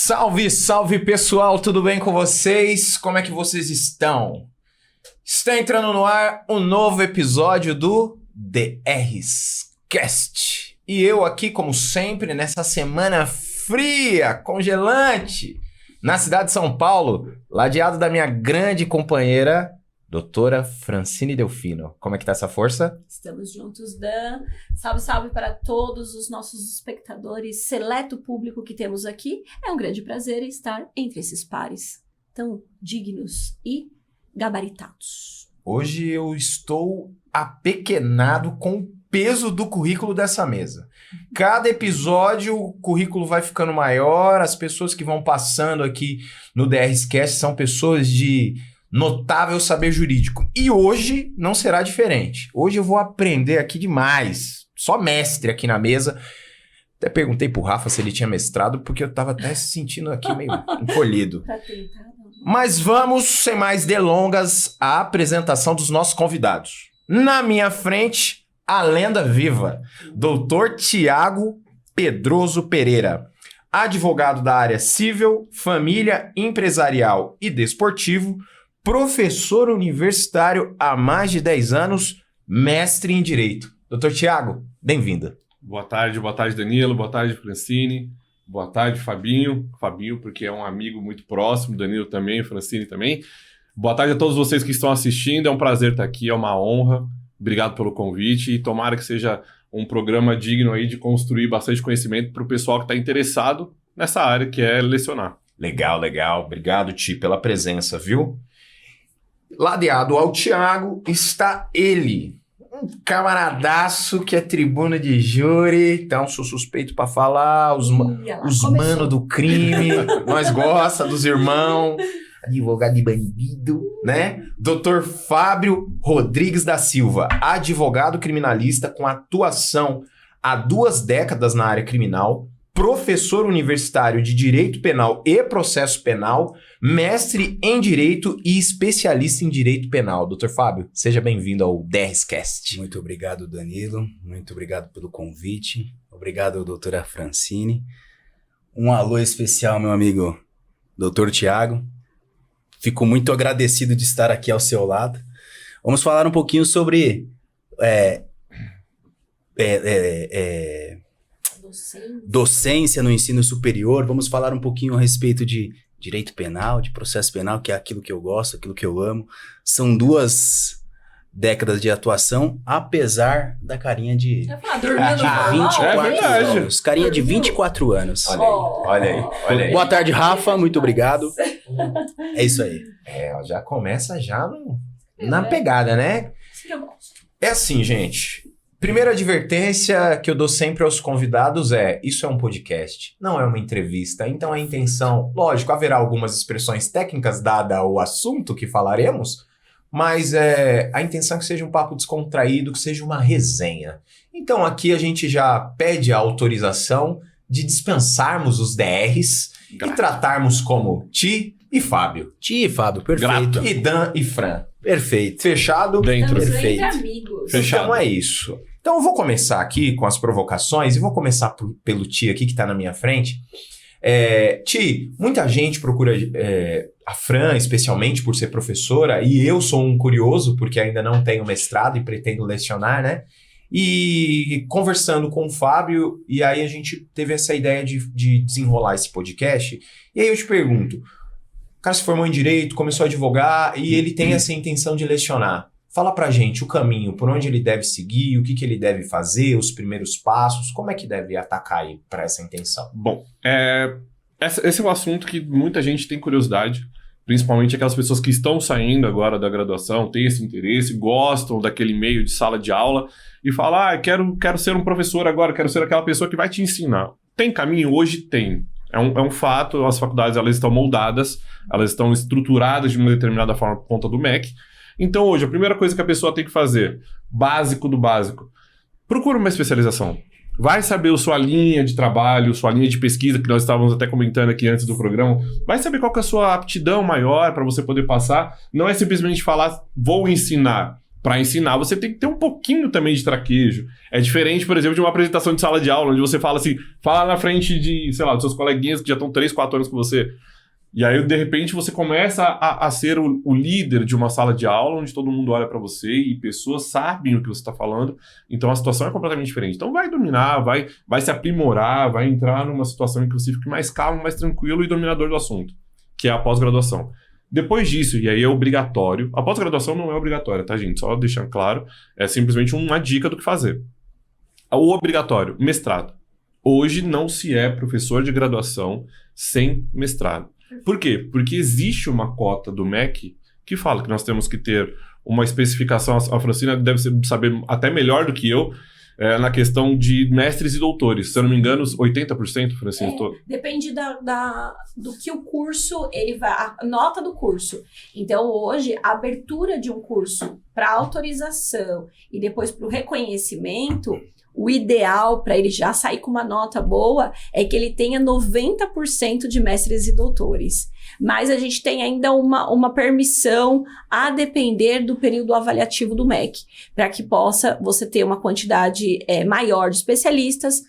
Salve, salve pessoal, tudo bem com vocês? Como é que vocês estão? Está entrando no ar um novo episódio do DR's Cast. E eu aqui, como sempre, nessa semana fria, congelante, na cidade de São Paulo, ladeado da minha grande companheira, doutora Francine Delfino. Como é que tá essa força? Estamos juntos, Dan. Salve, salve para todos os nossos espectadores, seleto público que temos aqui. É um grande prazer estar entre esses pares tão dignos e gabaritados. Hoje eu estou apequenado com o peso do currículo dessa mesa. Cada episódio o currículo vai ficando maior, as pessoas que vão passando aqui no DR's Cast são pessoas de notável saber jurídico. E hoje não será diferente. Hoje eu vou aprender aqui demais. Só mestre aqui na mesa. Até perguntei pro Rafa se ele tinha mestrado, porque eu tava até se sentindo aqui meio encolhido. Pra tentar, não. Mas vamos, sem mais delongas, à apresentação dos nossos convidados. Na minha frente, a lenda viva, Dr. Tiago Pedroso Pereira, advogado da área civil, família, empresarial e desportivo, professor universitário há mais de 10 anos, mestre em Direito. Dr. Tiago, bem-vindo. Boa tarde, Danilo, boa tarde, Francine, boa tarde, Fabinho, porque é um amigo muito próximo, Danilo também, Francine também. Boa tarde a todos vocês que estão assistindo, é um prazer estar aqui, é uma honra, obrigado pelo convite e tomara que seja um programa digno aí de construir bastante conhecimento para o pessoal que está interessado nessa área que é lecionar. Legal, obrigado, Ti, pela presença, viu? Ladeado ao Tiago está ele, um camaradaço que é tribuna de júri, então sou suspeito pra falar, os mano do crime, nós gosta dos irmãos, advogado de bandido, né? Dr. Fábio Rodrigues da Silva, advogado criminalista com atuação há 2 décadas na área criminal, professor universitário de Direito Penal e Processo Penal, mestre em Direito e especialista em Direito Penal. Dr. Fábio, seja bem-vindo ao DR's Cast. Muito obrigado, Danilo. Muito obrigado pelo convite. Obrigado, doutora Francine. Um alô especial, meu amigo Dr. Tiago. Fico muito agradecido de estar aqui ao seu lado. Vamos falar um pouquinho sobre docência no ensino superior. Vamos falar um pouquinho a respeito de direito penal, de processo penal, que é aquilo que eu gosto, aquilo que eu amo. São 2 décadas de atuação, apesar da carinha de 24 anos. Carinha de 24 anos. Olha aí. Boa tarde, Rafa. Muito obrigado. É isso aí. Já começa na pegada, né? É assim, gente. Primeira advertência que eu dou sempre aos convidados isso é um podcast, não é uma entrevista. Então a intenção, lógico, haverá algumas expressões técnicas dada ao assunto que falaremos, mas a intenção é que seja um papo descontraído, que seja uma resenha. Então aqui a gente já pede a autorização de dispensarmos os DRs e tratarmos como Ti e Fábio. Ti e Fábio, perfeito. Grato. E Dan e Fran. Perfeito. Fechado? Dentro. Perfeito. Amigos. Fechado. Então é isso. Então eu vou começar aqui com as provocações e vou começar pelo Ti aqui que está na minha frente. Ti, muita gente procura a Fran, especialmente por ser professora, e eu sou um curioso porque ainda não tenho mestrado e pretendo lecionar, né? E conversando com o Fábio, e aí a gente teve essa ideia de desenrolar esse podcast. E aí eu te pergunto, o cara se formou em Direito, começou a advogar e ele tem essa intenção de lecionar. Fala pra gente o caminho, por onde ele deve seguir, o que ele deve fazer, os primeiros passos, como é que deve atacar aí para essa intenção? Bom, esse é um assunto que muita gente tem curiosidade, principalmente aquelas pessoas que estão saindo agora da graduação, têm esse interesse, gostam daquele meio de sala de aula e falam, quero ser um professor agora, quero ser aquela pessoa que vai te ensinar. Tem caminho? Hoje tem. É um fato, as faculdades elas estão moldadas, elas estão estruturadas de uma determinada forma por conta do MEC. Então hoje, a primeira coisa que a pessoa tem que fazer, básico do básico, procura uma especialização. Vai saber a sua linha de trabalho, sua linha de pesquisa, que nós estávamos até comentando aqui antes do programa. Vai saber qual que é a sua aptidão maior para você poder passar. Não é simplesmente falar, vou ensinar. Para ensinar, você tem que ter um pouquinho também de traquejo. É diferente, por exemplo, de uma apresentação de sala de aula, onde você fala assim, fala na frente de, sei lá, dos seus coleguinhas que já estão 3, 4 anos com você. E aí, de repente, você começa a ser o líder de uma sala de aula, onde todo mundo olha para você e pessoas sabem o que você está falando. Então, a situação é completamente diferente. Então, vai dominar, vai se aprimorar, vai entrar numa situação em que você fique mais calmo, mais tranquilo e dominador do assunto, que é a pós-graduação. Depois disso, e aí é obrigatório, a pós-graduação não é obrigatória, tá, gente? Só deixando claro, é simplesmente uma dica do que fazer. O obrigatório, mestrado. Hoje não se é professor de graduação sem mestrado. Por quê? Porque existe uma cota do MEC que fala que nós temos que ter uma especificação, a Francina deve saber até melhor do que eu, na questão de mestres e doutores. Se eu não me engano, 80%, Francina? Depende do que o curso, a nota do curso. Então, hoje, a abertura de um curso para autorização e depois para o reconhecimento, o ideal para ele já sair com uma nota boa é que ele tenha 90% de mestres e doutores. Mas a gente tem ainda uma permissão a depender do período avaliativo do MEC, para que possa você ter uma quantidade maior de especialistas,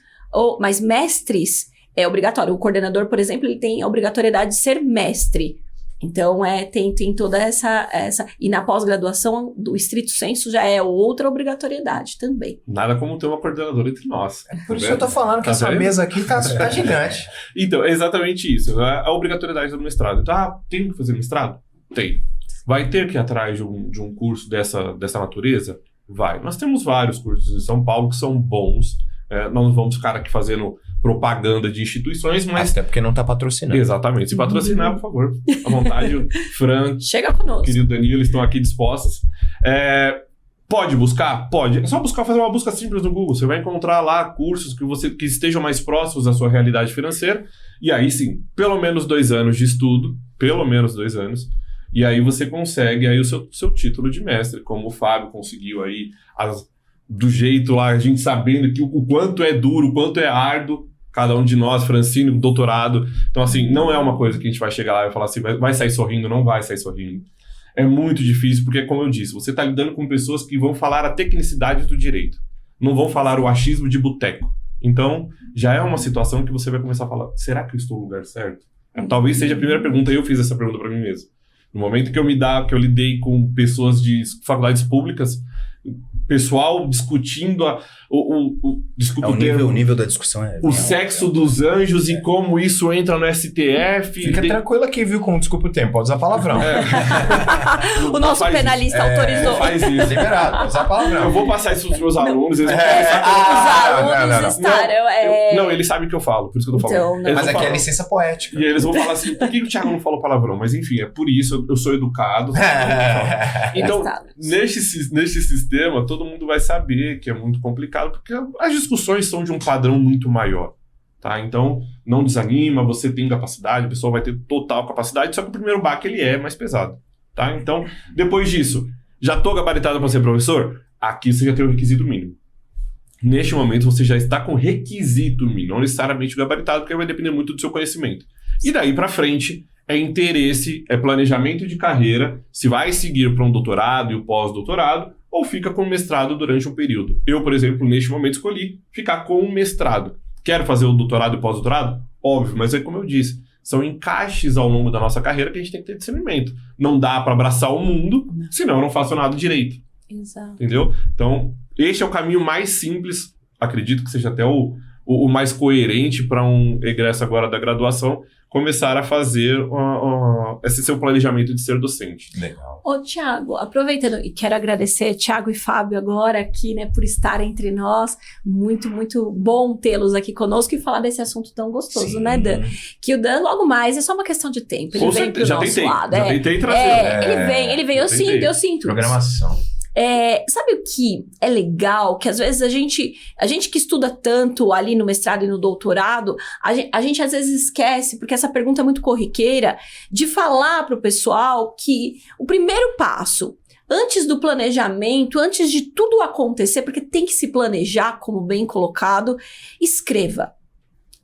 mas mestres é obrigatório. O coordenador, por exemplo, ele tem a obrigatoriedade de ser mestre. Então, tem toda essa... E na pós-graduação, do estrito sensu, já é outra obrigatoriedade também. Nada como ter uma coordenadora entre nós. Por isso que eu tô falando que essa mesa aqui tá gigante. Então, é exatamente isso. A obrigatoriedade do mestrado. Então, tem que fazer mestrado? Tem. Vai ter que ir atrás de um curso dessa natureza? Vai. Nós temos vários cursos em São Paulo que são bons. Nós não vamos ficar aqui fazendo propaganda de instituições, mas... Até porque não tá patrocinando. Exatamente. Se patrocinar, por favor, à vontade. Fran, chega conosco. Querido Danilo, eles estão aqui dispostos. Pode buscar? Pode. É só fazer uma busca simples no Google. Você vai encontrar lá cursos que estejam mais próximos da sua realidade financeira. E aí, sim, pelo menos 2 anos de estudo. Pelo menos 2 anos. E aí você consegue aí o seu título de mestre, como o Fábio conseguiu aí, do jeito lá, a gente sabendo que o quanto é duro, o quanto é árduo, cada um de nós, Francine, doutorado. Então, assim, não é uma coisa que a gente vai chegar lá e falar assim, vai sair sorrindo, não vai sair sorrindo. É muito difícil, porque, como eu disse, você está lidando com pessoas que vão falar a tecnicidade do direito, não vão falar o achismo de boteco. Então, já é uma situação que você vai começar a falar, será que eu estou no lugar certo? Talvez seja a primeira pergunta, eu fiz essa pergunta para mim mesmo. No momento que eu lidei com pessoas de faculdades públicas, pessoal discutindo desculpa o nível da discussão o sexo dos anjos e como isso entra no STF. Fica tranquilo aqui, viu? Com o tempo, pode usar palavrão. O nosso penalista autorizou. Faz isso. Liberado, pode usar palavrão. Eu vou passar isso pros meus alunos. Eles não, eles sabem que eu falo, por isso que eu tô falando. Mas aqui é licença poética. E eles vão falar assim, por que o Thiago não falou palavrão? Mas enfim, é por isso, eu sou educado. Então, neste sistema, todo mundo vai saber que é muito complicado, porque as discussões são de um padrão muito maior, tá? Então, não desanima, você tem capacidade, a pessoa vai ter total capacidade, só que o primeiro baque ele é mais pesado, tá? Então, depois disso, já tô gabaritado para ser professor? Aqui você já tem o requisito mínimo. Neste momento, você já está com requisito mínimo, não necessariamente gabaritado, porque vai depender muito do seu conhecimento. E daí para frente, é interesse, é planejamento de carreira, se vai seguir para um doutorado e o pós-doutorado, ou fica com o mestrado durante um período. Eu, por exemplo, neste momento escolhi ficar com o mestrado. Quero fazer o doutorado e pós-doutorado? Óbvio, mas é como eu disse, são encaixes ao longo da nossa carreira que a gente tem que ter discernimento. Não dá para abraçar o mundo, senão eu não faço nada direito. Exato. Entendeu? Então, este é o caminho mais simples, acredito que seja até o mais coerente para um egresso agora da graduação, começar a fazer esse seu planejamento de ser docente. Legal. Ô, Thiago, aproveitando, e quero agradecer Thiago e Fábio agora aqui, né, por estarem entre nós. Muito, muito bom tê-los aqui conosco e falar desse assunto tão gostoso, Sim. né, Dan? Que o Dan, logo mais, é só uma questão de tempo. Ele vem pro nosso lado. Já tentei trazer. Ele vem, eu sinto. Programação. Sabe o que é legal? Que às vezes a gente que estuda tanto ali no mestrado e no doutorado, a gente às vezes esquece, porque essa pergunta é muito corriqueira, de falar para o pessoal que o primeiro passo, antes do planejamento, antes de tudo acontecer, porque tem que se planejar, como bem colocado, escreva.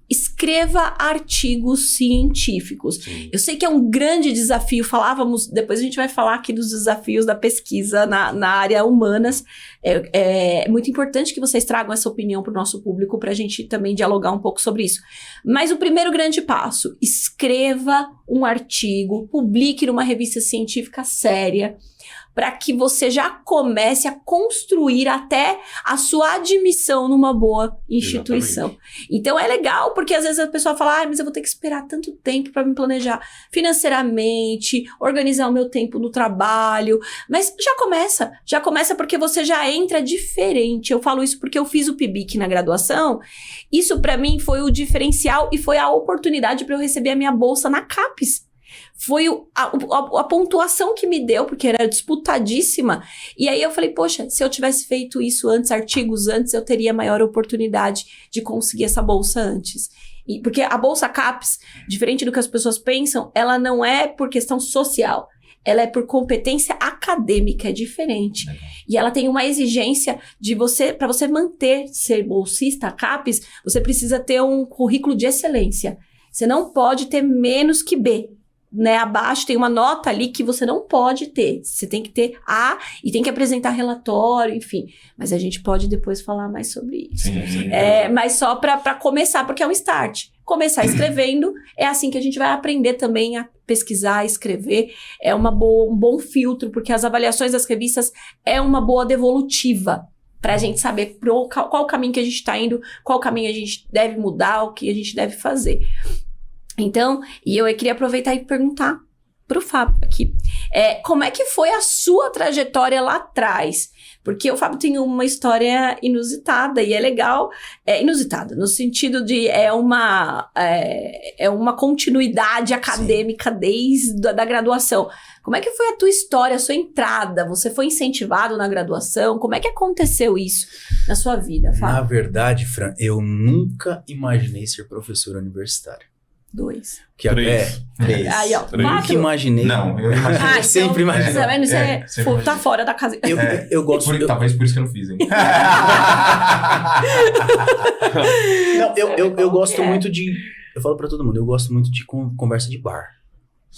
escreva artigos científicos. Sim. Eu sei que é um grande desafio, depois a gente vai falar aqui dos desafios da pesquisa na área humanas. É muito importante que vocês tragam essa opinião para o nosso público, para a gente também dialogar um pouco sobre isso. Mas o primeiro grande passo, escreva um artigo, publique numa revista científica séria, para que você já comece a construir até a sua admissão numa boa instituição. Exatamente. Então é legal, porque às vezes a pessoa fala, mas eu vou ter que esperar tanto tempo para me planejar financeiramente, organizar o meu tempo no trabalho. Mas já começa porque você já entra diferente. Eu falo isso porque eu fiz o PIBIC na graduação. Isso para mim foi o diferencial e foi a oportunidade para eu receber a minha bolsa na CAPES. Foi a pontuação que me deu, porque era disputadíssima. E aí eu falei, poxa, se eu tivesse feito isso antes, artigos antes, eu teria maior oportunidade de conseguir essa bolsa antes. Porque a bolsa CAPES, diferente do que as pessoas pensam, ela não é por questão social. Ela é por competência acadêmica, é diferente. E ela tem uma exigência de para você ser bolsista CAPES, você precisa ter um currículo de excelência. Você não pode ter menos que B. Né, abaixo tem uma nota ali que você não pode ter. Você tem que ter A e tem que apresentar relatório, enfim. Mas a gente pode depois falar mais sobre isso. Sim. Mas só para começar, porque é um start. Começar escrevendo, é assim que a gente vai aprender também a pesquisar, a escrever. É um bom filtro, porque as avaliações das revistas é uma boa devolutiva. Pra gente saber qual o caminho que a gente tá indo, qual caminho a gente deve mudar, o que a gente deve fazer. Então, eu queria aproveitar e perguntar pro Fábio aqui, como é que foi a sua trajetória lá atrás? Porque o Fábio tem uma história inusitada e é legal, inusitada, no sentido de uma continuidade acadêmica desde a graduação. Como é que foi a tua história, a sua entrada? Você foi incentivado na graduação? Como é que aconteceu isso na sua vida, Fábio? Na verdade, Fran, eu nunca imaginei ser professor universitário. 2. Três. 3. Aí, ó, 3. 4. Nunca imaginei. Não, eu imaginei. Eu sempre imaginei. Tá vendo? Você sempre tá fora da casa. Eu gosto... Talvez por isso que eu não fiz, hein? Não, eu gosto muito de... Eu falo pra todo mundo, eu gosto muito de conversa de bar.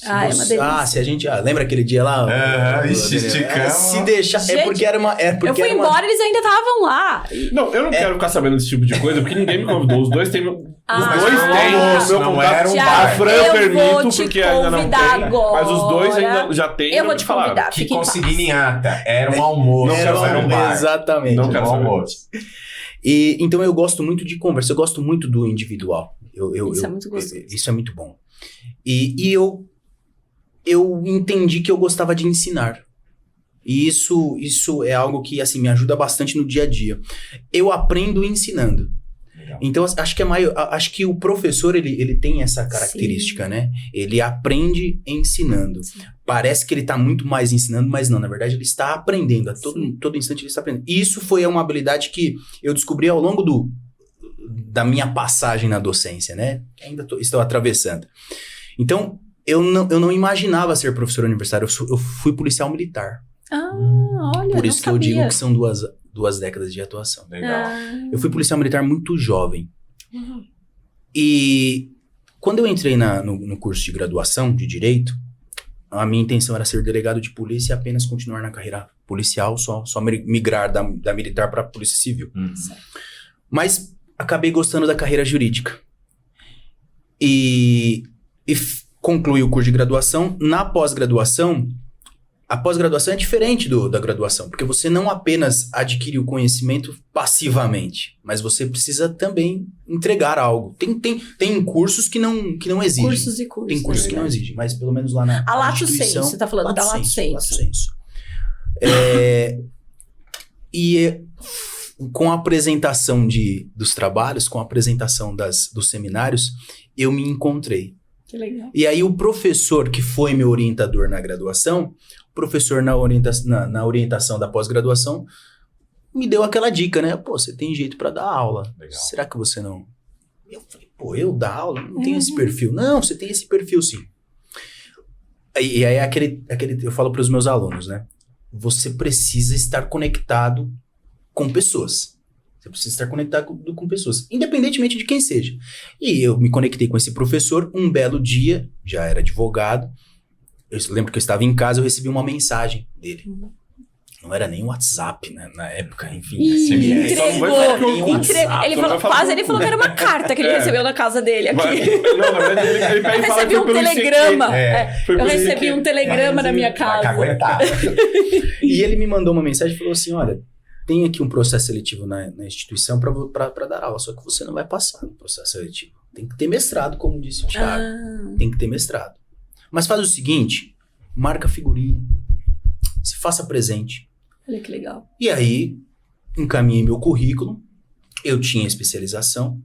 É uma delícia. Se a gente... lembra aquele dia lá? Esticamos. Se deixar... Gente, porque era uma... Eu fui embora e eles ainda estavam lá. Não, eu não quero ficar sabendo desse tipo de coisa, porque ninguém me convidou. Os dois têm... Os Ah, dois têm almoço, meu não contato. era um Thiago, A Fran eu vou permito, te porque ainda não tem. convidar agora. Mas os dois ainda já têm. Eu não vou me te falaram. convidar. Que Fique em consegui em paz. ata. Era um almoço, era um bar. Exatamente. Não quero Um saber. almoço. E, então eu gosto muito de conversa, eu gosto muito do individual. Isso é muito gostoso. Isso é muito bom. E eu entendi que eu gostava de ensinar. E isso é algo que assim, me ajuda bastante no dia a dia. Eu aprendo ensinando. Legal. Então, acho que o professor, ele tem essa característica, Sim. né? Ele aprende ensinando. Sim. Parece que ele está muito mais ensinando, mas não. Na verdade, ele está aprendendo. A todo instante ele está aprendendo. E isso foi uma habilidade que eu descobri ao longo da minha passagem na docência, né? Ainda estou atravessando. Então, eu não imaginava ser professor universitário. Eu fui policial militar. Olha, Por isso não que eu sabia. digo que são duas décadas de atuação. Legal. Eu fui policial militar muito jovem. Uhum. E quando eu entrei no curso de graduação de Direito, a minha intenção era ser delegado de polícia e apenas continuar na carreira policial, só migrar da militar para a polícia civil. Mas acabei gostando da carreira jurídica. E concluí o curso de graduação. Na pós-graduação, a pós-graduação é diferente da graduação, porque você não apenas adquire o conhecimento passivamente, mas você precisa também entregar algo. Tem cursos que não exigem. Cursos e cursos. Tem cursos que não exigem, mas pelo menos lá na A Lato instituição... Sensu, você tá falando da Lato Sensu. Com a apresentação dos trabalhos, com a apresentação dos seminários, eu me encontrei. Que legal. E aí o professor que foi meu orientador na graduação, o professor na orientação da pós-graduação, me deu aquela dica, né? Pô, você tem jeito pra dar aula. Legal. Será que você não... Eu falei, pô, eu dar aula? Não tenho esse perfil. Não, você tem esse perfil sim. E aí eu falo pros meus alunos, né? Você precisa estar conectado com pessoas. Você precisa estar conectado com pessoas, independentemente de quem seja. E eu me conectei com esse professor, um belo dia, já era advogado, eu lembro que eu estava em casa, eu recebi uma mensagem dele. Não era nem WhatsApp, né, na época, enfim. Ele falou que era uma carta que ele recebeu na casa dele aqui. Não, na verdade, ele pede Eu recebi um telegrama. Eu recebi um telegrama na minha casa. E ele me mandou uma mensagem e falou assim, olha, tem aqui um processo seletivo na instituição para dar aula, só que você não vai passar no processo seletivo. Tem que ter mestrado, como disse o Thiago. Tem que ter mestrado. Mas faz o seguinte, marca figurinha, se faça presente. Olha que legal. E aí, encaminhei meu currículo, eu tinha especialização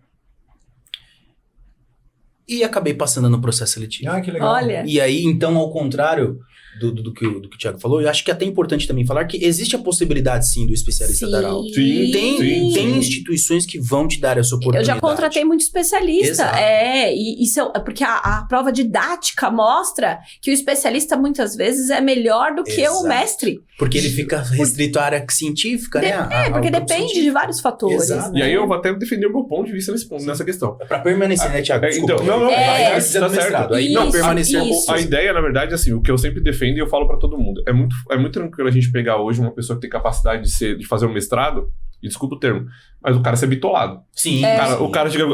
e acabei passando no processo seletivo. Ah, que legal. Olha. E aí, então, ao contrário do que o Thiago falou, eu acho que é até importante também falar que existe a possibilidade, sim, do especialista dar aula. Sim. Tem instituições que vão te dar essa oportunidade. Eu já contratei muito especialista. Exato. E isso porque a prova didática mostra que o especialista muitas vezes é melhor do que Exato. o mestre. Porque ele fica restrito à área científica, né? Porque depende de vários fatores. Exato. Né? E aí eu vou até defender o meu ponto de vista nessa questão. Pra permanecer, né, Thiago? Então, Desculpa. não, É, precisa do tá certo. mestrado. Aí, Isso, não, permanecer isso. A ideia, na verdade, assim, o que eu sempre defendo e eu falo pra todo mundo, é muito tranquilo a gente pegar hoje uma pessoa que tem capacidade de fazer um mestrado, e desculpa o termo, mas o cara ser bitolado. Sim. O cara chega...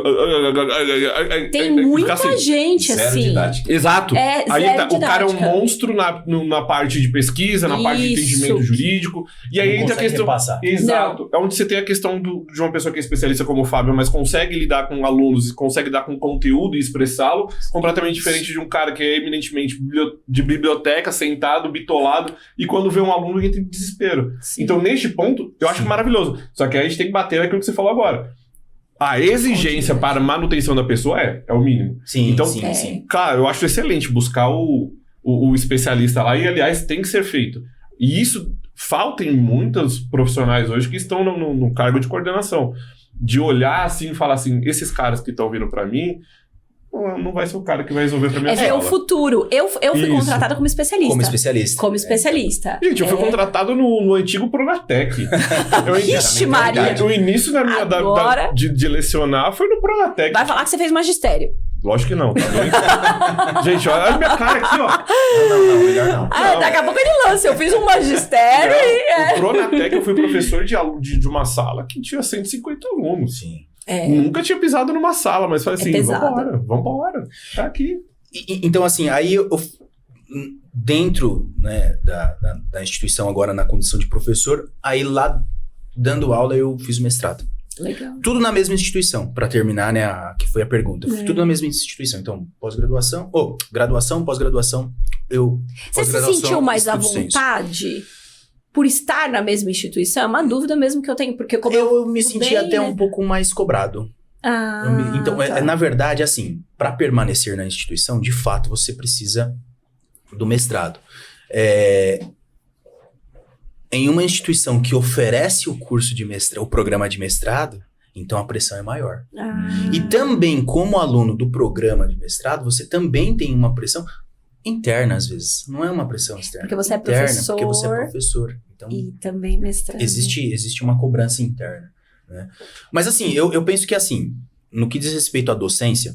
Tem muita gente Zero assim. didática. Exato. É, Aí zero o cara é um didática. monstro na parte de pesquisa, na parte de Isso. entendimento jurídico. E aí Não entra a consegue questão... repassar. Exato. É onde você tem a questão de uma pessoa que é especialista como o Fábio, mas consegue lidar com alunos, consegue lidar com conteúdo e expressá-lo, completamente diferente de um cara que é eminentemente de biblioteca, sentado, bitolado, e quando vê um aluno entra em desespero. Sim. Então, neste ponto, eu acho maravilhoso. Só que aí a gente tem que bater naquilo que você falou agora. A exigência para a manutenção da pessoa é o mínimo. Sim, Então, sim. Claro, eu acho excelente buscar o especialista lá, e aliás, tem que ser feito. E isso falta em muitos profissionais hoje que estão no cargo de coordenação. De olhar assim e falar assim, esses caras que estão vindo para mim, não vai ser o cara que vai resolver pra minha É ver sala. o futuro. Eu fui Isso. contratada como especialista. Como especialista. Gente, eu fui contratado no antigo Pronatec. Ixi, Maria. O início da minha Agora- de lecionar foi no Pronatec. Vai falar que você fez magistério. Lógico que não, tá doido? Gente, olha a minha cara aqui, ó. Não, melhor não. Daqui a pouco ele lança. Eu fiz um magistério e... O Pronatec, eu fui professor de uma sala que tinha 150 alunos. Sim. Nunca tinha pisado numa sala, mas falei assim, pesado. vambora. Tá aqui. Então, assim, aí eu dentro, né, da instituição agora na condição de professor, aí lá dando aula eu fiz o mestrado. Legal. Tudo na mesma instituição, para terminar, né, que foi a pergunta. Tudo na mesma instituição. Então, pós-graduação, graduação, pós-graduação, Você se sentiu mais à vontade por estar na mesma instituição? É uma dúvida mesmo que eu tenho, porque como Eu me senti mudei, até né? um pouco mais cobrado. Então, tá. na verdade, assim, para permanecer na instituição, de fato, você precisa do mestrado. Em uma instituição que oferece o curso de mestrado, o programa de mestrado, então a pressão é maior. E também, como aluno do programa de mestrado, você também tem uma pressão interna, às vezes. Não é uma pressão externa. Porque você é interna, professor. Porque você é professor. Então, E também mestrado. existe uma cobrança interna, né? Mas assim, eu penso que assim, no que diz respeito à docência,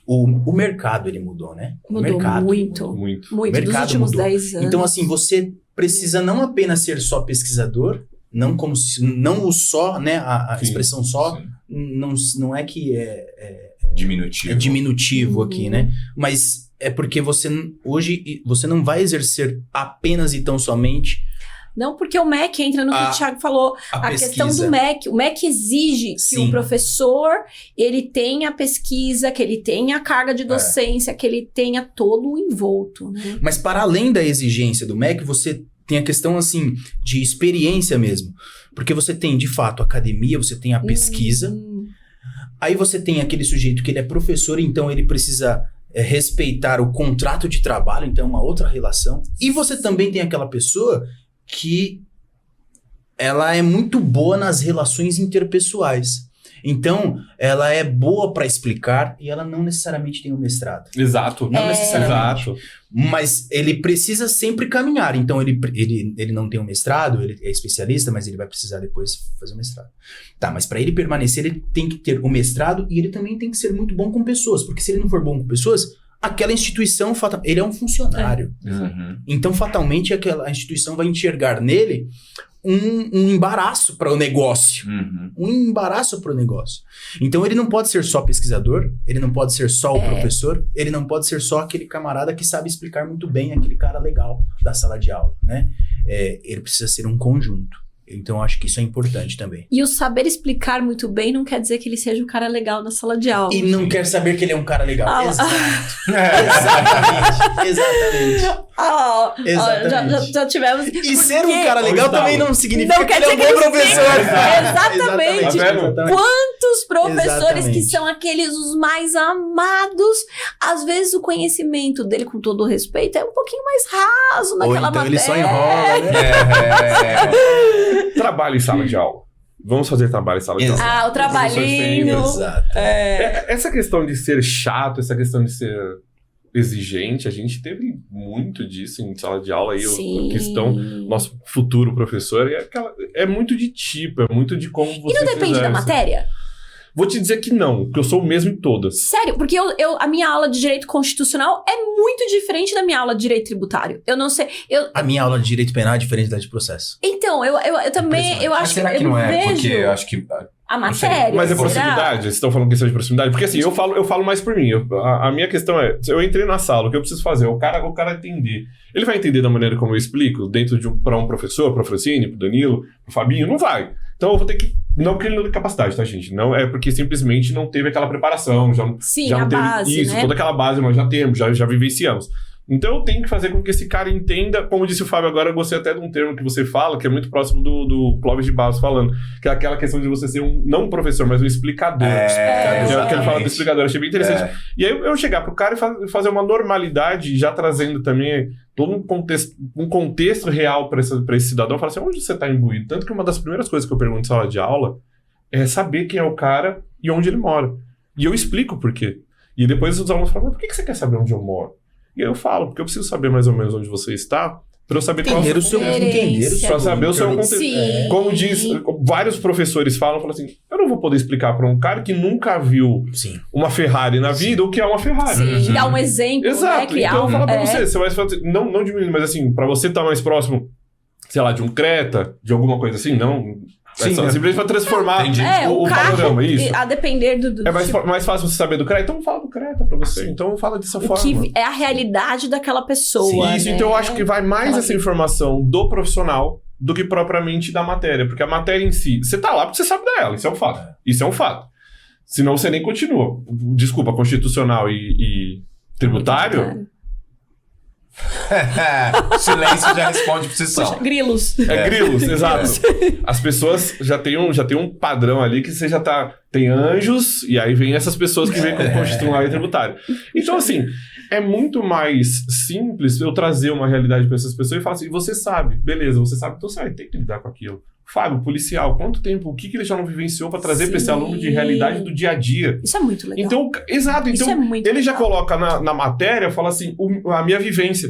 o mercado ele mudou, né? O Mudou mercado muito. mudou. Muito. Muito, O dos mercado últimos mudou. 10 anos. Então assim, você precisa não apenas ser só pesquisador, não o só, né? A Sim, expressão só, Sim. não é que Diminutivo. é diminutivo aqui, né? Mas é porque hoje você não vai exercer apenas e tão somente Não, porque o MEC entra no que o Thiago falou. a questão pesquisa. do MEC. O MEC exige que Sim. o professor, ele tenha a pesquisa, que ele tenha a carga de docência, que ele tenha todo o envolto, né? Mas para além da exigência do MEC, você tem a questão, assim, de experiência mesmo. Porque você tem, de fato, a academia, você tem a pesquisa. Aí você tem aquele sujeito que ele é professor, então ele precisa respeitar o contrato de trabalho, então é uma outra relação. E você também tem aquela pessoa que ela é muito boa nas relações interpessoais. Então, ela é boa para explicar e ela não necessariamente tem um mestrado. Exato. Não necessariamente. Exato. Mas ele precisa sempre caminhar. Então, ele não tem um mestrado, ele é especialista, mas ele vai precisar depois fazer o mestrado. Tá, mas para ele permanecer, ele tem que ter o mestrado e ele também tem que ser muito bom com pessoas. Porque se ele não for bom com pessoas, aquela instituição, ele é um funcionário. Uhum. Então, fatalmente, a instituição vai enxergar nele um embaraço para o negócio. Uhum. Um embaraço para o negócio. Então, ele não pode ser só pesquisador, ele não pode ser só o professor, ele não pode ser só aquele camarada que sabe explicar muito bem, aquele cara legal da sala de aula, né? Ele precisa ser um conjunto. Então, eu acho que isso é importante também. E o saber explicar muito bem não quer dizer que ele seja um cara legal na sala de aula. E não quer saber que ele é um cara legal. Exato. Exatamente. Exatamente. Já tivemos... E ser um cara legal também não significa não que quer ele é um dizer bom que ele professor. Exatamente. Exatamente. Quantos professores Exatamente. que são aqueles os mais amados, às vezes o conhecimento dele, com todo o respeito, é um pouquinho mais raso Ou naquela então matéria. ele só enrola, né? Trabalho em sala de aula. Vamos fazer trabalho em sala de aula. Ah, o trabalhinho. Exato. Essa questão de ser chato, essa questão de ser exigente, a gente teve muito disso em sala de aula aí, Sim. a questão, nosso futuro professor, é muito de tipo, é muito de como você E não depende da exerce. matéria? Vou te dizer que não, porque eu sou o mesmo em todas. Sério, porque a minha aula de direito constitucional é muito diferente da minha aula de direito tributário. Eu não sei. A minha aula de direito penal é diferente da de processo. Então, eu também. Impressionante. Eu Mas acho será que eu não é? vejo Porque eu acho que... a matéria. Mas é será? proximidade? Vocês estão falando questão de proximidade? Porque assim, eu falo mais por mim. A minha questão é, eu entrei na sala, o que eu preciso fazer? O cara entender. Ele vai entender da maneira como eu explico, dentro para um professor, para a Francine, para o Danilo, para o Fabinho? Não vai. Então eu vou ter que... Não porque ele não tem capacidade, tá, gente? Não é porque simplesmente não teve aquela preparação, Sim, já a não teve base, isso, né? toda aquela base, nós já temos, já vivenciamos. Então eu tenho que fazer com que esse cara entenda, como disse o Fábio agora, eu gostei até de um termo que você fala, que é muito próximo do Clóvis de Barros falando, que é aquela questão de você ser não um professor, mas um explicador. Que ele fala do explicador, achei bem interessante. E aí eu chegar pro cara e fazer uma normalidade, já trazendo também todo um contexto real para esse cidadão, falar assim, onde você está imbuído? Tanto que uma das primeiras coisas que eu pergunto em sala de aula é saber quem é o cara e onde ele mora. E eu explico por quê. E depois os alunos falam, mas por que você quer saber onde eu moro? E aí eu falo, porque eu preciso saber mais ou menos onde você está, para eu saber Entender o seu contexto. para saber o seu contexto. Sim. Como diz, vários professores falam assim, eu não vou poder explicar para um cara que nunca viu uma Ferrari na vida o que é uma Ferrari. Sim, dar um exemplo, Exato. né? Criar Então eu falo pra é. você vai fazer, não diminuindo, mas assim, para você estar mais próximo, sei lá, de um Creta, de alguma coisa assim, não... Sim, simplesmente para transformar o carro, panorama, isso. a depender do É mais fácil você saber do Creta, então fala do Creta pra você. Então fala dessa o forma. que é a realidade daquela pessoa. Isso, né? então eu acho que vai mais essa informação do profissional do que propriamente da matéria. Porque a matéria em si, você tá lá porque você sabe dela, isso é um fato. Isso é um fato. Senão você nem continua. Desculpa, constitucional e tributário... Silêncio já responde por si só. Poxa, grilos. Grilos, exato. As pessoas já tem um padrão ali que você já tá... Tem anjos, e aí vem essas pessoas que vêm com o constitucional e tributário. Então, assim, é muito mais simples eu trazer uma realidade para essas pessoas e falar assim, você sabe, beleza, você sabe, então você vai ter que lidar com aquilo. Fábio, policial, quanto tempo, o que ele já não vivenciou para trazer para esse aluno de realidade do dia a dia? Isso é muito legal. Então, exato, Isso então é muito ele já legal. coloca na matéria, fala assim, a minha vivência.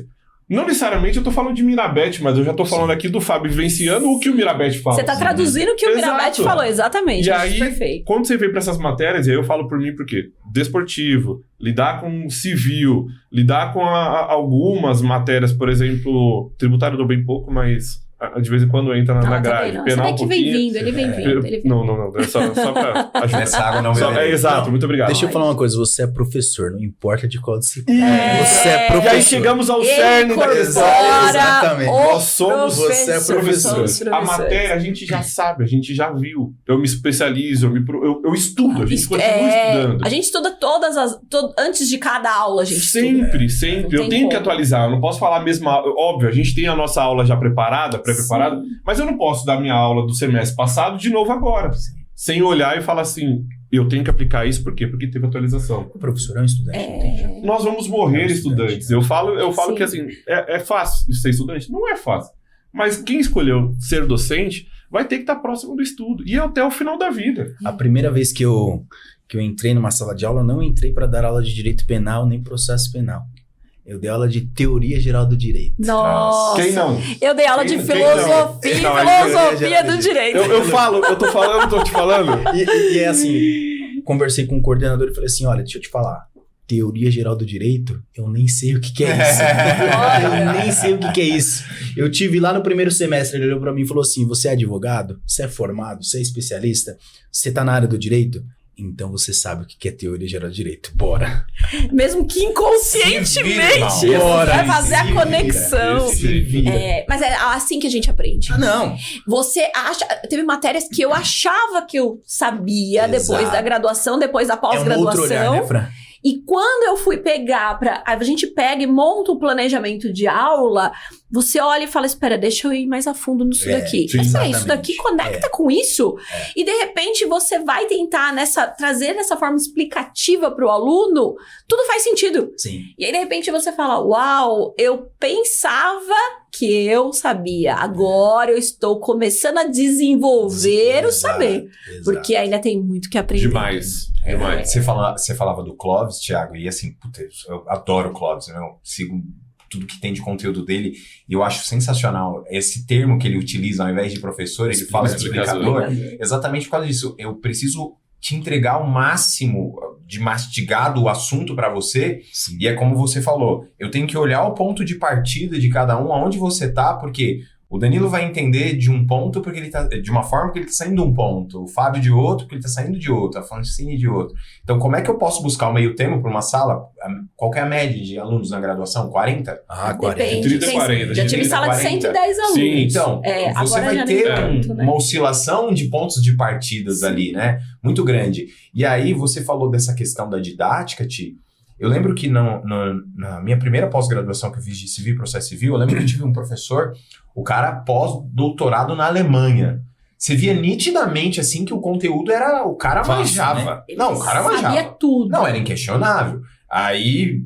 Não necessariamente eu tô falando de Mirabete, mas eu já tô falando aqui do Fábio vivenciando o que o Mirabete fala. Você tá traduzindo o que o Exato. Mirabete falou, exatamente. E acho aí, perfeito. quando você vem para essas matérias, e aí eu falo por mim porque desportivo, lidar com civil, lidar com algumas matérias, por exemplo, tributário eu dou bem pouco, mas de vez em quando entra na grade. Não. Penal Você vê que vem vindo, ele vem vindo. Não, é só pra ajudar. Essa água não vai Exato, muito obrigado. Deixa eu falar uma coisa, você é professor, não importa de qual disciplina. Você é E professor. aí chegamos ao Ele cerne da questão. Exatamente. Nós somos, você é professor. A matéria a gente já sabe, a gente já viu. Eu me especializo, eu estudo, a gente continua estudando. A gente estuda antes de cada aula, a gente Sempre. Não Eu tem tenho que como. atualizar, eu não posso falar a mesma... Óbvio, a gente tem a nossa aula já preparada, pré-preparada, mas eu não posso dar minha aula do semestre passado de novo agora. Sem olhar e falar assim, eu tenho que aplicar isso, por quê? Porque teve atualização. O professor é um estudante, não tem jeito. Nós vamos morrer estudantes. Eu falo Sim. que assim, é fácil ser estudante? Não é fácil. Mas quem escolheu ser docente vai ter que estar próximo do estudo. E até o final da vida. A primeira vez que eu entrei numa sala de aula, eu não entrei para dar aula de direito penal nem processo penal. Eu dei aula de teoria geral do direito. Nossa! Quem não? Eu dei aula de Quem filosofia e não? filosofia do direito. Eu tô falando, tô te falando. E é assim, conversei com o coordenador e falei assim, olha, deixa eu te falar. Teoria geral do direito, eu nem sei o que é isso. Eu nem sei o que é isso. Eu tive lá no primeiro semestre, ele olhou pra mim e falou assim, você é advogado? Você é formado? Você é especialista? Você tá na área do direito? Então você sabe o que é teoria geral do direito. Bora. Mesmo que inconscientemente, Bora. vai fazer a conexão. Mas é assim que a gente aprende. Ah, não. Você acha... Teve matérias que eu achava que eu sabia Exato. depois da graduação, depois da É um outro pós-graduação. olhar, né, Fran? E quando eu fui pegar a gente pega e monta o planejamento de aula, você olha e fala, espera, deixa eu ir mais a fundo nisso daqui. sim, Isso exatamente. daqui conecta com isso. E de repente você vai tentar trazer dessa forma explicativa para o aluno, tudo faz sentido. Sim. E aí de repente você fala, uau, eu pensava que eu sabia, agora eu estou começando a desenvolver o saber. Exato. Porque ainda tem muito que aprender. Demais. Você falava do Clóvis, Thiago, e assim, puta, eu adoro o Clóvis, né? Eu sigo tudo que tem de conteúdo dele, e eu acho sensacional esse termo que ele utiliza, ao invés de professor, ele fala de explicador, exatamente por causa disso. Eu preciso te entregar o máximo de mastigado o assunto para você, Sim. e é como você falou, eu tenho que olhar o ponto de partida de cada um, aonde você tá, porque o Danilo vai entender de um ponto porque ele tá de uma forma que ele tá saindo de um ponto, o Fábio de outro porque ele tá saindo de outro, a Francine de outro. Então, como é que eu posso buscar o meio termo para uma sala? Qual que é a média de alunos na graduação? 40? Ah, 40. Depende. 30 e 40. Já tive 30, sala de 40. 110 alunos. Sim, Então, você agora vai já ter nem tanto, né? uma oscilação de pontos de partidas ali, né? Muito grande. E aí, você falou dessa questão da didática, Ti. Eu lembro que na minha primeira pós-graduação que eu fiz de civil e processo civil, eu lembro que eu tive um professor, o cara pós-doutorado na Alemanha. Você via nitidamente, assim, que o conteúdo era... O cara Fácil, manjava. Ele Não, o cara sabia manjava. tudo. Não, era inquestionável. Aí,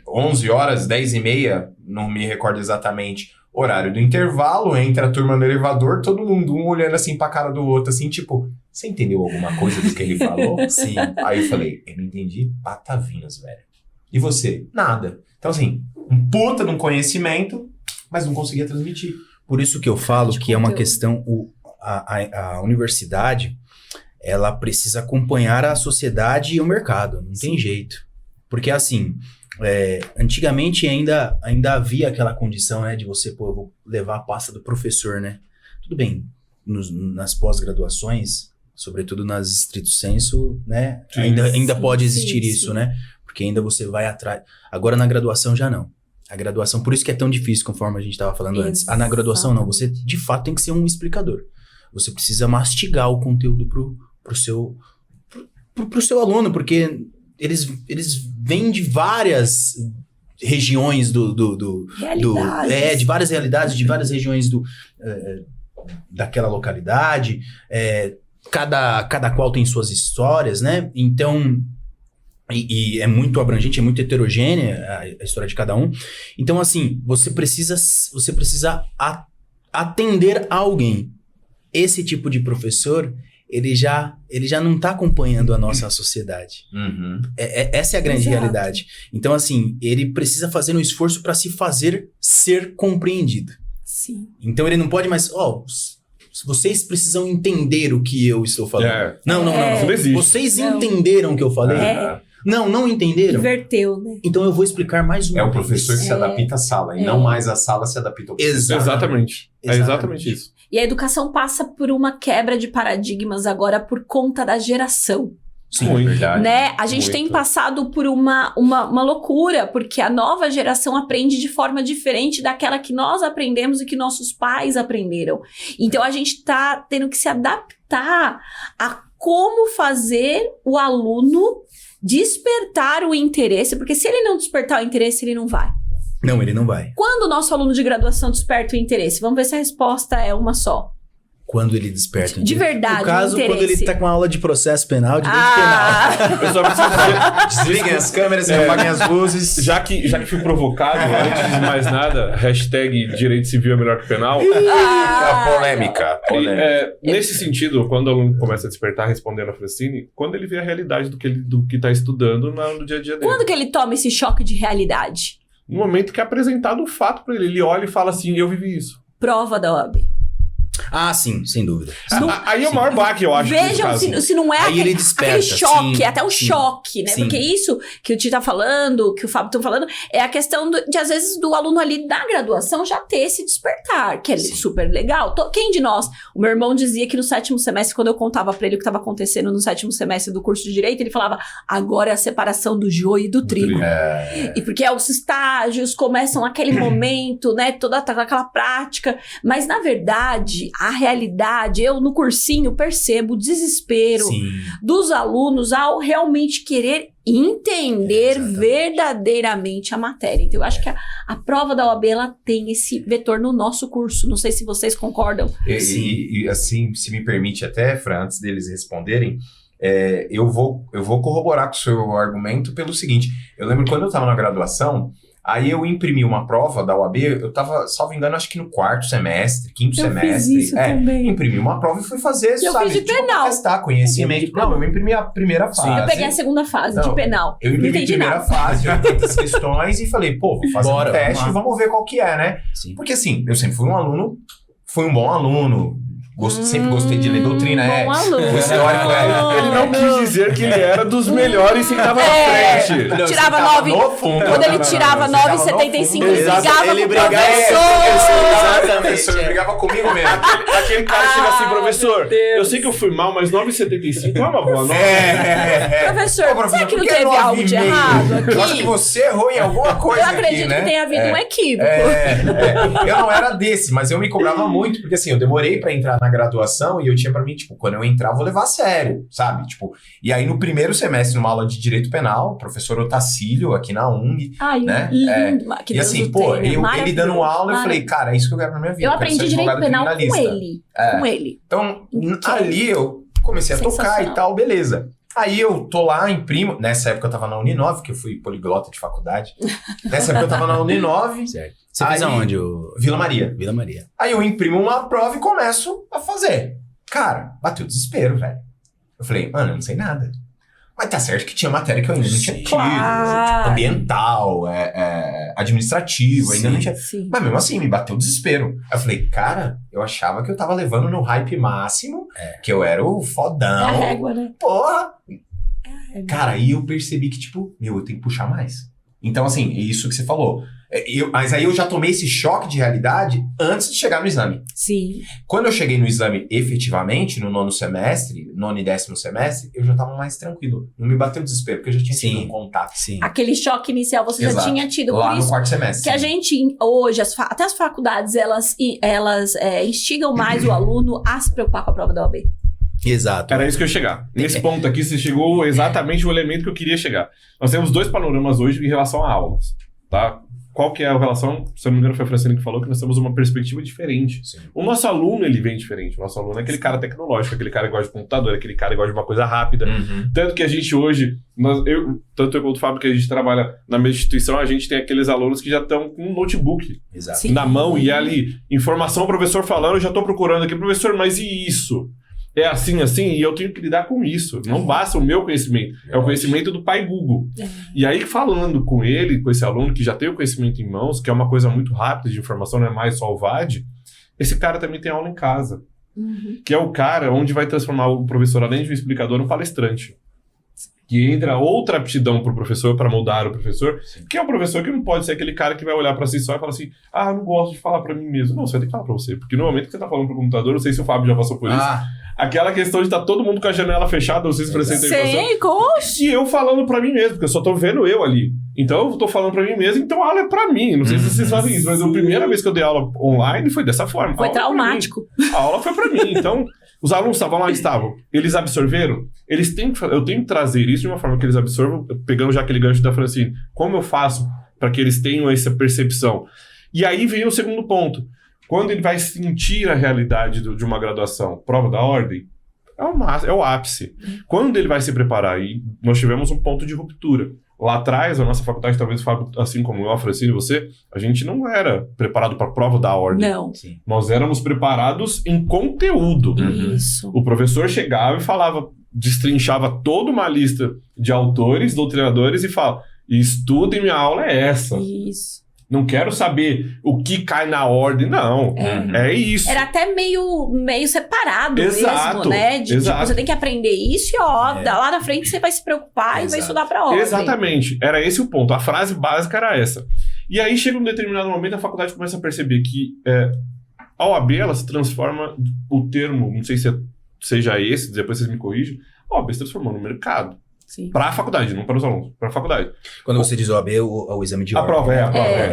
11 horas, 10h30, não me recordo exatamente, horário do intervalo, entra a turma no elevador, todo mundo, um olhando assim pra cara do outro, assim, tipo, você entendeu alguma coisa do que ele falou? Sim. Aí eu falei, eu não entendi patavinas, velho. E você? Nada. Então, assim, um puta de um conhecimento, mas não conseguia transmitir. Por isso que eu falo De que é uma conteúdo. questão... A universidade, ela precisa acompanhar a sociedade e o mercado. Não tem jeito. Porque, assim... antigamente ainda havia aquela condição, né, de você, pô, eu vou levar a pasta do professor, né? Tudo bem, nas pós-graduações, sobretudo nas stricto sensu, né? Sim, ainda sim, pode existir sim, isso, sim. né? Porque ainda você vai atrás. Agora na graduação já não. A graduação, por isso que é tão difícil, conforme a gente estava falando antes. Na graduação não, você de fato tem que ser um explicador. Você precisa mastigar o conteúdo pro seu aluno, porque eles vêm de várias regiões Realidades. de várias realidades, de várias regiões daquela localidade. Cada qual tem suas histórias, né? Então, e é muito abrangente, é muito heterogênea a história de cada um. Então, assim, você precisa atender a alguém. Esse tipo de professor, ele já não está acompanhando a nossa sociedade. Uhum. Essa é a grande Exato. realidade. Então, assim, ele precisa fazer um esforço para se fazer ser compreendido. Sim. Então, ele não pode mais... vocês precisam entender o que eu estou falando. Não. Isso não existe. Vocês Não. entenderam o que eu falei? Não entenderam? Inverteu, né? Então, eu vou explicar mais uma É o vez. professor que se adapta à sala, e não mais a sala se adapta ao professor. Exatamente. É exatamente isso. E a educação passa por uma quebra de paradigmas agora por conta da geração. Sim, Muito. Verdade. Né? A gente tem Muito. passado por uma loucura, porque a nova geração aprende de forma diferente daquela que nós aprendemos e que nossos pais aprenderam. Então a gente tá tendo que se adaptar a como fazer o aluno despertar o interesse, porque se ele não despertar o interesse, ele não vai. Não, ele não vai. Quando o nosso aluno de graduação desperta o interesse? Vamos ver se a resposta é uma só. quando ele desperta. De verdade, no caso, interesse. quando ele tá com a aula de processo penal, direito penal. Eu só preciso dizer, Desliguem as câmeras e apaguem as luzes. já que fui provocado, antes de mais nada, hashtag direito civil é melhor que penal. Polêmica. Nesse sentido, quando o aluno começa a despertar respondendo a Francine, quando ele vê a realidade do que está estudando no dia a dia dele. Quando que ele toma esse choque de realidade? No momento que é apresentado o fato para ele, ele olha e fala assim, eu vivi isso. Prova da OAB. Ah, sim, sem dúvida. Aí é o maior baque, eu acho. nesse Vejam caso. se não é Aí ele aquele desperta, choque, sim, até o sim, choque, né? sim. Porque isso que o Ti tá falando, que o Fábio tá falando, é a questão de, às vezes, do aluno ali da graduação já ter esse despertar, que é Sim. super legal. Quem de nós? O meu irmão dizia que no 7º semestre, quando eu contava pra ele o que estava acontecendo no 7º semestre do curso de Direito, ele falava, agora é a separação do joio e do trigo. E porque os estágios começam aquele momento, né? Toda aquela prática. Mas, na verdade, a realidade, eu no cursinho percebo o desespero Sim. dos alunos ao realmente querer entender Exatamente. verdadeiramente a matéria. Então, eu acho que a prova da OAB, ela tem esse vetor no nosso curso. Não sei se vocês concordam. E assim, se me permite até, Fran, antes deles responderem, eu vou corroborar com o seu argumento pelo seguinte. Eu lembro quando eu estava na graduação, aí eu imprimi uma prova da OAB, eu estava, salvo engano, acho que no 4º semestre, 5º semestre. fiz isso também. Imprimi uma prova e fui fazer, Eu sabe? fiz de penal. Pra testar conhecimento. Não, eu imprimi a primeira fase. Eu peguei a segunda fase de Não, penal. Eu Não imprimi a entendi primeira nada. fase, 80 questões, e falei, pô, vou fazer Bora, um teste vamos e lá. vamos ver qual que é, né? Sim. Porque assim, eu sempre fui um bom aluno, sempre gostei de ler doutrina, bom aluno. Fui teórico, Ele não quis dizer que ele era dos melhores e tava na frente. Não, eu Tirava sentava 9. no fundo. Quando ele tirava eu sentava no 9,75, fundo. ele Exato, brigava ele com o brigava- professor. Professor, ele brigava comigo mesmo. Aquele cara chega assim, professor, meu Deus. eu sei que eu fui mal, mas 9,75 é uma boa nota. Professor, Ô, será que não por teve algo de 9,5? errado Eu acho que aqui? você errou em alguma coisa Eu acredito aqui, né? que tenha havido um equívoco. Eu não era desse, mas eu me cobrava muito, porque assim, eu demorei pra entrar na graduação e eu tinha pra mim, tipo, quando eu entrar, eu vou levar a sério, sabe? Tipo, e aí no primeiro semestre, numa aula de Direito Penal, o professor Otacílio, aqui na UNG, Ai, né? lindo. Que e Deus assim, o pô, tenha. ele dando Maravilhoso. aula, eu falei, cara, é isso que eu quero na minha vida. Eu quero aprendi ser Direito advogado Penal com criminalista. ele. É. Com ele. Então, Ok. ali eu comecei a tocar e Sensacional. tal, beleza. Aí eu tô lá, imprimo. Nessa época eu tava na Uninove, que eu fui poliglota de faculdade. Nessa época eu tava na Uninove, Certo. Você fez Aí- aonde? O... Vila Maria. Vila Maria. Aí eu imprimo uma prova e começo a fazer. Cara, bateu desespero, velho. Eu falei, mano, eu não sei nada. Mas tá certo que tinha matéria que eu ainda não tinha Sim. tido. Claro. Tipo, ambiental, administrativo, ainda não tinha. Sim. Mas mesmo assim, me bateu desespero. Aí eu falei, cara, eu achava que eu tava levando no hype máximo, que eu era o É a fodão. régua, né? Porra! É Cara, aí eu percebi que, tipo, eu tenho que puxar mais. Então, assim, é isso que você falou. Mas aí eu já tomei esse choque de realidade antes de chegar no exame. Sim. Quando eu cheguei no exame efetivamente, no 9º semestre, 9º e 10º semestre, eu já tava mais tranquilo. Não me bateu desespero, porque eu já tinha tido Sim. um contato Sim. Aquele choque inicial você já Exato. tinha tido. lá Por no isso 4º semestre. que a gente, hoje, até as faculdades, elas instigam mais o aluno a se preocupar com a prova da OAB. Exato. Era isso que eu ia chegar. Nesse ponto aqui, você chegou exatamente o elemento que eu queria chegar. Nós temos dois panoramas hoje em relação a aulas, tá? Qual que é a relação? Se eu não me engano, foi a Francine que falou que nós temos uma perspectiva diferente. Sim. O nosso aluno, ele vem diferente. O nosso aluno é aquele cara tecnológico, aquele cara que gosta de computador, aquele cara que gosta de uma coisa rápida. Uhum. Tanto que a gente hoje, tanto eu quanto o Fábio, que a gente trabalha na mesma instituição, a gente tem aqueles alunos que já estão com um notebook Exato. Sim. na mão e ali, informação, o professor falando, eu já estou procurando aqui, professor, mas e isso? É assim, e eu tenho que lidar com isso. Não basta o meu conhecimento, é o conhecimento do pai Google. É. E aí, falando com ele, com esse aluno que já tem o conhecimento em mãos, que é uma coisa muito rápida de informação, não é mais só o VAD, esse cara também tem aula em casa. Uhum. Que é o cara onde vai transformar o professor, além de um explicador, um palestrante. Que entra outra aptidão pro professor, para moldar o professor, que é o professor que não pode ser aquele cara que vai olhar para si só e falar assim, eu não gosto de falar para mim mesmo. Não, você vai ter que falar para você, porque no momento que você tá falando pro computador, não sei se o Fábio já passou por isso, aquela questão de estar todo mundo com a janela fechada, não sei se você tem impressão. Sei, coxa. E eu falando pra mim mesmo, porque eu só tô vendo eu ali. Então eu tô falando pra mim mesmo, então a aula é pra mim. Não sei se vocês fazem isso, mas a primeira vez que eu dei aula online foi dessa forma. Foi A aula é pra mim. traumático. A aula foi pra mim. Então, os alunos estavam lá, estavam. Eles absorveram? Eu tenho que trazer isso de uma forma que eles absorvam, pegando já aquele gancho da Francine. Como eu faço pra que eles tenham essa percepção? E aí vem o segundo ponto. Quando ele vai sentir a realidade de uma graduação, prova da ordem, é o ápice. Quando ele vai se preparar, e nós tivemos um ponto de ruptura. Lá atrás, a nossa faculdade, talvez, assim como eu, a Francine e você, a gente não era preparado para a prova da ordem. Não. Sim. Nós éramos preparados em conteúdo. Isso. O professor chegava e falava, destrinchava toda uma lista de autores, doutrinadores e falava, estudem, minha aula é essa. Isso. Não quero saber o que cai na ordem, não. É isso. Era até meio separado Exato, mesmo, né? De, exato. tipo, você tem que aprender isso e lá na frente você vai se preocupar e vai estudar pra ordem. Exatamente. Era esse o ponto. A frase básica era essa. E aí chega um determinado momento, a faculdade começa a perceber que a OAB, ela se transforma, o termo, não sei se seja esse, depois vocês me corrigem, a OAB se transformou no mercado. Sim. Para a faculdade, não para os alunos, para a faculdade. Quando você diz OAB, o exame de A ordem. prova,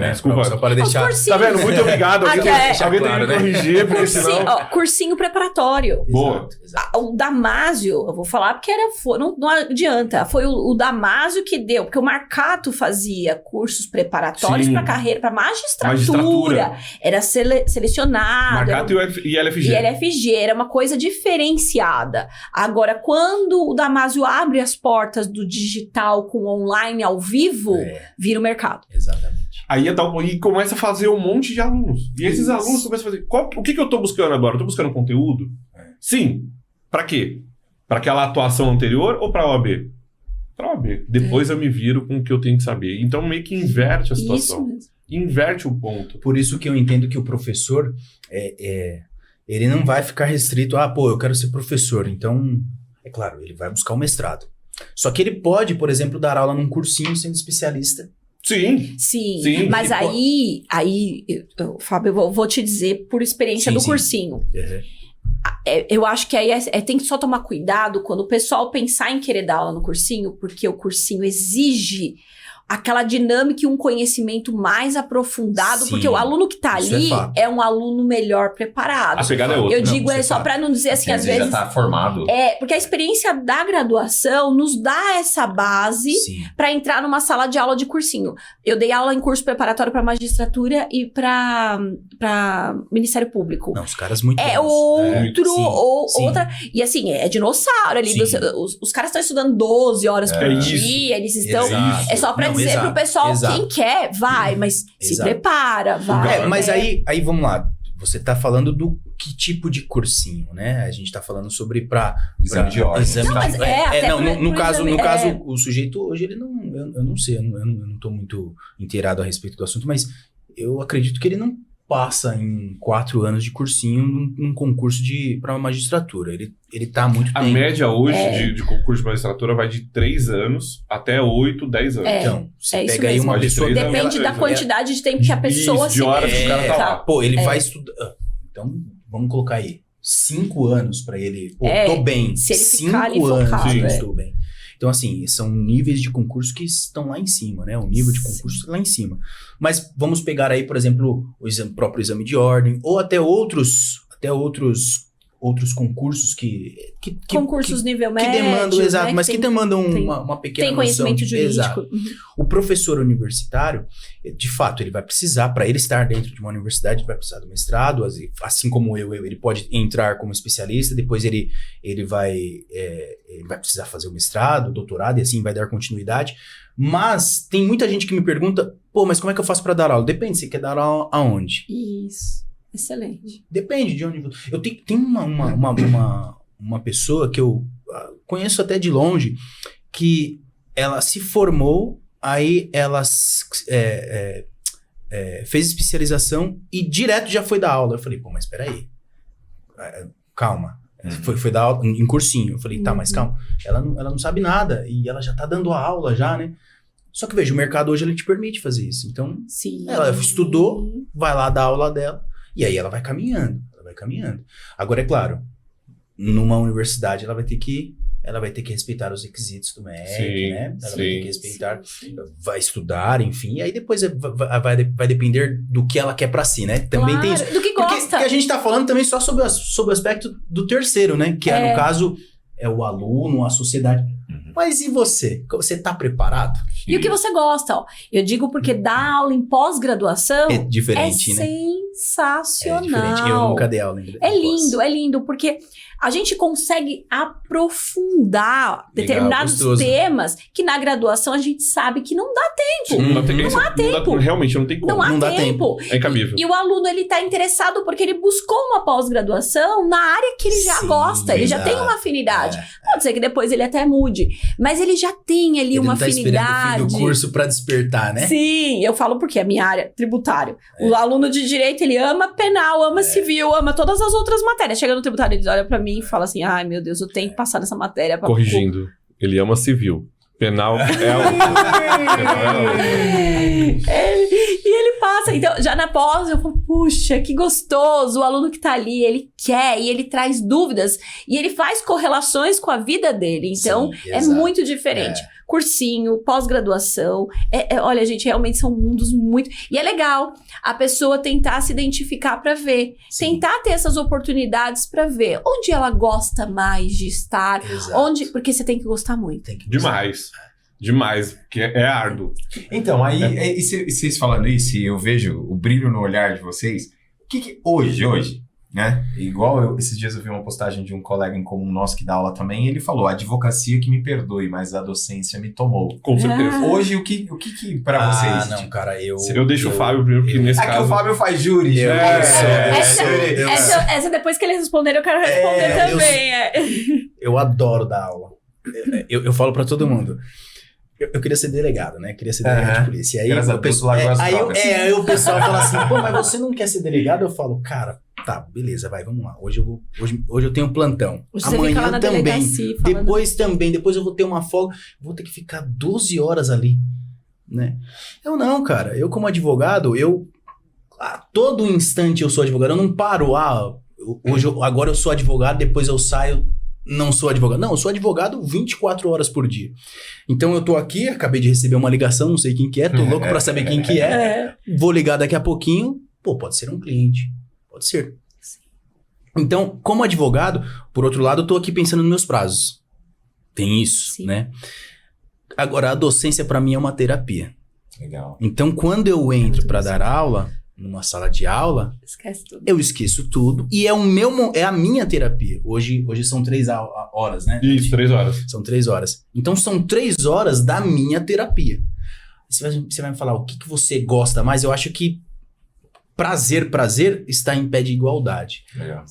né? Desculpa. Só para deixar... Tá vendo? Muito obrigado. Alguém tem que claro, me corrigir, porque senão... Cursinho preparatório. Boa. Exato. O Damásio, eu vou falar porque não adianta. Foi o Damásio que deu, porque o Marcato fazia cursos preparatórios Sim. para carreira, para magistratura. Era selecionado. Marcato e LFG. E LFG, era uma coisa diferenciada. Agora, quando o Damásio abre as portas do digital com online ao vivo, vira o mercado. Exatamente. Aí e começa a fazer um monte de alunos. E esses alunos começam a fazer... o que eu tô buscando agora? Eu tô buscando conteúdo? Sim. Pra quê? Pra aquela atuação anterior ou pra OAB? Pra OAB. Depois eu me viro com o que eu tenho que saber. Então meio que inverte a situação. Isso mesmo. Inverte o ponto. Por isso que eu entendo que o professor, ele não vai ficar restrito a, eu quero ser professor. Então, é claro, ele vai buscar um mestrado. Só que ele pode, por exemplo, dar aula num cursinho sendo especialista. Sim. Sim, mas Fábio, eu vou te dizer por experiência do cursinho. Eu acho que aí tem que só tomar cuidado quando o pessoal pensar em querer dar aula no cursinho, porque o cursinho exige aquela dinâmica e um conhecimento mais aprofundado, Sim, porque o aluno que tá ali é um aluno melhor preparado. A pegada é outra. Eu digo só pra não dizer assim, às vezes... já tá formado. Porque a experiência da graduação nos dá essa base pra entrar numa sala de aula de cursinho. Eu dei aula em curso preparatório pra magistratura e pra Ministério Público. Não, os caras muito bons. Outra... E assim, é dinossauro ali. Os caras estão estudando 12 horas por dia, eles estão... É só pra dizer pro pessoal, quem quer, vai, mas se prepara, vai. Mas aí vamos lá. Você tá falando do que tipo de cursinho, né? A gente tá falando sobre exame de ordem. No caso, o sujeito hoje, ele não... Eu não sei, eu não tô muito inteirado a respeito do assunto, mas eu acredito que ele não passa em 4 anos de cursinho num concurso pra magistratura. Ele tá há muito tempo. A média hoje de concurso de magistratura vai de 3 anos até 8, 10 anos. Então, você isso pega aí mesmo. uma pessoa... Depende da quantidade de tempo que a pessoa de horas que o cara tá lá. Ele vai estudar... Então, vamos colocar aí 5 anos pra ele... tô bem. Se ele 5 ficar ali anos, focado, estou bem. Então, assim, são níveis de concurso que estão lá em cima, né? O nível de concurso lá em cima. Mas vamos pegar aí, por exemplo, o próprio exame de ordem, ou até outros concursos concursos nível médio, que demandam, né? mas que demandam uma pequena tem conhecimento noção. jurídico. Exato. O professor universitário, de fato, ele vai precisar, para ele estar dentro de uma universidade, ele vai precisar do mestrado, assim como ele pode entrar como especialista, depois ele vai precisar fazer o mestrado, o doutorado, e assim vai dar continuidade. Mas tem muita gente que me pergunta, mas como é que eu faço para dar aula? Depende, você quer dar aula aonde? Isso. Excelente. Depende de onde... Eu tenho uma pessoa que eu conheço até de longe, que ela se formou, aí ela fez especialização e direto já foi dar aula. Eu falei, mas peraí, calma. Foi dar aula em cursinho. Eu falei, mas calma. Ela não sabe nada e ela já tá dando a aula já, né? Só que veja, o mercado hoje ele te permite fazer isso. Então, ela estudou, vai lá dar a aula dela. E aí ela vai caminhando. Agora, é claro, numa universidade ela vai ter que respeitar os requisitos do MEC, né? Ela vai ter que respeitar, vai estudar, enfim. E aí depois vai depender do que ela quer pra si, né? Também tem isso. Do que gosta. Porque a gente tá falando também só sobre o aspecto do terceiro, né? Que no caso, é o aluno, a sociedade. Mas e você? Você tá preparado? E o que você gosta, ó. Eu digo porque dar aula em pós-graduação É diferente, é né? sensacional. É diferente. Eu nunca dei aula em É lindo, porque a gente consegue aprofundar determinados gostoso. temas que na graduação a gente sabe que não dá tempo. Não dá tempo. Realmente não tem como. Não há Não dá tempo. É incabível. E o aluno, ele tá interessado porque ele buscou uma pós-graduação na área que ele já Sim, gosta. Ele já tem exato. uma afinidade. Pode ser que depois ele até mude. Mas ele já tem ali Ele uma não tá esperando o afinidade. fim do curso pra despertar, né? Sim, eu falo porque é a minha área, tributário. O aluno de direito, ele ama penal, ama civil, ama todas as outras matérias. Chega no tributário, ele olha pra mim e fala assim, ai meu Deus, eu tenho que passar nessa matéria. Pra... Corrigindo, ele ama civil. Penal é E ele passa, então, já na pós, eu falo, puxa, que gostoso, o aluno que tá ali, ele quer, e ele traz dúvidas, e ele faz correlações com a vida dele, então, Sim, é exato. muito diferente. Cursinho, pós-graduação, olha, gente, realmente são mundos muito... E é legal a pessoa tentar se identificar pra ver, Sim. tentar ter essas oportunidades pra ver onde ela gosta mais de estar, Exato. porque você tem que gostar muito. Tem que gostar. Demais, porque é árduo. Então, aí, e vocês falando isso, e eu vejo o brilho no olhar de vocês. O que hoje, né? Igual esses dias eu vi uma postagem de um colega em comum nosso que dá aula também, e ele falou, a advocacia que me perdoe, mas a docência me tomou. Com certeza. Hoje, o que pra vocês? não, cara, Eu deixo o Fábio primeiro, porque nesse É que caso... o Fábio faz júri. Eu sou- Essa depois que ele responder, eu quero responder também. Eu adoro dar aula. Eu falo pra todo mundo. Eu queria ser delegado, né? Queria ser delegado de polícia. E aí Graças a o Deus, pessoal, largou as aí drogas. aí o pessoal fala assim, pô, mas você não quer ser delegado? Eu falo, cara, tá, beleza, vai, vamos lá. Hoje eu tenho plantão. Hoje você fica lá Amanhã na também. delegacia falando- Depois eu vou ter uma folga, vou ter que ficar 12 horas ali, né? Eu não, cara. Eu como advogado, a todo instante eu sou advogado. Eu não paro, agora eu sou advogado, depois eu saio, não sou advogado. Não, eu sou advogado 24 horas por dia. Então eu tô aqui, acabei de receber uma ligação, não sei quem que é, tô louco pra saber quem que é. Vou ligar daqui a pouquinho, pô, pode ser um cliente, pode ser. Então, como advogado, por outro lado, eu tô aqui pensando nos meus prazos. Tem isso, Sim. né? Agora, a docência pra mim é uma terapia. Legal. Então, quando eu entro pra dar aula, numa sala de aula, Esquece tudo. eu esqueço tudo e é a minha terapia. Hoje são 3 horas, né? Isso, 3 horas. São 3 horas. Então são 3 horas da minha terapia. Você vai me falar o que você gosta mais? Eu acho que prazer está em pé de igualdade. Legal.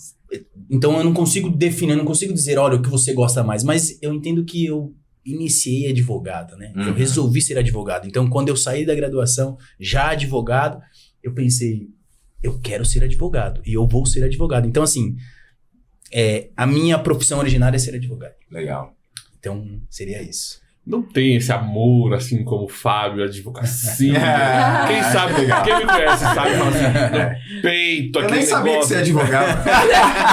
Então eu não consigo definir, eu não consigo dizer, olha, o que você gosta mais. Mas eu entendo que eu iniciei advogado, né? Eu resolvi ser advogado. Então quando eu saí da graduação, já advogado, eu pensei, eu quero ser advogado e eu vou ser advogado. Então, assim, a minha profissão originária é ser advogado. Legal. Então, seria isso. Não tem esse amor, assim, como o Fábio, a advocacia. Ah, Quem sabe, legal. quem me conhece sabe, fala assim, no peito, Eu aquele nem sabia que negócio. você é advogado.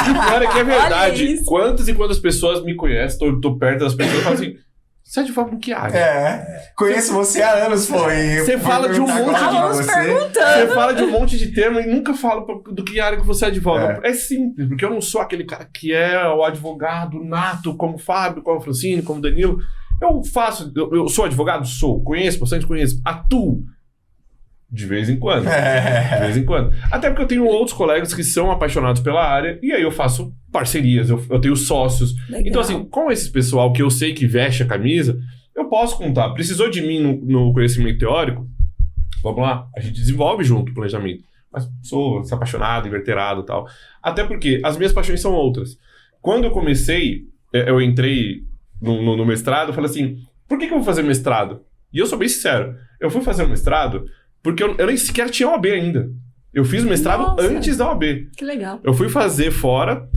E o pior é que é Olha verdade. isso. Quantas e quantas pessoas me conhecem, tô perto das pessoas e falam assim, você advoga em que área? Conheço você há anos, foi. Você fala de um monte de- Estávamos Você perguntando. fala de um monte de termo e nunca fala do que área que você advoga. É. É simples, porque eu não sou aquele cara que é o advogado nato, como o Fábio, como o Francine, como o Danilo. Eu sou advogado? Sou. Conheço, bastante conheço. Atuo. De vez em quando. De vez em quando. Até porque eu tenho outros colegas que são apaixonados pela área e aí eu faço parcerias, eu tenho sócios. Legal. Então, assim, com esse pessoal que eu sei que veste a camisa, eu posso contar. Precisou de mim no conhecimento teórico? Vamos lá, a gente desenvolve junto o planejamento. Mas sou apaixonado, inverterado e tal. Até porque as minhas paixões são outras. Quando eu comecei, eu entrei no mestrado, eu falei assim, por que eu vou fazer mestrado? E eu sou bem sincero, eu fui fazer o mestrado porque eu nem sequer tinha OAB ainda. Eu fiz o mestrado Nossa. antes da OAB. Que legal. Eu fui fazer fora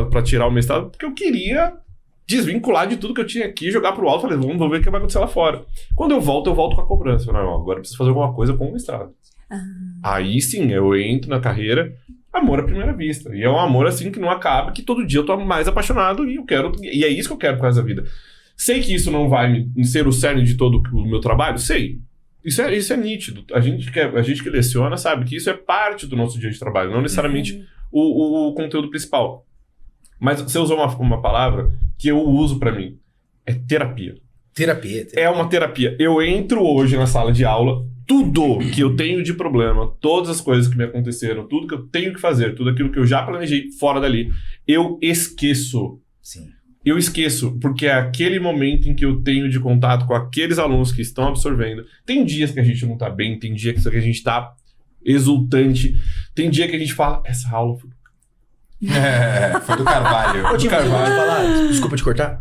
pra tirar o mestrado porque eu queria desvincular de tudo que eu tinha aqui, jogar pro alto. Falei, vamos ver o que vai acontecer lá fora. Quando eu volto com a cobrança. Falei, não, agora eu preciso fazer alguma coisa com o mestrado. Aí sim, eu entro na carreira, amor à primeira vista. E é um amor assim que não acaba, que todo dia eu tô mais apaixonado e é isso que eu quero pro resto da vida. Sei que isso não vai ser o cerne de todo o meu trabalho? Sei. Isso é nítido. A gente que leciona sabe que isso é parte do nosso dia de trabalho, não necessariamente o conteúdo principal. Mas você usou uma palavra que eu uso pra mim. é terapia. Terapia. É uma terapia. Eu entro hoje na sala de aula, tudo que eu tenho de problema, todas as coisas que me aconteceram, tudo que eu tenho que fazer, tudo aquilo que eu já planejei fora dali, eu esqueço. Sim. Eu esqueço, porque é aquele momento em que eu tenho de contato com aqueles alunos que estão absorvendo. Tem dias que a gente não tá bem, tem dia que a gente tá exultante, tem dia que a gente fala, essa aula foi... Foi do Carvalho. Ô, Tim, mas eu vou te falar, desculpa te cortar.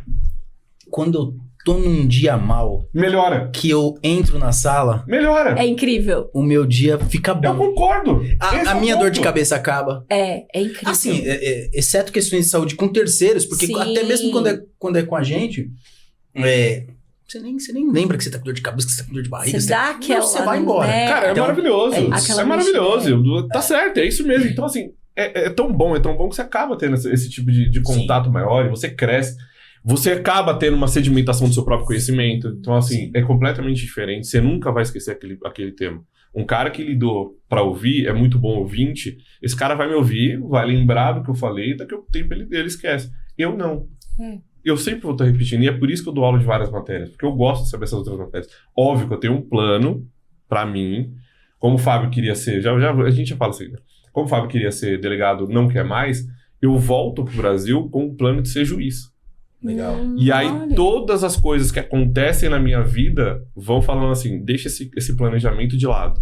Quando eu tô num dia mal, Melhora. que eu entro na sala, Melhora. É incrível. o meu dia fica Eu bom. concordo. Esse A é o minha dor de ponto. cabeça acaba. É incrível. Assim, exceto questões de saúde com terceiros, porque Sim. até mesmo quando é com a gente, você nem lembra que você tá com dor de cabeça, que você tá com dor de barriga. Você dá aquela... Você vai embora. né? Cara, é Então, maravilhoso. aquela É maravilhoso. Tá certo, é isso mesmo. Então, assim, é tão bom que você acaba tendo esse tipo de contato maior e você cresce. Você acaba tendo uma sedimentação do seu próprio conhecimento. Então, assim, é completamente diferente. Você nunca vai esquecer aquele tema. Um cara que lidou pra ouvir, é muito bom ouvinte, esse cara vai me ouvir, vai lembrar do que eu falei, daqui a pouco tempo ele esquece. Eu não. Eu sempre vou estar repetindo, e é por isso que eu dou aula de várias matérias, porque eu gosto de saber essas outras matérias. Óbvio que eu tenho um plano pra mim, como o Fábio queria ser, a gente já fala assim, né? Como o Fábio queria ser delegado, não quer mais, eu volto pro Brasil com o plano de ser juiz. Legal. E aí, olha. todas as coisas que acontecem na minha vida vão falando assim, deixa esse planejamento de lado.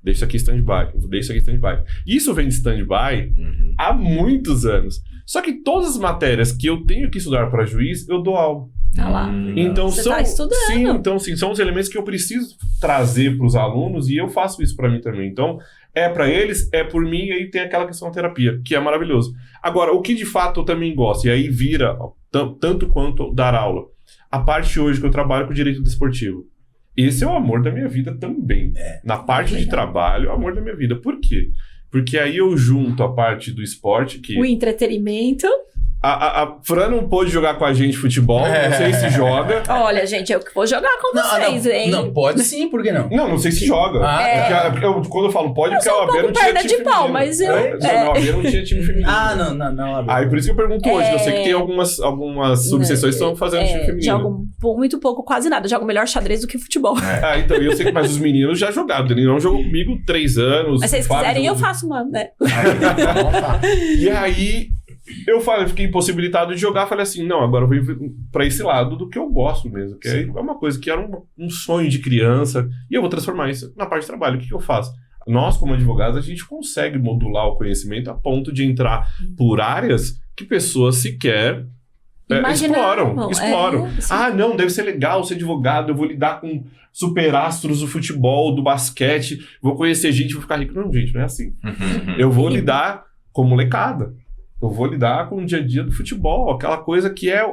Deixa isso aqui stand-by. Isso vem de stand-by há muitos anos. Só que todas as matérias que eu tenho que estudar para juiz, eu dou aula. Tá lá. Então Você são, tá estudando. sim, então sim, são os elementos que eu preciso trazer para os alunos e eu faço isso para mim também. Então, é para eles, é por mim, e aí tem aquela questão da terapia, que é maravilhoso. Agora, o que de fato eu também gosto, e aí vira tanto quanto dar aula, a parte hoje que eu trabalho com direito desportivo. Esse é o amor da minha vida também. Na parte de trabalho, é o amor da minha vida. Por quê? Porque aí eu junto a parte do esporte, que O entretenimento. a Fran não pôde jogar com a gente futebol, não sei se joga. Olha, gente, eu que vou jogar com vocês, hein? Não, pode sim, por que não? Não sei se joga. Quando eu falo pode, porque a OAB não tinha perna time de pau, feminino. mas eu- A OAB não tinha time feminino. Não. Aí por isso que eu pergunto hoje, que eu sei que tem algumas subseções que estão fazendo time feminino. Jogo muito pouco, quase nada. Jogo melhor xadrez do que futebol. Então, eu sei que mas os meninos já jogaram. Ele não jogou comigo 3 anos. Mas se vocês Fábio quiserem, eu jogou- faço uma, né? E aí, eu fiquei impossibilitado de jogar. Falei assim, não, agora eu vou ir pra esse lado do que eu gosto mesmo. Que é uma coisa que era um sonho de criança. E eu vou transformar isso na parte de trabalho. O que eu faço? Nós, como advogados, a gente consegue modular o conhecimento a ponto de entrar por áreas que pessoas sequer Imaginavam, exploram. sim. Não, deve ser legal ser advogado, eu vou lidar com superastros do futebol, do basquete, vou conhecer gente, vou ficar rico. Não, gente, não é assim. Eu vou lidar com molecada. Eu vou lidar com o dia a dia do futebol, aquela coisa que é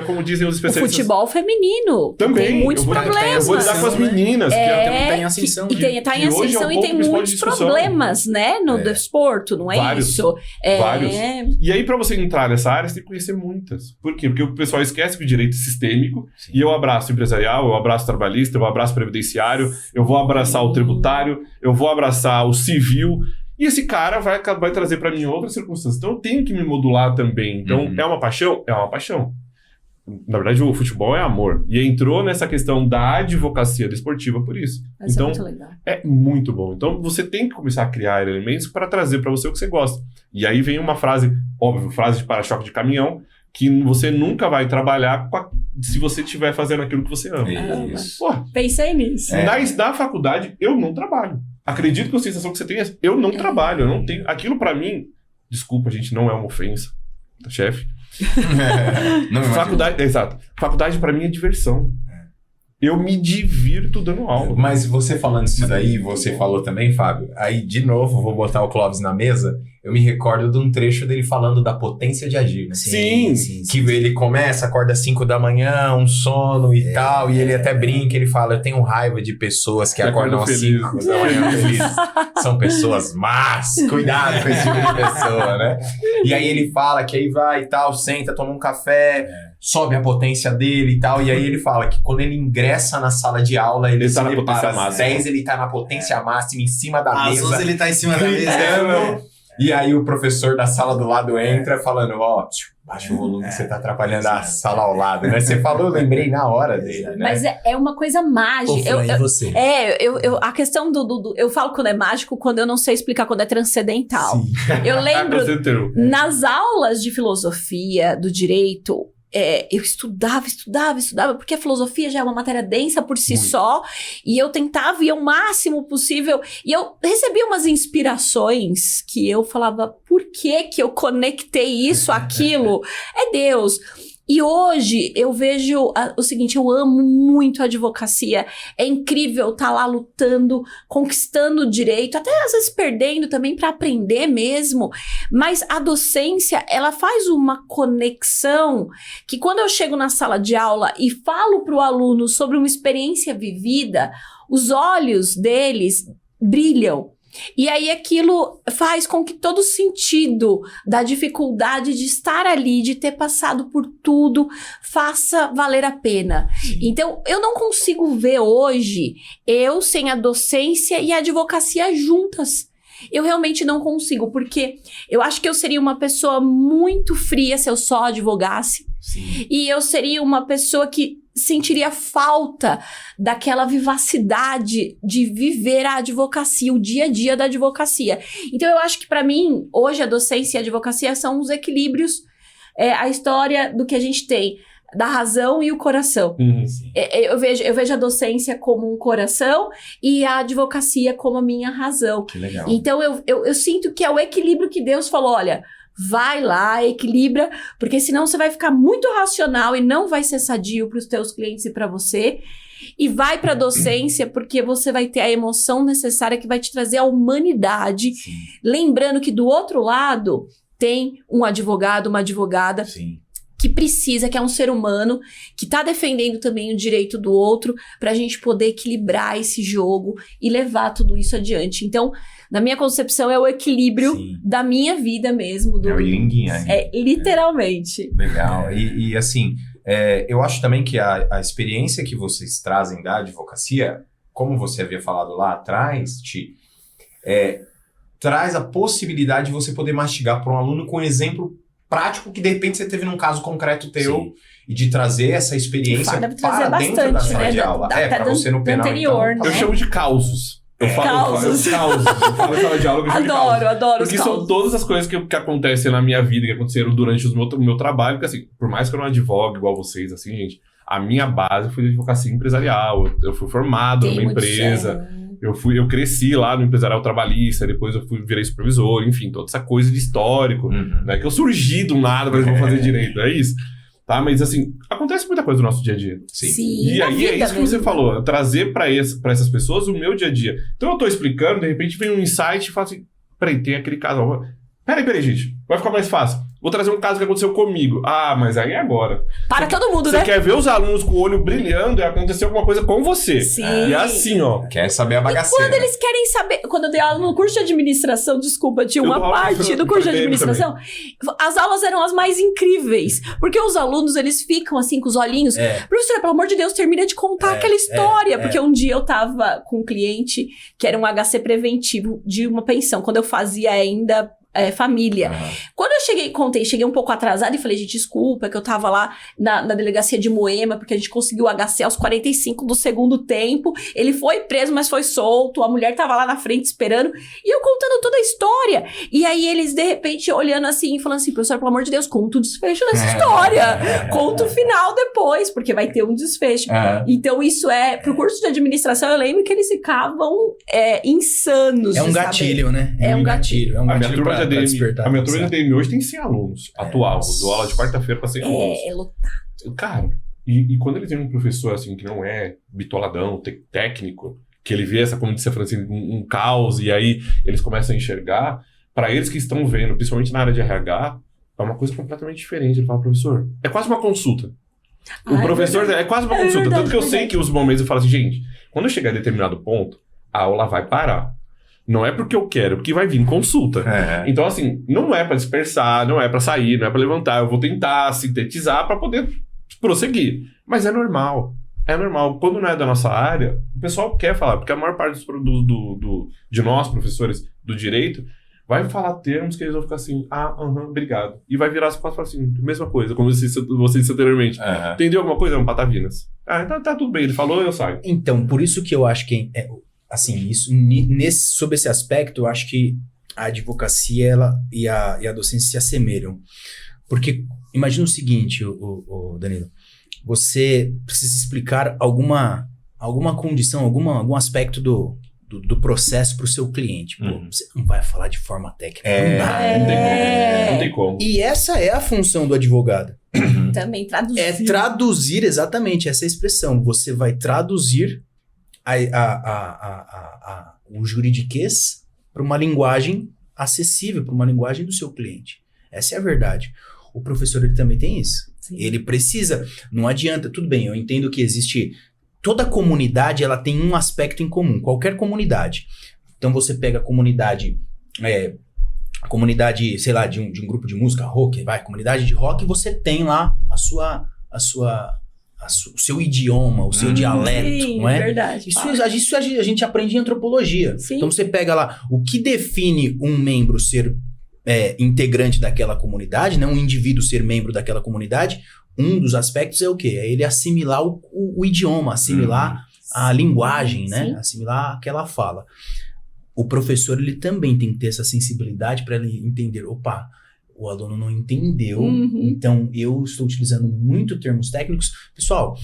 como dizem os O especialistas. futebol feminino. Também. Tem muitos eu vou problemas. Eu vou lidar com as meninas, que tá em ascensão. Tá em que hoje é ascensão um e ponto tem principal de muitos discussão. problemas, né? No desporto, não é Vários. isso? Vários. E aí, pra você entrar nessa área, você tem que conhecer muitas. Por quê? Porque o pessoal esquece que o direito é sistêmico, e eu abraço empresarial, eu abraço trabalhista, eu abraço previdenciário, eu vou abraçar o tributário, eu vou abraçar o civil, e esse cara vai trazer pra mim outras circunstâncias. Então, eu tenho que me modular também. Então, é uma paixão? É uma paixão. Na verdade, o futebol é amor. E entrou nessa questão da advocacia desportiva por isso. Vai ser Então, muito legal. é muito bom. Então, você tem que começar a criar elementos para trazer para você o que você gosta. E aí vem uma frase, óbvio, frase de para-choque de caminhão, que você nunca vai trabalhar se você estiver fazendo aquilo que você ama. Isso. Pô, Pensei nisso. na faculdade, eu não trabalho. Acredito que a sensação que você tem é eu não trabalho, eu não tenho. Aquilo para mim, desculpa, gente, não é uma ofensa, chefe. Não imagino. Faculdade, exato. Faculdade para mim é diversão. Eu me divirto dando aula. Mas você falando isso daí, você falou também, Fábio, aí de novo, vou botar o Clóvis na mesa, eu me recordo de um trecho dele falando da potência de agir, né? Sim. Que ele começa, acorda às 5 da manhã, um sono e tal, e ele até brinca, ele fala, eu tenho raiva de pessoas que acordam às 5 da manhã felizes. São pessoas más, cuidado com esse tipo de pessoa, né? E aí ele fala que aí vai e tal, senta, toma um café, sobe a potência dele e tal, e aí ele fala que quando ele ingressa na sala de aula, ele tá na potência às máxima. 10, ele tá na potência máxima, em cima da Às mesa. 11 ele tá em cima da mesa. gritando. E aí o professor da sala do lado entra falando, baixa o volume que você tá atrapalhando a sala ao lado, né? Você falou, eu lembrei na hora dele, né? Mas é uma coisa mágica. Você. A questão eu falo quando é mágico, quando eu não sei explicar quando é transcendental. Sim. Eu lembro, nas aulas de filosofia, do direito, eu estudava, porque a filosofia já é uma matéria densa por si só, e eu tentava ir ao máximo possível, e eu recebia umas inspirações que eu falava, por que eu conectei isso, aquilo? É Deus. E hoje eu vejo o seguinte, eu amo muito a advocacia, é incrível estar lá lutando, conquistando o direito, até às vezes perdendo também para aprender mesmo, mas a docência, ela faz uma conexão que quando eu chego na sala de aula e falo para o aluno sobre uma experiência vivida, os olhos deles brilham. E aí aquilo faz com que todo o sentido da dificuldade de estar ali, de ter passado por tudo, faça valer a pena. Então, eu não consigo ver hoje eu sem a docência e a advocacia juntas. Eu realmente não consigo, porque eu acho que eu seria uma pessoa muito fria se eu só advogasse. Sim. E eu seria uma pessoa que sentiria falta daquela vivacidade de viver a advocacia, o dia a dia da advocacia. Então, eu acho que para mim, hoje a docência e a advocacia são os equilíbrios, a história do que a gente tem, da razão e o coração. Eu vejo a docência como um coração e a advocacia como a minha razão. Que legal. Então, eu sinto que é o equilíbrio que Deus falou, olha, vai lá, equilibra, porque senão você vai ficar muito racional e não vai ser sadio para os teus clientes e para você. E vai para a docência porque você vai ter a emoção necessária que vai te trazer a humanidade. Sim. Lembrando que do outro lado tem um advogado, uma advogada Sim. que precisa, que é um ser humano, que está defendendo também o direito do outro, para a gente poder equilibrar esse jogo e levar tudo isso adiante. Então, na minha concepção, é o equilíbrio da minha vida mesmo. É o yin e yang. Literalmente. Legal. E assim, eu acho também que a experiência que vocês trazem da advocacia, como você havia falado lá atrás, traz a possibilidade de você poder mastigar para um aluno com um exemplo prático que de repente você teve num caso concreto teu e de trazer essa experiência para dentro da sala de aula. Para você no penal, anterior, então. Eu chamo de causos. Eu falo causos. Eu falo em sala de aula que eu chamo de causos. Adoro Porque são todas as coisas que acontecem na minha vida, que aconteceram durante o meu trabalho, porque assim, por mais que eu não advogue igual vocês, assim, gente, a minha base foi de advocacia empresarial. Eu fui formado numa empresa. Eu cresci lá no empresarial trabalhista, depois eu virei supervisor, enfim, toda essa coisa de histórico, né? Que eu surgi do nada pra fazer direito, é isso. Tá? Mas assim, acontece muita coisa no nosso dia a dia. Sim. E aí é isso que você falou, trazer pra essas pessoas o meu dia a dia. Então eu tô explicando, de repente vem um insight e fala assim, peraí, tem aquele casal. Peraí, gente, vai ficar mais fácil. Vou trazer um caso que aconteceu comigo. Ah, mas aí é agora. Para todo mundo, né? Você quer ver os alunos com o olho brilhando e acontecer alguma coisa com você. Sim. E é assim, ó. Quer saber a bagaceira. E quando eles querem saber... Quando eu dei aula no curso de administração, desculpa, tinha uma parte do curso de administração. As aulas eram as mais incríveis. Porque os alunos, eles ficam assim, com os olhinhos. Professora, pelo amor de Deus, termina de contar aquela história. Porque um dia eu tava com um cliente que era um HC preventivo de uma pensão. Quando eu fazia ainda... família. Quando eu cheguei um pouco atrasada e falei, gente, desculpa, que eu tava lá na delegacia de Moema, porque a gente conseguiu o HC aos 45 do segundo tempo, ele foi preso, mas foi solto, a mulher tava lá na frente esperando, e eu contando toda a história. E aí eles, de repente, olhando assim, e falando assim, professor, pelo amor de Deus, conta o desfecho dessa história, conta o final depois, porque vai ter um desfecho. Então isso pro curso de administração, eu lembro que eles ficavam insanos. É um gatilho, né? É um gatilho. É um A minha gatilho turma de despertar. ADM, a minha turma de ADM hoje tem 100 alunos, atual. Eu dou aula de quarta-feira para 100 alunos. Lotado. Cara, e quando ele tem um professor assim que não é bitoladão, técnico, que ele vê essa, como disse a Francine, um caos, e aí eles começam a enxergar, para eles que estão vendo, principalmente na área de RH, é uma coisa completamente diferente. Ele fala, professor, é quase uma consulta. O professor é quase uma consulta. Verdade, Tanto que eu sei que os momentos eu falo assim, gente, quando eu chegar a determinado ponto, a aula vai parar. Não é porque eu quero, porque vai vir consulta. Então, assim, não é pra dispersar, não é pra sair, não é pra levantar. Eu vou tentar sintetizar pra poder prosseguir. Mas é normal. É normal. Quando não é da nossa área, o pessoal quer falar. Porque a maior parte de nós, professores do direito, vai falar termos que eles vão ficar assim, obrigado. E vai virar as costas e falar assim, mesma coisa, como você disse anteriormente. Entendeu alguma coisa? Patavinas. Então tá tudo bem, ele falou, eu saio. Então, por isso que eu acho que, assim, sob esse aspecto, eu acho que a advocacia e a docência se assemelham. Porque, imagina o seguinte, Danilo, você precisa explicar alguma condição, algum aspecto do processo para o seu cliente. Pô, você não vai falar de forma técnica. Não tem como. E essa é a função do advogado. Também traduzir. É traduzir exatamente essa expressão. Você vai traduzir o juridiquês para uma linguagem acessível, para uma linguagem do seu cliente. Essa é a verdade. O professor, ele também tem isso. Sim. Ele precisa, não adianta, tudo bem, eu entendo que existe, toda comunidade, ela tem um aspecto em comum, qualquer comunidade. Então você pega a comunidade, sei lá, de um grupo de música, rock, comunidade de rock, você tem lá o seu idioma, o seu dialeto, sim, não é? Verdade. Isso a gente aprende em antropologia. Sim. Então você pega lá, o que define um membro ser integrante daquela comunidade, né? Um indivíduo ser membro daquela comunidade, um dos aspectos é o quê? É ele assimilar o idioma, assimilar a linguagem, né? Sim. Assimilar aquela fala. O professor, ele também tem que ter essa sensibilidade para ele entender, opa, o aluno não entendeu, então eu estou utilizando muito termos técnicos. Pessoal,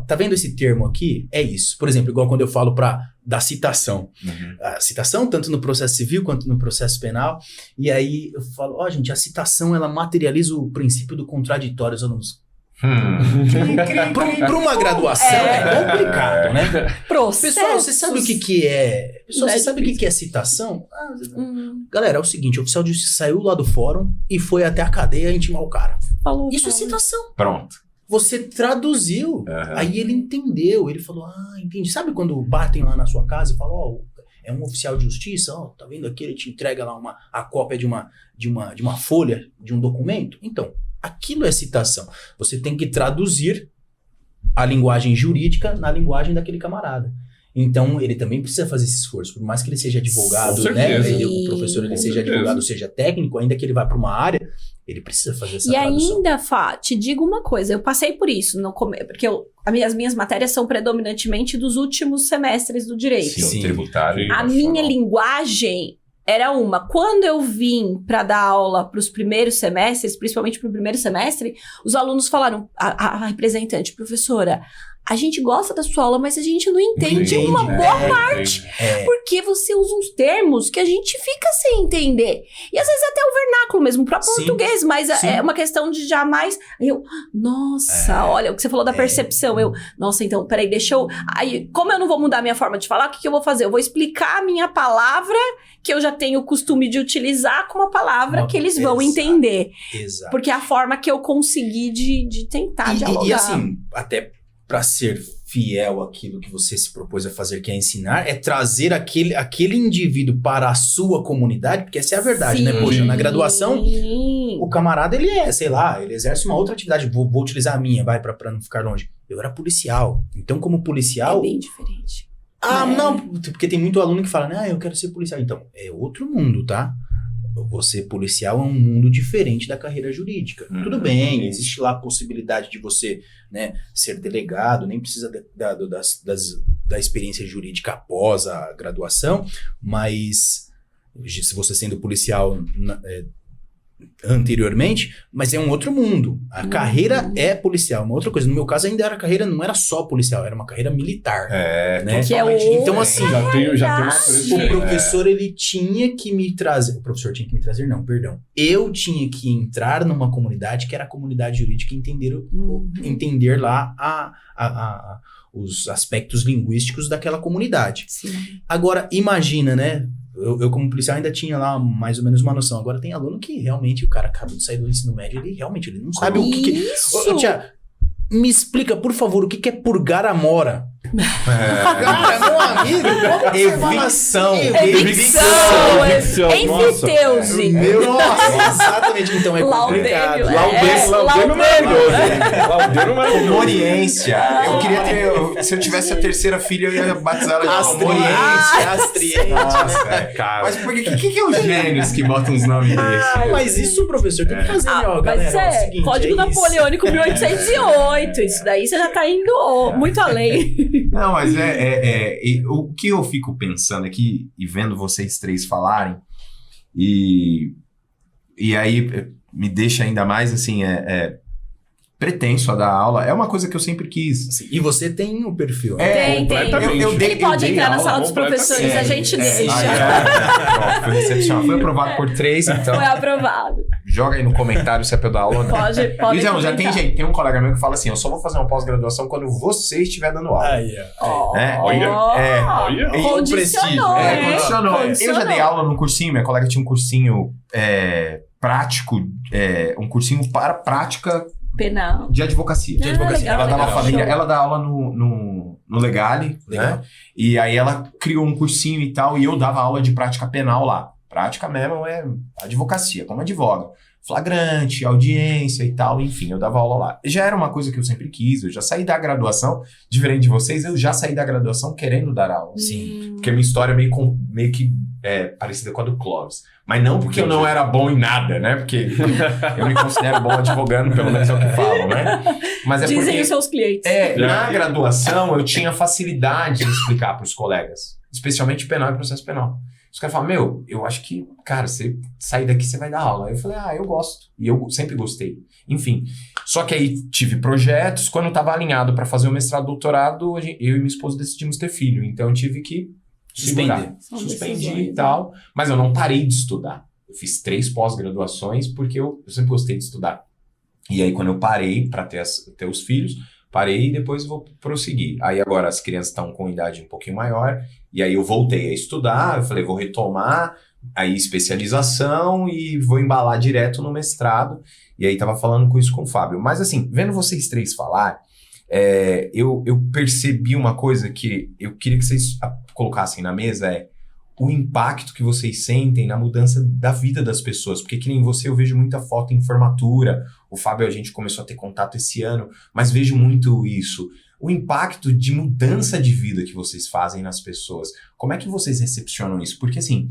tá vendo esse termo aqui? É isso. Por exemplo, igual quando eu falo da citação. A citação, tanto no processo civil quanto no processo penal. E aí eu falo, gente, a citação, ela materializa o princípio do contraditório. Os alunos... Para uma graduação é complicado, né? Processos. Pessoal, você sabe o que é? Pessoal, você sabe o que é citação? Galera, é o seguinte, o oficial de justiça saiu lá do fórum e foi até a cadeia intimar o cara. Isso é citação. Pronto. Você traduziu, aí ele entendeu, ele falou, entendi. Sabe quando batem lá na sua casa e falam, é um oficial de justiça, tá vendo aqui, ele te entrega lá a cópia de uma folha, de um documento? Então, aquilo é citação. Você tem que traduzir a linguagem jurídica na linguagem daquele camarada. Então, ele também precisa fazer esse esforço. Por mais que ele seja advogado, né? O professor ele seja advogado, seja técnico, ainda que ele vá para uma área, ele precisa fazer essa tradução. E ainda, Fá, te digo uma coisa. Eu passei por isso, porque as minhas matérias são predominantemente dos últimos semestres do direito. Sim, tributário. A minha linguagem... era quando eu vim para dar aula para os primeiros semestres, principalmente para o primeiro semestre, os alunos falaram, a representante, professora, a gente gosta da sua aula, mas a gente não entende uma boa parte, porque você usa uns termos que a gente fica sem entender. E às vezes até o vernáculo mesmo, para português, mas é uma questão de jamais... olha, o que você falou da percepção, nossa, então, peraí, deixa eu... Aí, como eu não vou mudar a minha forma de falar, o que eu vou fazer? Eu vou explicar a minha palavra, que eu já tenho o costume de utilizar, com uma palavra que eles vão entender. Exato. Porque é a forma que eu consegui de tentar dialogar. E assim, até para ser fiel àquilo que você se propôs a fazer, que é ensinar, é trazer aquele indivíduo para a sua comunidade, porque essa é a verdade, né? Poxa, na graduação, o camarada, ele ele exerce uma outra atividade, vou utilizar a minha, para não ficar longe. Eu era policial, então como policial... É bem diferente. Não, porque tem muito aluno que fala, eu quero ser policial. Então, é outro mundo, tá? Você policial é um mundo diferente da carreira jurídica. Tudo bem, existe lá a possibilidade de você, né, ser delegado, nem precisa da experiência jurídica após a graduação, mas se você sendo policial anteriormente, mas é um outro mundo. A carreira é policial, uma outra coisa. No meu caso, ainda a carreira não era só policial, era uma carreira militar. Né? Que então, assim, já tem o professor, ele tinha que me trazer... O professor tinha que me trazer, não, perdão. Eu tinha que entrar numa comunidade que era a comunidade jurídica e entender lá os aspectos linguísticos daquela comunidade. Sim. Agora, imagina, né? Eu como policial ainda tinha lá mais ou menos uma noção. Agora tem aluno que realmente, o cara acabou de sair do ensino médio, ele não sabe o que... Tia, me explica, por favor, o que é purgar a mora? Cara, meu amigo, como você fala Evicção. assim? Evicção. Nossa. Enfiteuse. Nossa, exatamente. Então é complicado. Laudênio maravilhoso. Laudênio maravilhoso. Comoriência. Eu queria ter. Se eu tivesse a terceira filha, eu ia batizar ela de Comoriência. Astriente. Nossa, velho. Cara. Mas por que é os gênios que botam uns nomes desses? Mas isso o professor tem que fazer, ó, Mas galera. é, o seguinte, Código é isso. Napoleônico 1808. Isso daí você já tá indo muito além. Não, mas o que eu fico pensando aqui e vendo vocês três falarem, e aí me deixa ainda mais assim, pretenso a dar aula, é uma coisa que eu sempre quis. Assim, e você tem o perfil. né? Tem. completamente. Ele pode entrar na aula sala dos completa, professores, a gente deixa. Foi recepcionado. Foi aprovado por 3, então Foi aprovado. joga aí no comentário se é pra eu dar aula ou não. Pode Então, já tem comentar. gente, tem um colega meu que fala assim, eu só vou fazer uma pós-graduação quando você estiver dando aula. Aí, ó. Né? Olha. Condicionou, né? Condicionou. Eu já dei aula num cursinho, minha colega tinha um cursinho prático, um cursinho para prática Penal. de advocacia. De advocacia. legal, Ela dá legal. família, ela dá aula no Legale, Legal. né? E aí ela criou um cursinho e tal, e eu dava aula de prática penal lá. Prática mesmo é advocacia, como advoga. Flagrante, audiência e tal, enfim, eu dava aula lá. Já era uma coisa que eu sempre quis, eu já saí da graduação, diferente de vocês, eu já saí da graduação querendo dar aula. Sim. Porque a minha história é meio que parecida com a do Clóvis. Mas não porque eu não era bom em nada, né? Porque eu me considero bom advogando, pelo menos é o que falam, né? Mas é Dizem porque os seus clientes. na graduação eu tinha facilidade em explicar para os colegas, especialmente penal e processo penal. Os caras falam, eu acho que, cara, você sair daqui, você vai dar aula. Aí eu falei, eu gosto. E eu sempre gostei. Enfim, só que aí tive projetos. Quando eu tava alinhado para fazer o mestrado, doutorado, eu e minha esposa decidimos ter filho. Então eu tive que segurar. São Suspendi decisões, e tal. Mas eu não parei de estudar. Eu fiz 3 pós-graduações porque eu sempre gostei de estudar. E aí quando eu parei para ter os filhos, parei e depois vou prosseguir. Aí agora as crianças estão com idade um pouquinho maior. E aí eu voltei a estudar, eu falei, vou retomar aí especialização e vou embalar direto no mestrado. E aí tava falando com isso com o Fábio. Mas assim, vendo vocês três falar, eu percebi uma coisa que eu queria que vocês colocassem na mesa, o impacto que vocês sentem na mudança da vida das pessoas. Porque que nem você, eu vejo muita foto em formatura. O Fábio, a gente começou a ter contato esse ano, mas vejo muito isso. O impacto de mudança de vida que vocês fazem nas pessoas. Como é que vocês recepcionam isso? Porque assim,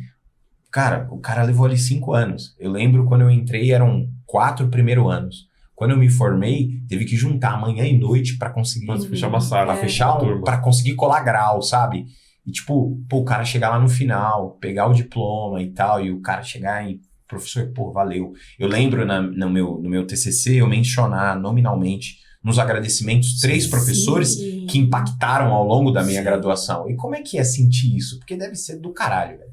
cara, o cara levou ali 5 anos. Eu lembro quando eu entrei, eram 4 primeiros anos. Quando eu me formei, teve que juntar manhã e noite pra conseguir fechar uma sala. pra fechar turma. pra conseguir colar grau, sabe? E tipo, o cara chegar lá no final, pegar o diploma e tal, e o cara chegar e, professor, valeu. Eu lembro no meu TCC, eu mencionar nominalmente nos agradecimentos 3 professores que impactaram ao longo da minha graduação. E como é que é sentir isso? Porque deve ser do caralho, velho.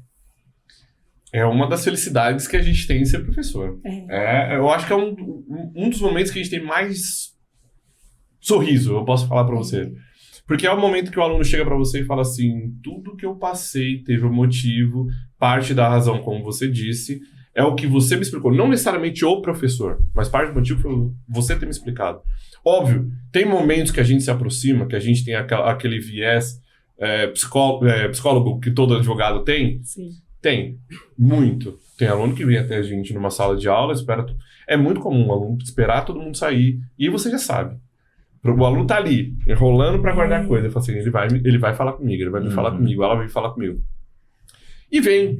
É uma das felicidades que a gente tem em ser professor. Eu acho que é um dos momentos que a gente tem mais sorriso, eu posso falar pra você. Porque é o momento que o aluno chega pra você e fala assim, tudo que eu passei teve um motivo, parte da razão, como você disse, é o que você me explicou. Não necessariamente o professor, mas parte do motivo foi você ter me explicado. Óbvio, tem momentos que a gente se aproxima, que a gente tem aquele viés psicólogo que todo advogado tem. Sim. Tem, muito. Tem aluno que vem até a gente numa sala de aula, é muito comum o aluno esperar todo mundo sair, e você já sabe. O aluno tá ali, enrolando pra guardar coisa. Eu falo assim, ele vai falar comigo, ele vai me falar comigo, ela vai falar comigo. E vem,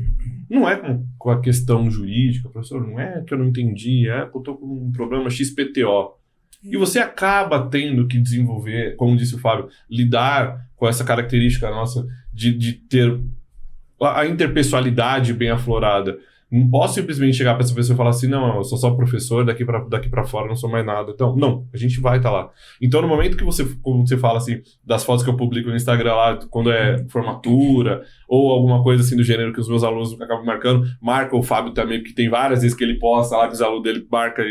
não é com a questão jurídica, professor, não é que eu não entendi, eu tô com um problema XPTO. E você acaba tendo que desenvolver, como disse o Fábio, lidar com essa característica nossa de ter a interpessoalidade bem aflorada. Não posso simplesmente chegar para essa pessoa e falar assim, não, eu sou só professor, daqui para fora eu não sou mais nada. Então, não, a gente vai estar lá. Então, no momento que quando você fala assim, das fotos que eu publico no Instagram lá, quando é formatura, ou alguma coisa assim do gênero que os meus alunos acabam marcando, marca o Fábio também, porque tem várias vezes que ele posta lá, que os alunos dele marcam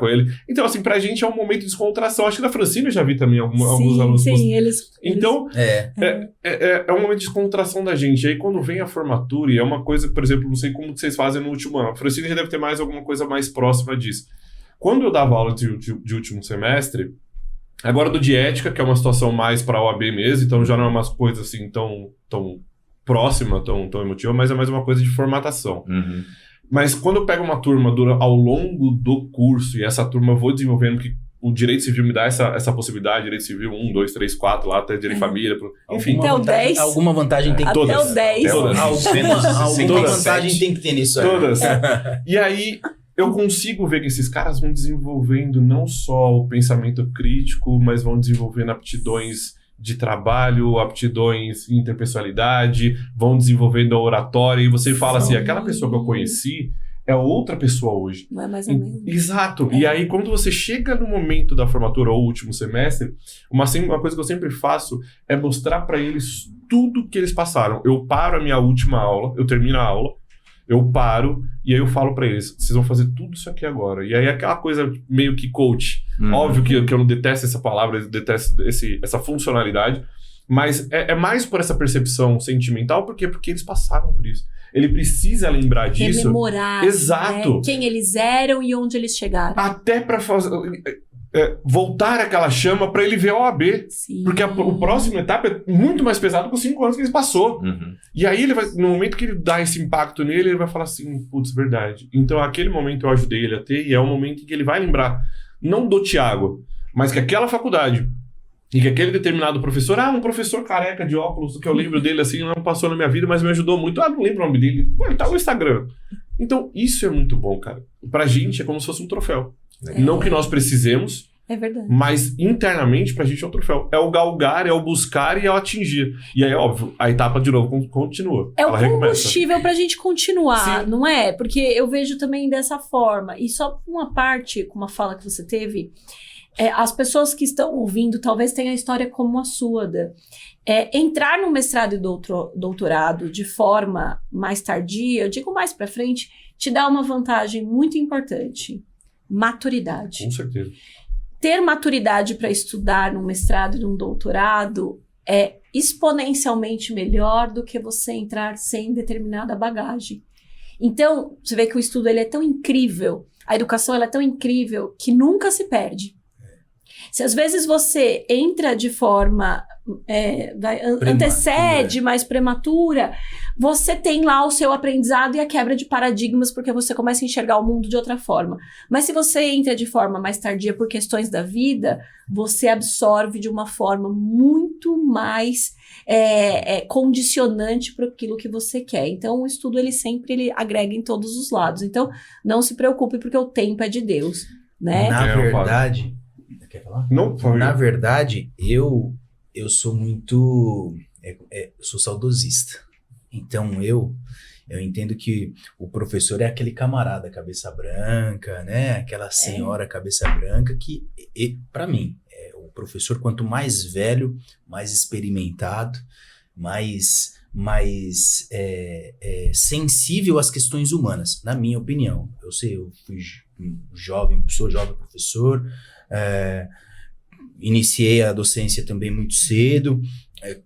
ele. Então, assim, pra gente é um momento de descontração. Acho que da Francine eu já vi também alguns alunos. Sim, eles... Então, é um momento de descontração da gente. E aí, quando vem a formatura, e é uma coisa, por exemplo, não sei como que vocês fazem no último ano. A Francine já deve ter mais alguma coisa mais próxima disso. Quando eu dava aula de último semestre, Agora do de ética, que é uma situação mais para a OAB mesmo, então já não é umas coisas assim tão próxima, tão emotiva, mas é mais uma coisa de formatação. Uhum. Mas quando eu pego uma turma ao longo do curso, e essa turma eu vou desenvolvendo, que o direito civil me dá essa possibilidade, direito civil 1, 2, 3, 4, lá até direito de família, enfim. Até o 10. Alguma vantagem tem que ter. Até o 10. Alguma vantagem tem que ter nisso aí. Todas. E aí, eu consigo ver que esses caras vão desenvolvendo não só o pensamento crítico, mas vão desenvolvendo aptidões de trabalho, aptidões em interpessoalidade, vão desenvolvendo a oratória, e você fala assim, aquela pessoa que eu conheci é outra pessoa hoje. Não é mais ou menos. Exato. E aí, quando você chega no momento da formatura ou último semestre, uma coisa que eu sempre faço é mostrar para eles tudo que eles passaram. Eu paro a minha última aula, eu termino a aula, eu paro e aí eu falo pra eles, vocês vão fazer tudo isso aqui agora. E aí aquela coisa meio que coach. Óbvio que eu não detesto essa palavra, eu detesto essa funcionalidade, mas é mais por essa percepção sentimental, porque eles passaram por isso. Ele precisa lembrar disso. Rememorar. Exato. Né? Quem eles eram e onde eles chegaram. Até pra fazer... voltar aquela chama pra ele ver a OAB. Sim. Porque o próximo etapa é muito mais pesado que os 5 anos que ele passou. Uhum. E aí, no momento que ele dá esse impacto nele, ele vai falar assim, putz, verdade. Então, aquele momento eu ajudei ele a ter, e é o momento em que ele vai lembrar, não do Thiago, mas que aquela faculdade, e que aquele determinado professor, um professor careca de óculos, que eu lembro dele assim, não passou na minha vida, mas me ajudou muito. Não lembro o nome dele. Pô, ele tá no Instagram. Então, isso é muito bom, cara. Pra gente, é como se fosse um troféu. Não que nós precisemos, É verdade. mas internamente pra gente é um troféu. É o galgar, é o buscar e é o atingir. E aí, óbvio, a etapa de novo continua. É o Ela recomeça. combustível pra gente continuar, Sim. não é? Porque eu vejo também dessa forma. E só uma parte, com uma fala que você teve, as pessoas que estão ouvindo talvez tenham a história como a sua, Dan. Entrar no mestrado e doutorado de forma mais tardia, eu digo mais pra frente, te dá uma vantagem muito importante. Maturidade. Com certeza. Ter maturidade para estudar num mestrado e num doutorado é exponencialmente melhor do que você entrar sem determinada bagagem. Então, você vê que o estudo ele é tão incrível, a educação ela é tão incrível que nunca se perde. Se às vezes você entra de forma antecede, mais prematura, você tem lá o seu aprendizado e a quebra de paradigmas, porque você começa a enxergar o mundo de outra forma. Mas se você entra de forma mais tardia por questões da vida, você absorve de uma forma muito mais condicionante para aquilo que você quer. Então, o estudo ele sempre agrega em todos os lados. Então, não se preocupe, porque o tempo é de Deus, né? Na verdade... Quer falar? Não, Na verdade, eu sou muito... eu sou saudosista. Então, eu entendo que o professor é aquele camarada cabeça branca, né? Aquela senhora cabeça branca que, para mim, o professor, quanto mais velho, mais experimentado, mais sensível às questões humanas, na minha opinião. Eu sei, eu fui sou jovem professor, iniciei a docência também muito cedo,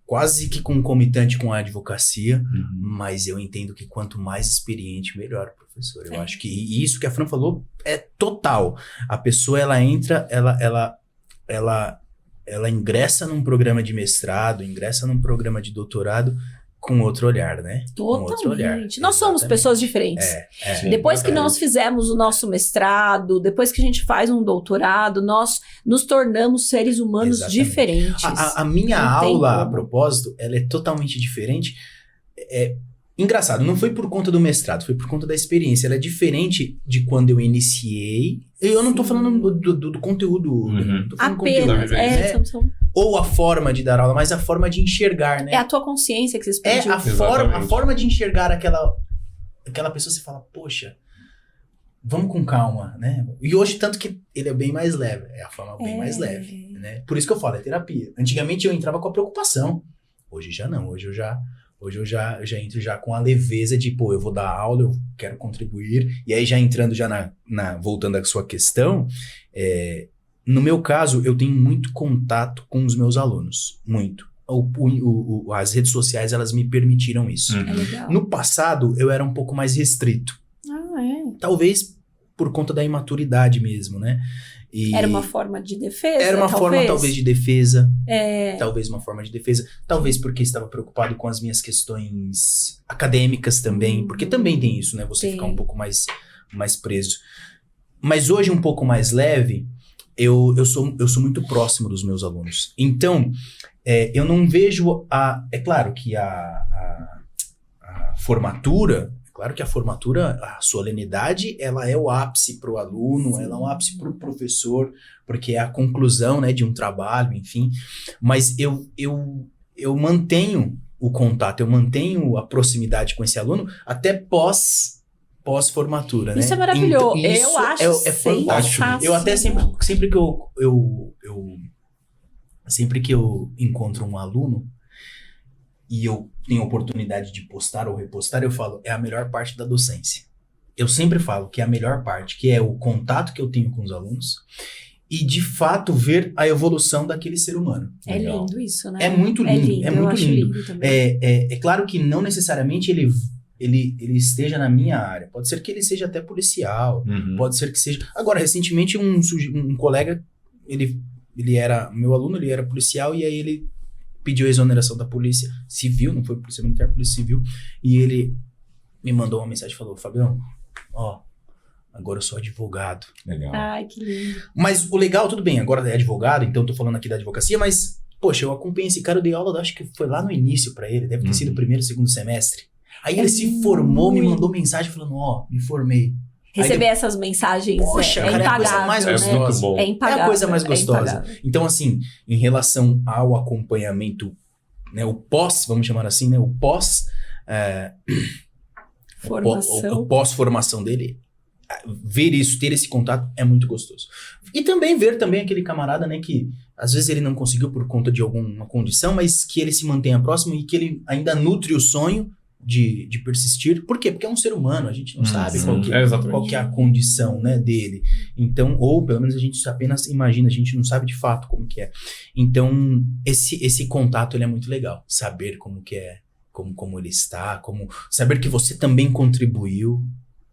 quase que concomitante com a advocacia, mas eu entendo que quanto mais experiente, melhor, professor. Eu acho que isso que a Fran falou é total. A pessoa, ela entra, ela ingressa num programa de mestrado, ingressa num programa de doutorado com outro olhar, né? Totalmente. Com outro olhar. Nós somos pessoas diferentes. Depois que nós fizemos o nosso mestrado, depois que a gente faz um doutorado, nós nos tornamos seres humanos diferentes. A minha aula, a propósito, ela é totalmente diferente. Engraçado, não foi por conta do mestrado, foi por conta da experiência. Ela é diferente de quando eu iniciei. Eu não tô falando do conteúdo. Tô falando apenas. Ou a forma de dar aula, mas a forma de enxergar, né? É a tua consciência que se expandiu. A forma de enxergar aquela pessoa, você fala, poxa, vamos com calma, né? E hoje, tanto que ele é bem mais leve. É a forma bem mais leve, né? Por isso que eu falo, é terapia. Antigamente eu entrava com a preocupação. Hoje já não. Hoje eu já entro já com a leveza de, eu vou dar aula, eu quero contribuir. E aí já entrando já voltando à sua questão, no meu caso, eu tenho muito contato com os meus alunos. Muito. As redes sociais, elas me permitiram isso. É legal. No passado, eu era um pouco mais restrito. Talvez por conta da imaturidade mesmo, né? E Era uma forma de defesa, era uma forma talvez de defesa. Talvez uma forma de defesa. Talvez porque estava preocupado com as minhas questões acadêmicas também. Porque também tem isso, né? Você Tem. ficar um pouco mais preso. Mas hoje, um pouco mais leve, eu sou muito próximo dos meus alunos. Então, eu não vejo É claro que a formatura... Claro que a formatura, a solenidade, ela é o ápice para o aluno, ela é o ápice para o professor, porque é a conclusão, né, de um trabalho, enfim. Mas eu mantenho o contato, eu mantenho a proximidade com esse aluno até pós-formatura, né? Isso é maravilhoso. Então, isso eu acho é fantástico. sensacional. Eu até sempre que eu encontro um aluno e eu tenho oportunidade de postar ou repostar, eu falo, é a melhor parte da docência. Eu sempre falo que é a melhor parte, que é o contato que eu tenho com os alunos e, de fato, ver a evolução daquele ser humano. É lindo isso, né? É muito lindo, é eu muito acho lindo. lindo também. É claro que não necessariamente ele esteja na minha área. Pode ser que ele seja até policial, pode ser que seja... Agora, recentemente, um colega, ele era meu aluno, ele era policial, e aí ele pediu a exoneração da polícia civil, não foi polícia militar, polícia civil, e ele me mandou uma mensagem e falou, Fabião, agora eu sou advogado. Legal. Ai, que lindo. Mas o legal, tudo bem, agora é advogado, então tô falando aqui da advocacia, mas, poxa, eu acompanhei esse cara, eu dei aula, acho que foi lá no início pra ele, deve ter sido o primeiro, segundo semestre. Aí ele se formou, me mandou mensagem falando, me formei. Receber essas mensagens Poxa, cara, é a coisa mais impagável, muito gostosa. bom. É impagável. É a coisa mais gostosa. impagável. Então, assim, em relação ao acompanhamento, né, o pós, vamos chamar assim, né, o pós... Formação. O pós-formação dele, ver isso, ter esse contato é muito gostoso. E também ver também aquele camarada, né, que às vezes ele não conseguiu por conta de alguma condição, mas que ele se mantenha próximo e que ele ainda nutre o sonho de persistir. Por quê? Porque é um ser humano, a gente não sabe qual que é a condição, né, dele. Então, ou pelo menos a gente apenas imagina, a gente não sabe de fato como que é. Então, esse contato ele é muito legal. Saber como que é, como ele está, saber que você também contribuiu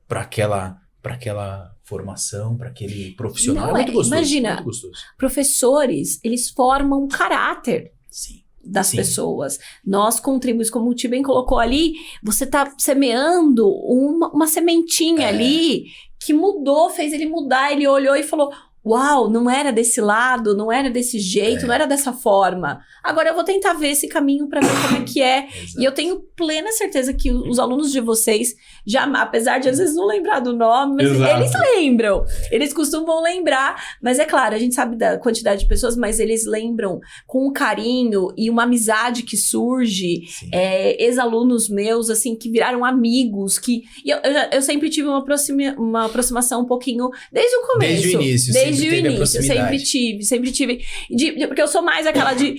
para aquela formação, para aquele profissional. Não, é muito gostoso. imagina, muito gostoso. Professores, eles formam caráter. Sim. Das pessoas. Nós contribuímos, como o Ti bem colocou ali, você tá semeando uma sementinha ali que mudou, fez ele mudar, ele olhou e falou, uau, não era desse lado, não era desse jeito, não era dessa forma. Agora eu vou tentar ver esse caminho para ver como é que é. Exato. E eu tenho plena certeza que os alunos de vocês, já, apesar de às vezes não lembrar do nome, mas eles lembram. Eles costumam lembrar, mas é claro, a gente sabe da quantidade de pessoas, mas eles lembram com um carinho e uma amizade que surge. Ex-alunos meus, assim, que viraram amigos, que... E eu sempre tive uma aproximação um pouquinho desde o começo. Desde o início. Desde o início, sempre tive. Porque eu sou mais aquela de...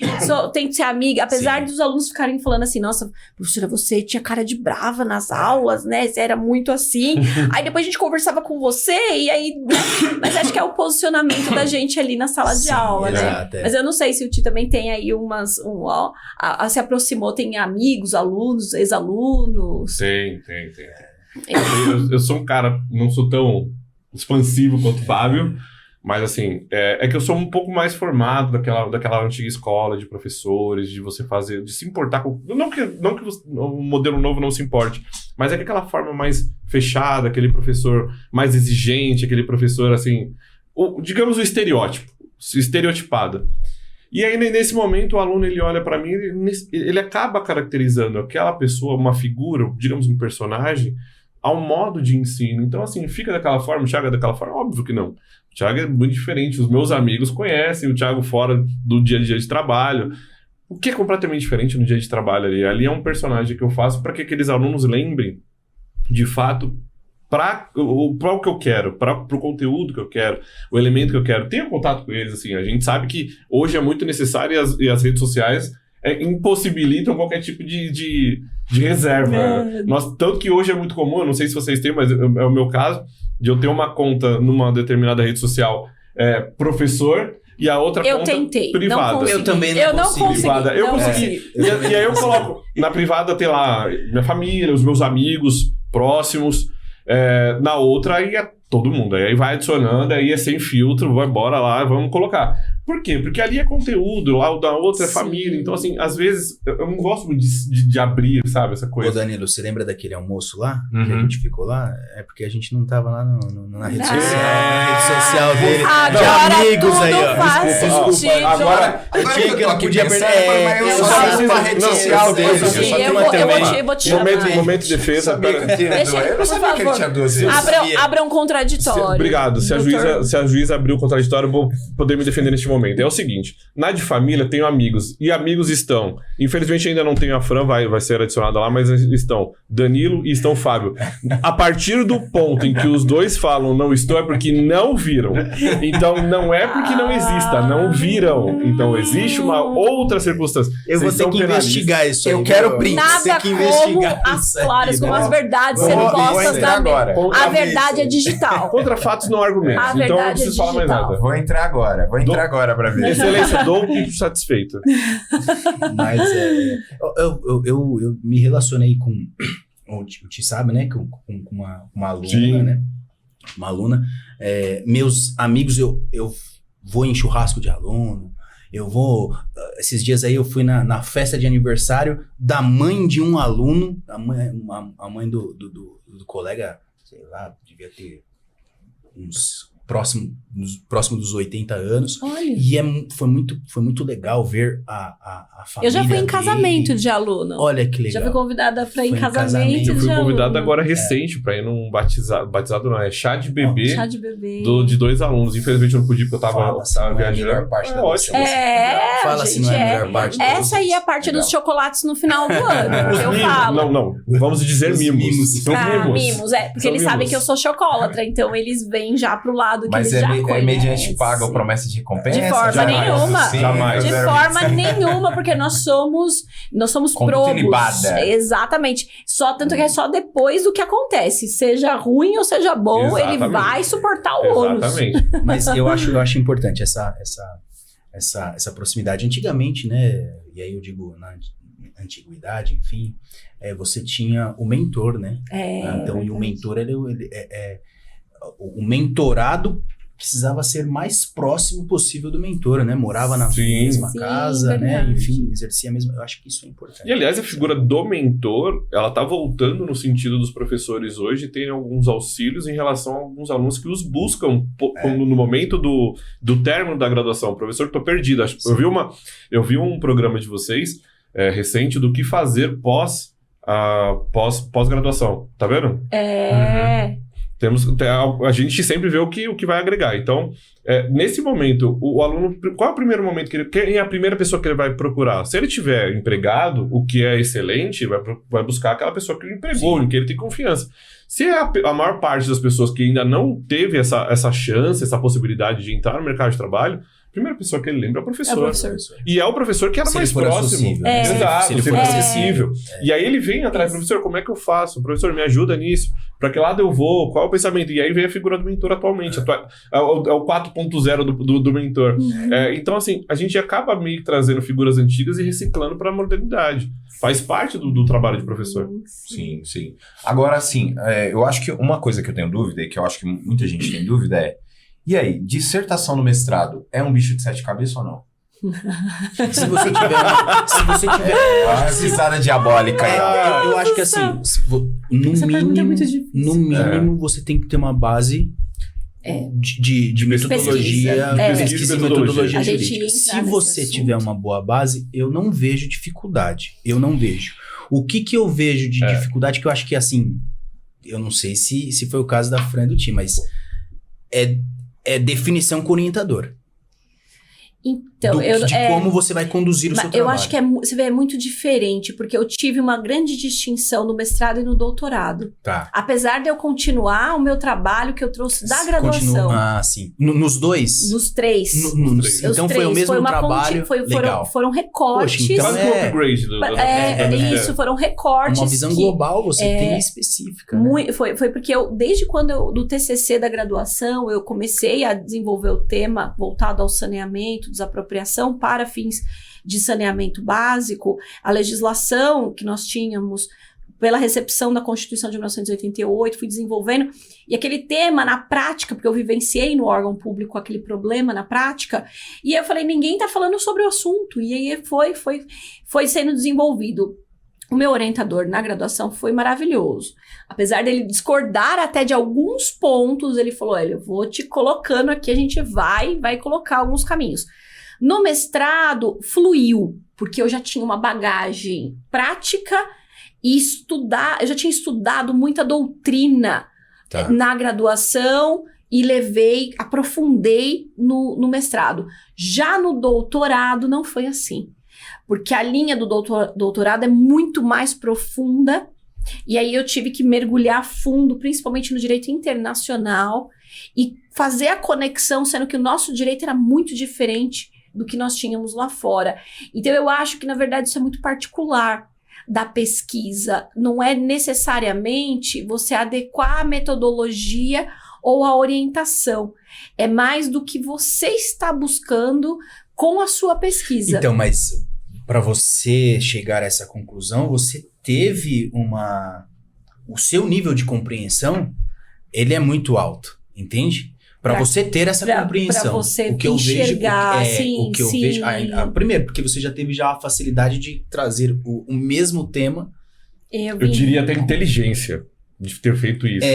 Tenho que ser amiga. Apesar dos alunos ficarem falando assim, nossa, professora, você tinha cara de brava nas aulas, né? Você era muito assim. Aí depois a gente conversava com você e aí... Né? Mas acho que é o posicionamento da gente ali na sala de aula, exato, né? Mas eu não sei se o Ti também tem aí se aproximou, tem amigos, alunos, ex-alunos. Tem. Eu sou um cara, não sou tão expansivo quanto o Fábio, mas assim, é que eu sou um pouco mais formado daquela antiga escola de professores, de você fazer, de se importar com... Não que o modelo novo não se importe, mas é que aquela forma mais fechada, aquele professor mais exigente, aquele professor assim, digamos o estereotipado. E aí, nesse momento, o aluno, ele olha pra mim, ele acaba caracterizando aquela pessoa, uma figura, digamos um personagem, ao modo de ensino. Então, assim, fica daquela forma, o Thiago é daquela forma? Óbvio que não. O Thiago é muito diferente. Os meus amigos conhecem o Thiago fora do dia a dia de trabalho. O que é completamente diferente no dia de trabalho ali? Ali é um personagem que eu faço para que aqueles alunos lembrem, de fato, para o que eu quero, para o conteúdo que eu quero, o elemento que eu quero. Tenha contato com eles, assim. A gente sabe que hoje é muito necessário e as redes sociais impossibilitam qualquer tipo de reserva. Tanto que hoje é muito comum, eu não sei se vocês têm, mas é o meu caso, de eu ter uma conta numa determinada rede social professor e a outra conta privada. Não consegui. Eu também não eu consegui. Não consegui. Privada. Eu consegui. E aí eu coloco na privada, tem lá minha família, os meus amigos próximos. Na outra, aí é todo mundo. Aí vai adicionando, aí é sem filtro, vai embora lá, vamos colocar. Por quê? Porque ali é conteúdo, lá o da outra é família. Então, assim, às vezes, eu não gosto muito de abrir, sabe, essa Ô, coisa. Danilo, você lembra daquele almoço lá? Que a Uhum. gente ficou lá? É porque a gente não tava lá na rede Ah. social. Na rede social dele. Agora de amigos tudo aí, ó. faz Desculpa, sentido. Agora Eu que tinha eu que tô eu aqui podia pensando, perder- mas eu eu só só tenho uma preciso- rede não, social eu dele. só Eu só Eu tenho vou- uma eu vou também. te- vou te chamar. Momento de defesa. Sabia que eu tinha Deixa- dois. Eu não por sabia que ele favor. tinha 12 anos. Abra um contraditório. Obrigado. Se a Doutor. juíza abriu o contraditório, eu vou poder me defender neste momento. É o seguinte: na de família tenho amigos. E amigos estão. Infelizmente ainda não tenho a Fran, vai ser adicionada lá, mas estão Danilo e estão Fábio. A partir do ponto em que os dois falam não estou, é porque não viram. Então não é porque não exista, não viram. Então existe uma outra circunstância. Eu vou Vocês ter são que penalistas. investigar isso aí. Eu quero viu? print. Nada Tem que como investigar as isso aí, claras, como né? as verdades Vou- sendo vou postas entrar na mesa. agora. A Vamos ver verdade isso é aí. digital. Contra fatos não argumentos. A Então eu não verdade é preciso falar mais digital. nada. Vou entrar agora pra ver. Excelência, dou um pipo satisfeito. Mas eu me relacionei com. O Ti sabe, né? Com uma aluna, Sim. né? Uma aluna. Meus amigos, eu vou em churrasco de aluno. Eu vou. Esses dias aí eu fui na festa de aniversário da mãe de um aluno. A mãe do colega, sei lá, devia ter uns próximo dos 80 anos. Olha. E foi muito legal ver a família Eu já fui em dele. casamento de aluno. Olha que legal. Já fui convidada pra ir Foi em em casamento casamento. de Eu fui convidado aluno. agora recente pra ir num batizado não, é chá de bebê Chá de bebê. de 2 alunos. Infelizmente eu não pude porque eu tava Fala, se não é a viajando. melhor parte da ótimo. É, Fala se gente, não é a melhor parte. Essa aí é a parte Legal. dos chocolates no final do ano, Os que eu mimos. falo. Não, vamos dizer Os mimos. mimos. São Mimos, porque São eles sabem mimos. que eu sou chocólatra, então eles vêm já pro lado que Mas eles já é conhecem. mediante paga ou promessa de recompensa? De forma Jamais. nenhuma. Sim, Jamais. De eu forma nenhuma, porque nós somos Conduta probos. ilibada. Exatamente. Tanto que é só depois do que acontece. Seja ruim ou seja bom, ele Exatamente. vai suportar o ônus. Exatamente. Mas eu acho importante essa proximidade. Antigamente, né? E aí eu digo na antiguidade, enfim, você tinha o mentor, né? Então, e o mentor, o mentorado precisava ser mais próximo possível do mentor, né? Morava na Sim. mesma Sim, casa, né? verdade. Enfim, exercia a mesma. Eu acho que isso é importante. E aliás, a figura do mentor, ela tá voltando no sentido dos professores hoje, tem alguns auxílios em relação a alguns alunos que os buscam no momento do término da graduação. Professor, tô perdido. Eu vi um programa de vocês recente do que fazer pós-graduação. Tá vendo? A gente sempre vê o que vai agregar. Então, nesse momento, o aluno, qual é o primeiro momento quem é a primeira pessoa que ele vai procurar? Se ele tiver empregado, o que é excelente, vai buscar aquela pessoa que ele empregou, em que ele tem confiança. Se a maior parte das pessoas que ainda não teve essa chance, essa possibilidade de entrar no mercado de trabalho, a primeira pessoa que ele lembra é o professor. E é o professor que era Se mais ele for próximo. acessível, né? Exato, Se ele se for for acessível. acessível. E aí ele vem atrás, professor, como é que eu faço? Professor, me ajuda nisso. Pra que lado eu vou? Qual é o pensamento? E aí vem a figura do mentor atualmente. É o 4.0 do mentor. Então, assim, a gente acaba meio que trazendo figuras antigas e reciclando pra modernidade. Faz parte do trabalho de professor. Sim, sim. Agora, assim, eu acho que uma coisa que eu tenho dúvida, e que eu acho que muita gente tem dúvida e aí, dissertação no mestrado é um bicho de 7 cabeças ou não? Se você tiver A risada diabólica aí, ó. eu acho que assim, no Essa pergunta é muito mínimo, difícil. no mínimo você tem que ter uma base de metodologia, pesquisa e metodologia A gente jurídica. entra Se nesse você assunto. tiver uma boa base, eu não vejo dificuldade. Eu não vejo. O que eu vejo de dificuldade, que eu acho que assim, eu não sei se foi o caso da Fran e do Tim, mas é definição com orientador. Então, De como você vai conduzir o seu trabalho. eu acho que você vê, é muito diferente, porque eu tive uma grande distinção no mestrado e no doutorado. Tá. Apesar de eu continuar o meu trabalho que eu trouxe da graduação. Sim. Nos dois? Nos três. três. Os Então foi três. o mesmo uma trabalho, legal. Foram recortes. Poxa, então Quase que um upgrade Isso, foram recortes. Uma visão que- global você tem específica. Né? Foi porque desde quando do TCC da graduação, eu comecei a desenvolver o tema voltado ao saneamento, desapropriação para fins de saneamento básico. A legislação que nós tínhamos pela recepção da Constituição de 1988, fui desenvolvendo, e aquele tema na prática, porque eu vivenciei no órgão público aquele problema na prática, e eu falei, ninguém tá falando sobre o assunto, e aí foi sendo desenvolvido. O meu orientador na graduação foi maravilhoso. Apesar dele discordar até de alguns pontos, ele falou, olha, eu vou te colocando aqui, a gente vai colocar alguns caminhos. No mestrado, fluiu, porque eu já tinha uma bagagem prática e eu já tinha estudado muita doutrina na graduação e aprofundei no mestrado. Já no doutorado não foi assim, porque a linha do doutorado é muito mais profunda, e aí eu tive que mergulhar fundo, principalmente no direito internacional, e fazer a conexão, sendo que o nosso direito era muito diferente do que nós tínhamos lá fora. Então eu acho que, na verdade, isso é muito particular da pesquisa. Não é necessariamente você adequar a metodologia ou a orientação. É mais do que você está buscando com a sua pesquisa. Então, mas para você chegar a essa conclusão, você teve o seu nível de compreensão, ele é muito alto, entende? Para você ter essa compreensão. Para você o que enxergar, o que eu vejo, primeiro, porque você já teve a facilidade de trazer o mesmo tema. Eu diria até inteligência de ter feito isso.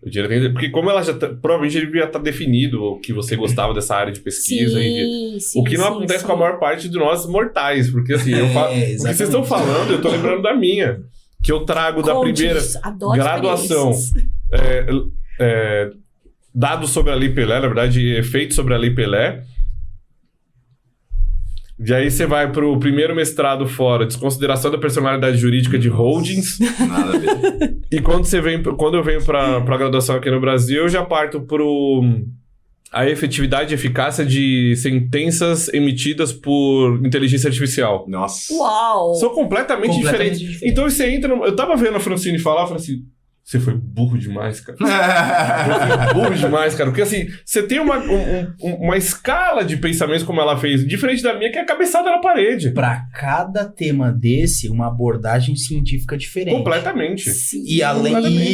Eu diria até, porque como ela já provavelmente devia estar definido o que você gostava dessa área de pesquisa. O que não acontece com a maior parte de nós mortais. Porque assim, o que vocês estão falando, eu estou lembrando da minha. Que eu trago da primeira graduação. Dados sobre a Lei Pelé, na verdade, efeitos sobre a Lei Pelé. E aí você vai pro primeiro mestrado fora, desconsideração da personalidade jurídica de holdings. Nada a ver. E quando eu venho pra graduação aqui no Brasil, eu já parto a efetividade e eficácia de sentenças emitidas por inteligência artificial. Nossa. Uau! São completamente diferentes. Então você entra... Eu tava vendo a Francine falar, eu falei assim... Você foi burro demais, cara. Burro demais, cara. Porque assim, você tem uma escala de pensamentos como ela fez, diferente da minha, que é a cabeçada na parede. Para cada tema desse, uma abordagem científica diferente. Completamente. Sim. E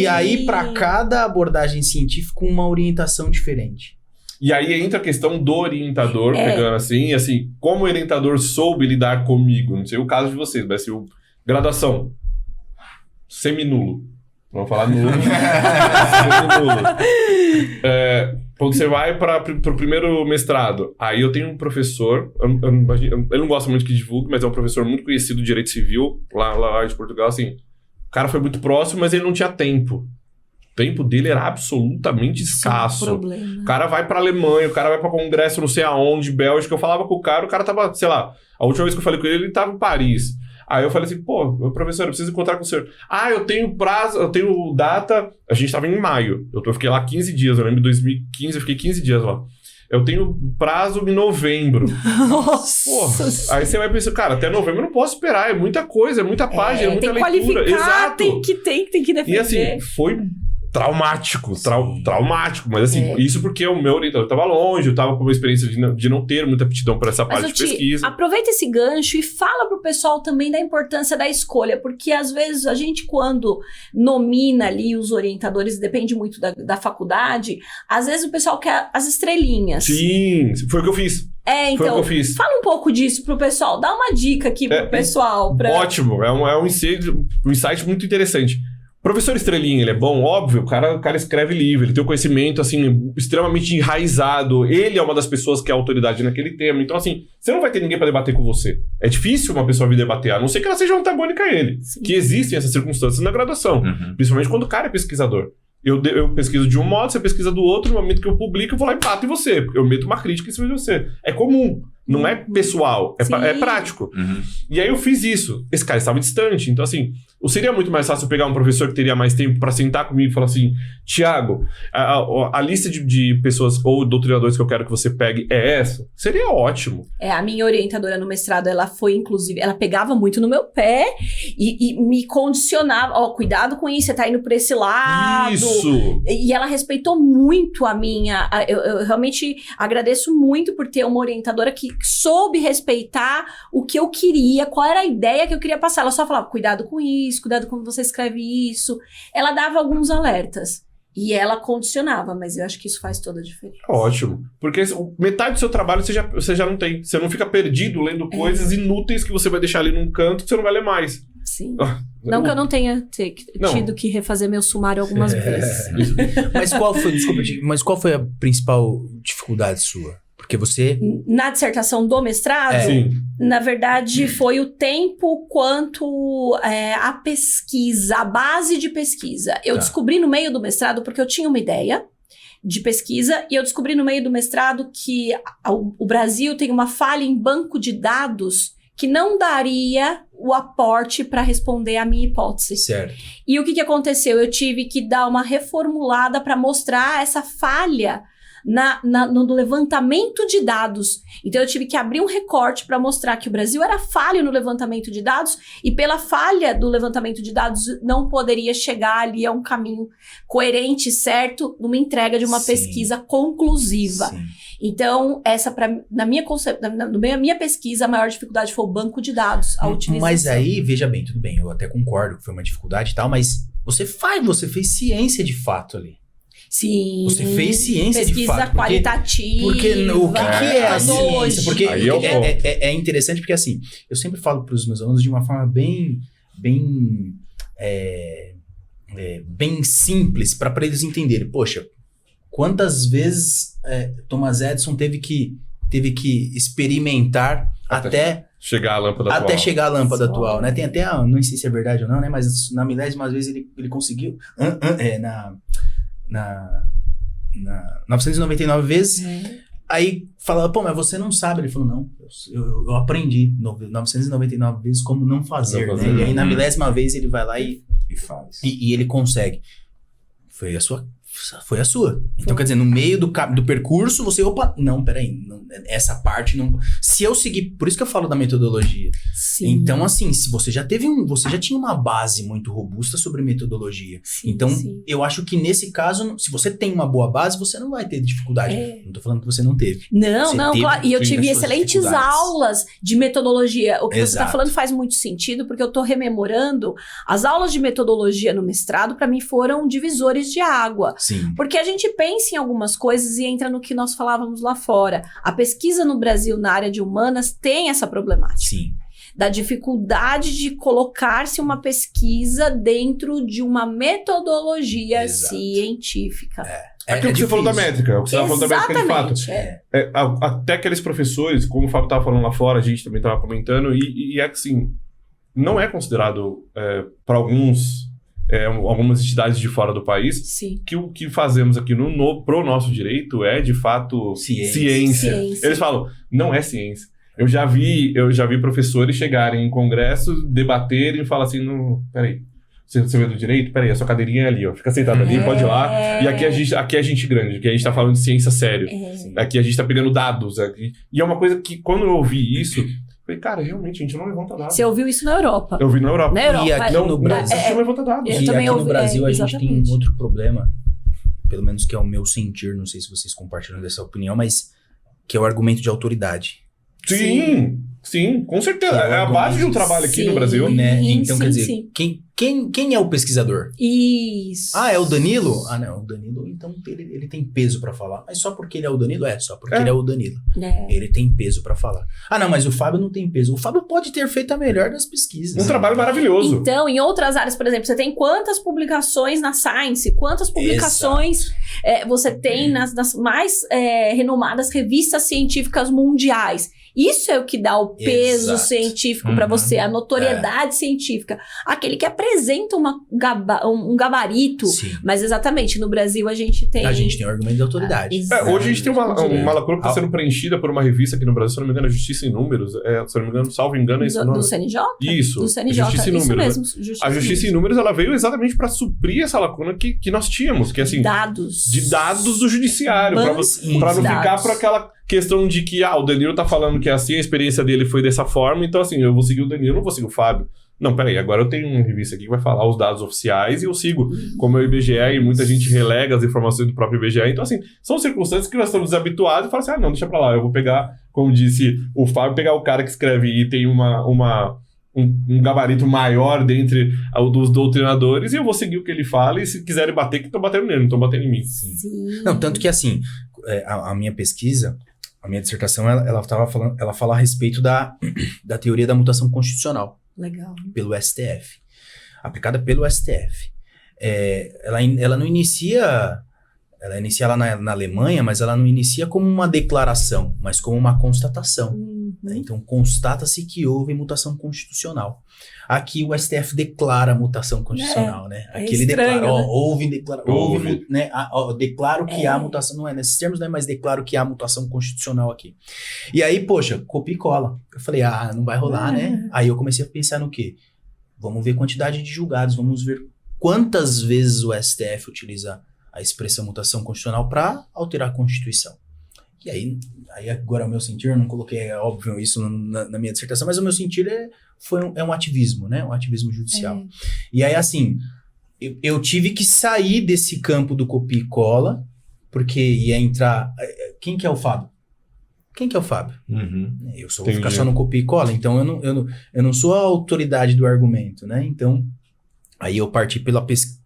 aí, para cada abordagem científica, uma orientação diferente. E aí entra a questão do orientador, pegando assim, como o orientador soube lidar comigo. Não sei o caso de vocês, mas assim, graduação, seminulo. Vamos falar nulo. Quando você vai para o primeiro mestrado, aí eu tenho um professor, ele não gosta muito que divulgue, mas é um professor muito conhecido de direito civil, lá de Portugal, assim, o cara foi muito próximo, mas ele não tinha tempo. O tempo dele era absolutamente escasso. Problema. O cara vai pra Alemanha, o cara vai pra congresso não sei aonde, Bélgica, eu falava com o cara tava, sei lá, a última vez que eu falei com ele tava em Paris. Aí eu falei assim, professor, eu preciso encontrar com o senhor. Eu tenho prazo, eu tenho data... A gente tava em maio. Eu fiquei lá 15 dias, eu lembro de 2015, eu fiquei 15 dias lá. Eu tenho prazo em novembro. Nossa! Aí você vai pensar, cara, até novembro eu não posso esperar, é muita coisa, é muita página, é muita leitura. Tem que qualificar, exato. tem que defender. E assim, foi... traumático, mas assim, isso porque o meu orientador estava longe, eu estava com uma experiência de não ter muita aptidão para essa parte de pesquisa. Aproveita esse gancho e fala pro pessoal também da importância da escolha, porque às vezes a gente, quando nomina ali os orientadores, depende muito da faculdade, às vezes o pessoal quer as estrelinhas. Sim, foi o que eu fiz. Então, foi o que eu fiz. Fala um pouco disso pro pessoal, dá uma dica aqui pro pessoal. Ótimo, é um insight muito interessante. Professor Estrelinha, ele é bom? Óbvio, o cara escreve livro, ele tem um conhecimento, assim, extremamente enraizado. Ele é uma das pessoas que é autoridade naquele tema. Então, assim, você não vai ter ninguém pra debater com você. É difícil uma pessoa vir debater, a não ser que ela seja antagônica a ele. Sim. Que existem essas circunstâncias na graduação. Principalmente quando o cara é pesquisador. Eu pesquiso de um modo, você pesquisa do outro. No momento que eu publico, eu vou lá e bato em você. Eu meto uma crítica em cima de você. É comum. Não é pessoal, é prático. E aí eu fiz isso. Esse cara estava distante. Então, assim, seria muito mais fácil eu pegar um professor que teria mais tempo para sentar comigo e falar assim, Tiago, a lista de pessoas ou doutrinadores que eu quero que você pegue é essa? Seria ótimo. A minha orientadora no mestrado, ela foi, inclusive, ela pegava muito no meu pé e me condicionava. Cuidado com isso, você tá indo por esse lado. Isso! E ela respeitou muito a minha... Eu realmente agradeço muito por ter uma orientadora que soube respeitar o que eu queria, qual era a ideia que eu queria passar. Ela só falava, cuidado com isso, cuidado como você escreve isso. Ela dava alguns alertas. E ela condicionava, mas eu acho que isso faz toda a diferença. Ótimo. Porque metade do seu trabalho você já não tem. Você não fica perdido lendo coisas inúteis que você vai deixar ali num canto que você não vai ler mais. Sim. Não que eu não tenha tido que refazer meu sumário algumas vezes. Mas qual foi a principal dificuldade sua? Porque você... Na dissertação do mestrado, na verdade, foi o tempo quanto a pesquisa, a base de pesquisa. Eu descobri no meio do mestrado, porque eu tinha uma ideia de pesquisa, e eu descobri no meio do mestrado que o Brasil tem uma falha em banco de dados que não daria o aporte para responder à minha hipótese. Certo. E o que aconteceu? Eu tive que dar uma reformulada para mostrar essa falha no levantamento de dados. Então eu tive que abrir um recorte para mostrar que o Brasil era falho no levantamento de dados e pela falha do levantamento de dados não poderia chegar ali a um caminho coerente, certo, numa entrega de uma pesquisa conclusiva. Sim. Então, essa na minha pesquisa, a maior dificuldade foi o banco de dados, a utilização. Mas aí, veja bem, tudo bem, eu até concordo que foi uma dificuldade e tal, mas você fez ciência de fato ali. Sim. Você fez ciência de fato. Pesquisa qualitativa. Porque o que é a ciência? Porque é interessante porque, assim, eu sempre falo para os meus alunos de uma forma bem simples, para eles entenderem. Poxa, quantas vezes Thomas Edison teve que experimentar até chegar à lâmpada atual. Até chegar à lâmpada atual, né? Tem até, não sei se é verdade ou não, né? Mas na milésima vez ele conseguiu... Na 999 vezes, aí falava, pô, mas você não sabe. Ele falou, não, eu aprendi 999 vezes como não fazer, né? E aí na milésima vez ele vai lá e faz. E ele consegue. Foi a sua. Então, quer dizer, no meio do percurso, você, peraí, essa parte não... Se eu seguir, por isso que eu falo da metodologia. Sim. Então, assim, se você já tinha uma base muito robusta sobre metodologia. Sim, então, eu acho que nesse caso, se você tem uma boa base, você não vai ter dificuldade. Não tô falando que você não teve. Não, claro. E eu tive excelentes aulas de metodologia. O que você tá falando faz muito sentido, porque eu tô rememorando as aulas de metodologia no mestrado, para mim, foram divisores de água. Sim. Porque a gente pensa em algumas coisas e entra no que nós falávamos lá fora. A pesquisa no Brasil na área de humanas tem essa problemática. Sim. Da dificuldade de colocar-se uma pesquisa dentro de uma metodologia científica. Aquilo que você falou da métrica, o que você estava falando da métrica de fato. Até aqueles professores, como o Fábio estava falando lá fora, a gente também estava comentando, e é que assim, não é considerado para algumas entidades de fora do país, que o que fazemos aqui pro nosso direito é, de fato, ciência. Eles falam, não é ciência. Eu já vi professores chegarem em congressos, debaterem e falar assim, peraí, você vê do direito? Peraí, a sua cadeirinha é ali, ó. Fica sentado ali, pode ir lá. E aqui é gente grande, aqui a gente tá falando de ciência sério. Aqui a gente tá pegando dados. Aqui. E é uma coisa que, quando eu ouvi isso... Falei, cara, realmente, a gente não levanta dados. Você ouviu isso na Europa? Eu vi na Europa. E aqui no Brasil... A gente não levanta dados. E aqui no Brasil a gente tem um outro problema, pelo menos que é o meu sentir, não sei se vocês compartilham dessa opinião, mas que é o argumento de autoridade. Sim, com certeza. É a base de um trabalho aqui no Brasil. Né? Então, quer dizer, quem é o pesquisador? Isso. É o Danilo? Não, o Danilo, então ele tem peso pra falar. Mas só porque ele é o Danilo? Só porque ele é o Danilo. Ele tem peso pra falar. Não, mas o Fábio não tem peso. O Fábio pode ter feito a melhor das pesquisas. Um trabalho maravilhoso. Então, em outras áreas, por exemplo, você tem quantas publicações na Science? Quantas publicações você tem nas mais renomadas revistas científicas mundiais? Isso é o que dá o peso científico para você, a notoriedade científica. Aquele que apresenta um gabarito. Sim. Mas exatamente, no Brasil a gente tem... A gente tem um argumento de autoridade. Hoje a gente tem uma lacuna que está sendo preenchida por uma revista aqui no Brasil, se não me engano, a Justiça em Números. Se não me engano, salvo engano, é isso. Do CNJ? Isso. Do CNJ, Justiça em Números. Isso mesmo. A Justiça em Números, ela veio exatamente para suprir essa lacuna que nós tínhamos, que assim... Dados. De dados do judiciário, para não ficar por questão de que, o Danilo tá falando que é assim, a experiência dele foi dessa forma, então assim, eu vou seguir o Danilo, não vou seguir o Fábio. Não, peraí, agora eu tenho uma revista aqui que vai falar os dados oficiais e eu sigo como é o IBGE e muita gente relega as informações do próprio IBGE. Então, assim, são circunstâncias que nós estamos desabituados e falam assim, não, deixa pra lá, eu vou pegar, como disse o Fábio, pegar o cara que escreve e tem um gabarito maior dentre dos doutrinadores e eu vou seguir o que ele fala e se quiserem bater, que estão batendo nele, não estão batendo em mim. Sim. Não, tanto que assim, a minha pesquisa, a minha dissertação, ela fala a respeito da teoria da mutação constitucional. Legal. Pelo STF. Aplicada pelo STF. Ela não inicia... Ela inicia lá na Alemanha, mas ela não inicia como uma declaração, mas como uma constatação. Né? Então, constata-se que houve mutação constitucional. Aqui o STF declara a mutação constitucional, né? Aqui ele estranho, declara, né? houve, né? Declaro que há mutação, não é nesses termos, né? Mas declaro que há mutação constitucional aqui. E aí, poxa, copia e cola. Eu falei, não vai rolar, né? Aí eu comecei a pensar no quê? Vamos ver quantidade de julgados, vamos ver quantas vezes o STF utiliza a expressão mutação constitucional para alterar a Constituição. E aí agora o meu sentir, eu não coloquei, óbvio, isso na minha dissertação, mas o meu sentir é um ativismo, né? Um ativismo judicial. E aí, assim, eu tive que sair desse campo do copia e cola, porque ia entrar... Quem que é o Fábio? Quem que é o Fábio? Eu só vou ficar só no copia e cola, então eu não sou a autoridade do argumento, né? Então, aí eu parti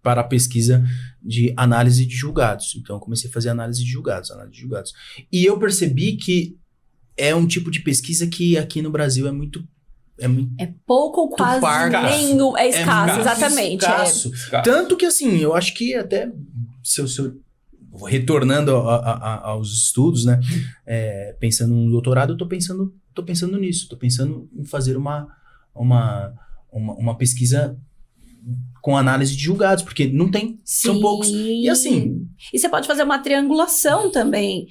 para a pesquisa de análise de julgados. Então, eu comecei a fazer análise de julgados. E eu percebi que é um tipo de pesquisa que aqui no Brasil É pouco ou quase nenhum. É escasso, exatamente. Escasso. Tanto que, assim, eu acho que até... Se eu retornando aos estudos, né? Pensando no doutorado, eu tô pensando nisso. Tô pensando em fazer uma pesquisa com análise de julgados, porque não tem, são poucos. E assim... E você pode fazer uma triangulação também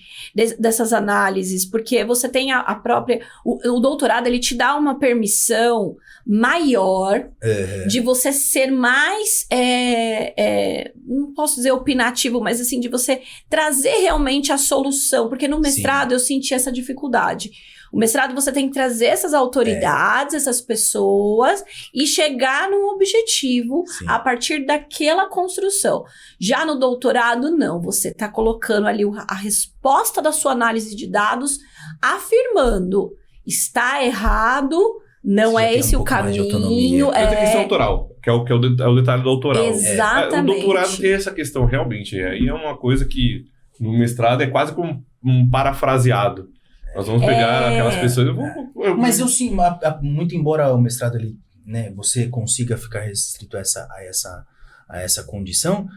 dessas análises, porque você tem a própria... O doutorado, ele te dá uma permissão maior de você ser mais... não posso dizer opinativo, mas assim, de você trazer realmente a solução, porque no mestrado eu senti essa dificuldade. O mestrado você tem que trazer essas autoridades, essas pessoas e chegar num objetivo a partir daquela construção. Já no doutorado, não. Você está colocando ali a resposta da sua análise de dados, afirmando, está errado, não é esse o caminho. Tem a questão autoral, que é o detalhe do autoral. Exatamente. O doutorado tem essa questão, realmente. E é uma coisa que no mestrado é quase como um parafraseado. Nós vamos pegar aquelas pessoas... Mas eu sim, muito embora o mestrado, ele, né, você consiga ficar restrito a essa condição...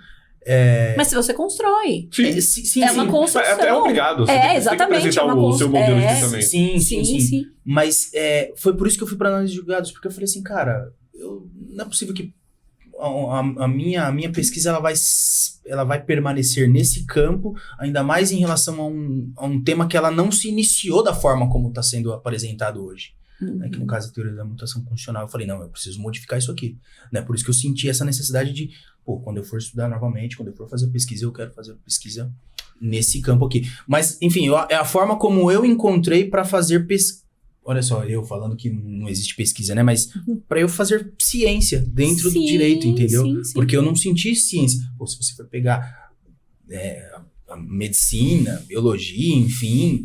Mas se você constrói. Sim, uma construção. É obrigado. Você exatamente. Tem que apresentar o seu modelo de pensamento. Sim. Mas foi por isso que eu fui para análise de julgados, porque eu falei assim, cara, não é possível que a minha pesquisa ela vai permanecer nesse campo, ainda mais em relação a um tema que ela não se iniciou da forma como está sendo apresentado hoje. Né, que no caso a teoria da mutação constitucional, eu falei, não, eu preciso modificar isso aqui. Né, por isso que eu senti essa necessidade de, quando eu for estudar novamente, quando eu for fazer pesquisa, eu quero fazer pesquisa nesse campo aqui. Mas, enfim, é a forma como eu encontrei para fazer pesquisa. Olha só, eu falando que não existe pesquisa, né? Mas para eu fazer ciência dentro do direito, entendeu? Sim. Porque eu não senti ciência. Se você for pegar a medicina, biologia, enfim,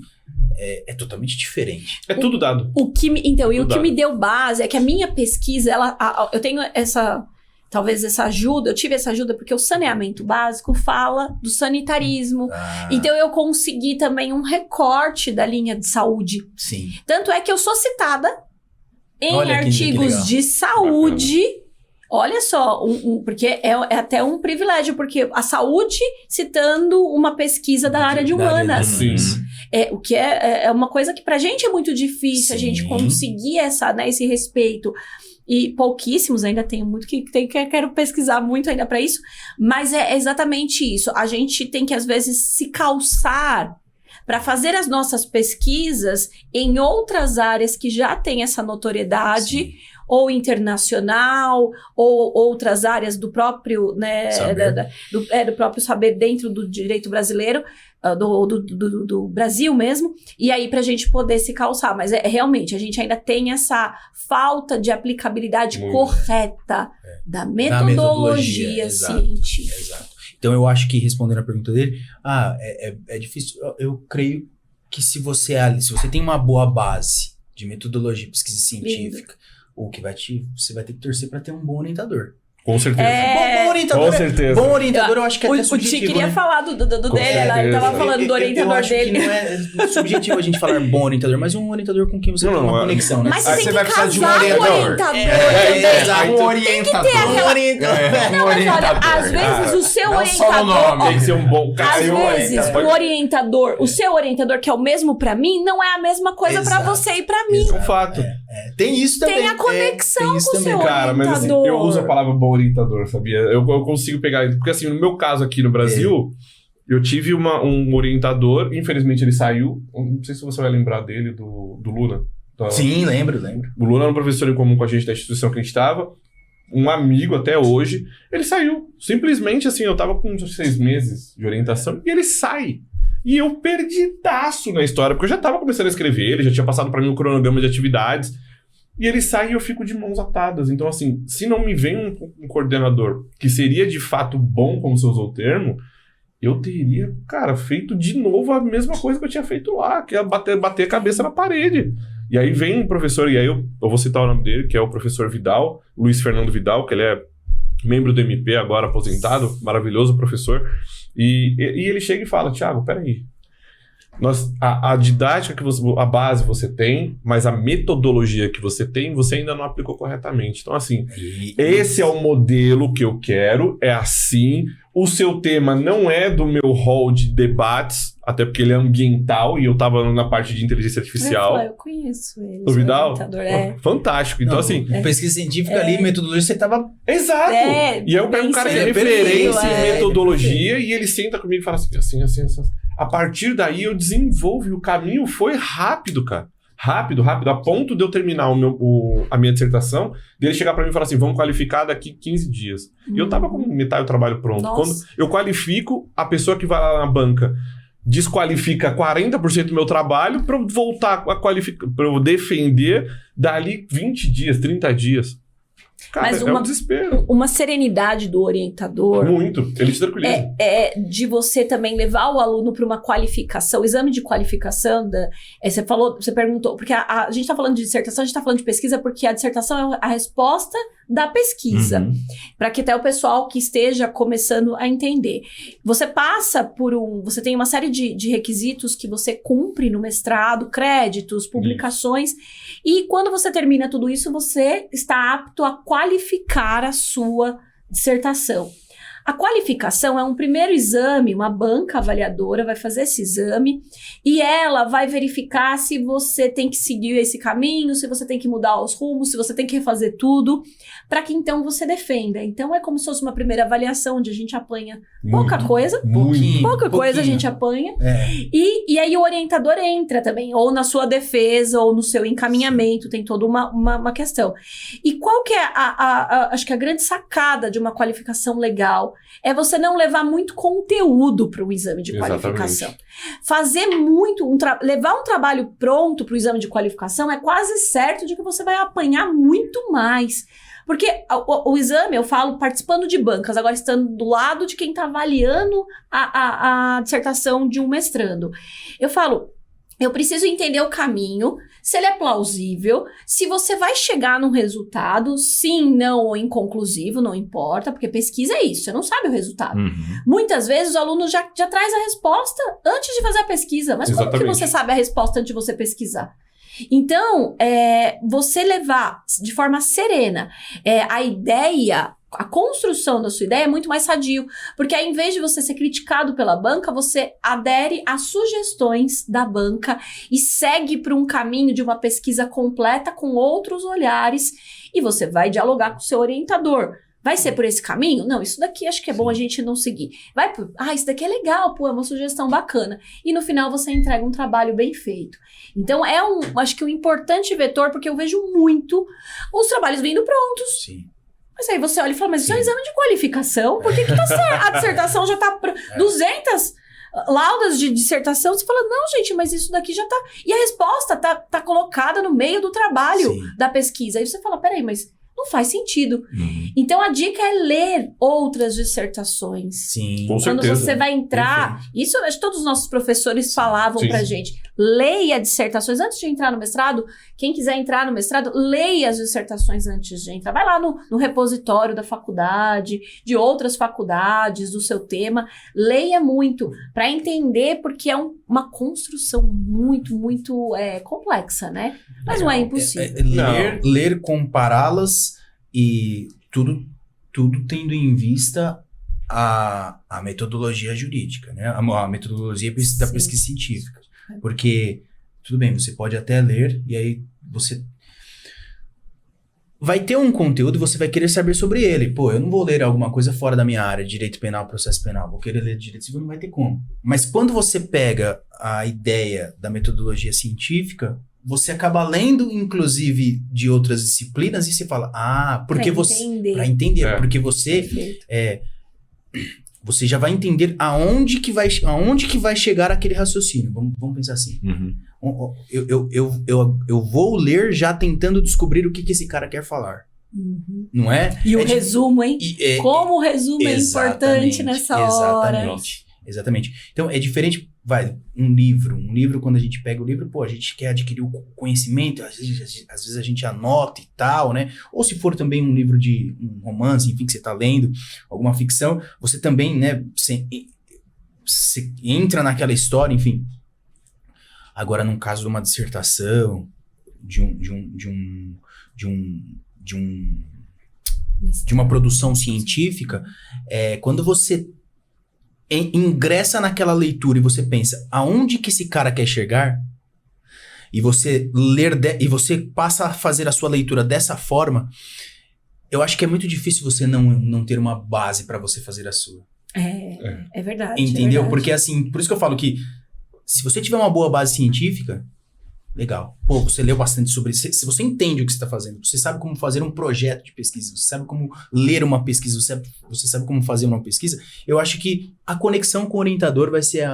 é totalmente diferente. É tudo dado. O que me deu base é que a minha pesquisa, eu tenho talvez essa ajuda, eu tive essa ajuda porque o saneamento básico fala do sanitarismo. Então eu consegui também um recorte da linha de saúde. Sim. Tanto é que eu sou citada em artigos de saúde. Bacana. Olha só, porque é até um privilégio, porque a saúde citando uma pesquisa da área de humanas. Sim. O que é uma coisa que pra gente é muito difícil, a gente conseguir esse respeito. E pouquíssimos, ainda tenho muito que quero pesquisar muito ainda para isso, mas é exatamente isso. A gente tem que, às vezes, se calçar para fazer as nossas pesquisas em outras áreas que já têm essa notoriedade, ou internacional, ou outras áreas do próprio, né, do próprio saber dentro do direito brasileiro, do Brasil mesmo, e aí pra gente poder se calçar. Mas realmente, a gente ainda tem essa falta de aplicabilidade correta da metodologia científica. Exato. Então eu acho que, respondendo a pergunta dele, é difícil. Eu creio que se você tem uma boa base de metodologia, pesquisa científica, você vai ter que torcer para ter um bom orientador. Com certeza. Bom orientador. Com certeza. Bom orientador, eu acho que é até O Ti subjetivo, queria né? falar do dele, lá, ele tava falando do orientador eu acho dele. que não é subjetivo a gente falar bom orientador, mas um orientador com quem você tem uma conexão, né? Mas Aí você você tem vai que precisar de um casar com o orientador. orientador. Exato. Um orientador. Não, mas olha, às vezes o seu não só no orientador... nome. Tem que ser um bom cara. Às Aí o vezes, orientador- o orientador, o seu orientador, que é o mesmo pra mim, não é a mesma coisa pra Exato. você e pra mim. É um fato. Tem isso também. Tem a conexão tem isso com o também. seu Cara, mas assim, orientador. eu uso a palavra bom orientador, sabia? Eu consigo pegar isso. Porque assim, no meu caso aqui no Brasil, eu tive um orientador, infelizmente ele saiu. Não sei se você vai lembrar dele, do Luna. Sim, lembro. O Luna era um professor em comum com a gente da instituição que a gente estava. Um amigo até hoje. Ele saiu. Simplesmente assim, eu tava com uns 6 meses de orientação e ele sai. E eu perdidaço na história, porque eu já tava começando a escrever, ele já tinha passado pra mim um cronograma de atividades. E ele sai e eu fico de mãos atadas. Então, assim, se não me vem um coordenador que seria de fato bom, como você usou o termo, eu teria, cara, feito de novo a mesma coisa que eu tinha feito lá, que é bater a cabeça na parede. E aí vem um professor, e aí eu vou citar o nome dele, que é o professor Vidal, Luiz Fernando Vidal, que ele é membro do MP, agora aposentado, maravilhoso professor. E ele chega e fala, Thiago, peraí. A didática a base você tem, mas a metodologia que você tem, você ainda não aplicou corretamente. Então, assim, esse é o modelo que eu quero, é assim. O seu tema não é do meu hall de debates, até porque ele é ambiental e eu tava na parte de inteligência artificial. Eu conheço ele. O Vidal? Fantástico. Então, assim... Pesquisa científica ali, metodologia, você tava... Exato! E aí eu pego um cara de referência em metodologia e ele senta comigo e fala assim. A partir daí eu desenvolvo e o caminho foi rápido, cara. Rápido, a ponto de eu terminar a minha dissertação, dele chegar pra mim e falar assim, vamos qualificar daqui 15 dias. E eu tava com metade do trabalho pronto. Nossa. Quando eu qualifico, a pessoa que vai lá na banca desqualifica 40% do meu trabalho pra eu voltar a qualificar, pra eu defender dali 20 dias, 30 dias. Cara, Mas é um desespero. Uma serenidade do orientador. Muito. Ele te tranquiliza. É de você também levar o aluno para uma qualificação, exame de qualificação. Você perguntou, porque a gente está falando de dissertação, a gente está falando de pesquisa, porque a dissertação é a resposta da pesquisa. Para que até o pessoal que esteja começando a entender. Você passa por você tem uma série de requisitos que você cumpre no mestrado, créditos, publicações, e quando você termina tudo isso, você está apto a qualificar a sua dissertação. A qualificação é um primeiro exame, uma banca avaliadora vai fazer esse exame e ela vai verificar se você tem que seguir esse caminho, se você tem que mudar os rumos, se você tem que refazer tudo, para que então você defenda. Então é como se fosse uma primeira avaliação, onde a gente apanha pouca coisa, pouca coisa a gente apanha, e aí o orientador entra também, ou na sua defesa, ou no seu encaminhamento, tem toda uma questão. E qual que é acho que a grande sacada de uma qualificação legal é você não levar muito conteúdo para o exame de qualificação. Fazer levar um trabalho pronto para o exame de qualificação é quase certo de que você vai apanhar muito mais. Porque o exame, eu falo, participando de bancas, agora estando do lado de quem está avaliando a dissertação de um mestrando. Eu falo, eu preciso entender o caminho, se ele é plausível, se você vai chegar num resultado, sim, não ou inconclusivo, não importa, porque pesquisa é isso, você não sabe o resultado. Muitas vezes o aluno já traz a resposta antes de fazer a pesquisa, mas como que você sabe a resposta antes de você pesquisar? Então, você levar de forma serena a ideia, a construção da sua ideia é muito mais sadio, porque aí, em vez de você ser criticado pela banca, você adere às sugestões da banca e segue para um caminho de uma pesquisa completa com outros olhares e você vai dialogar com o seu orientador. Vai ser por esse caminho? Não, isso daqui acho que é bom a gente não seguir. Isso daqui é legal, é uma sugestão bacana. E no final você entrega um trabalho bem feito. Então acho que um importante vetor, porque eu vejo muito os trabalhos vindo prontos. Sim. Mas aí você olha e fala, mas isso é um exame de qualificação? Por que tá certo? A dissertação já tá 200 laudas de dissertação, você fala, não, gente, mas isso daqui já tá... E a resposta tá colocada no meio do trabalho Sim. da pesquisa. Aí você fala, peraí, mas não faz sentido. Uhum. Então, a dica é ler outras dissertações. Sim. Com Quando certeza. você vai entrar... Perfeito. Isso, acho que todos os nossos professores falavam Sim, pra sim. gente. Leia dissertações antes de entrar no mestrado. Quem quiser entrar no mestrado, leia as dissertações antes de entrar. Vai lá no repositório da faculdade, de outras faculdades, do seu tema. Leia muito, para entender, porque é uma construção muito, muito complexa, né? Mas não é impossível. Ler, compará-las e tudo tendo em vista a metodologia jurídica, né? A metodologia da Sim. pesquisa científica. Porque, tudo bem, você pode até ler e aí você vai ter um conteúdo e você vai querer saber sobre ele. Pô, eu não vou ler alguma coisa fora da minha área, direito penal, processo penal. Vou querer ler direito civil, não vai ter como. Mas quando você pega a ideia da metodologia científica, você acaba lendo, inclusive, de outras disciplinas e você fala, porque você... Entender. Pra entender, É. porque você... Perfeito. Você já vai entender aonde que vai chegar aquele raciocínio. Vamos pensar assim. Uhum. Eu vou ler já tentando descobrir o que esse cara quer falar. Uhum. Não é? E o É tipo- resumo, hein? e- Como o resumo é Exatamente, importante nessa hora. Exatamente. Então, é diferente, um livro, quando a gente pega o livro, pô, a gente quer adquirir o conhecimento, às vezes a gente anota e tal, né? Ou se for também um livro de um romance, enfim, que você tá lendo, alguma ficção, você também, né, você entra naquela história, enfim. Agora, num caso de uma dissertação, de uma produção científica, quando você ingressa naquela leitura e você pensa, aonde que esse cara quer chegar? E você e você passa a fazer a sua leitura dessa forma, eu acho que é muito difícil você não ter uma base para você fazer a sua. É verdade. Entendeu? É verdade. Porque assim, por isso que eu falo que se você tiver uma boa base científica, legal. Pô, você leu bastante sobre isso. Se você entende o que você está fazendo, você sabe como fazer um projeto de pesquisa, você sabe como ler uma pesquisa, você sabe como fazer uma pesquisa, eu acho que a conexão com o orientador vai ser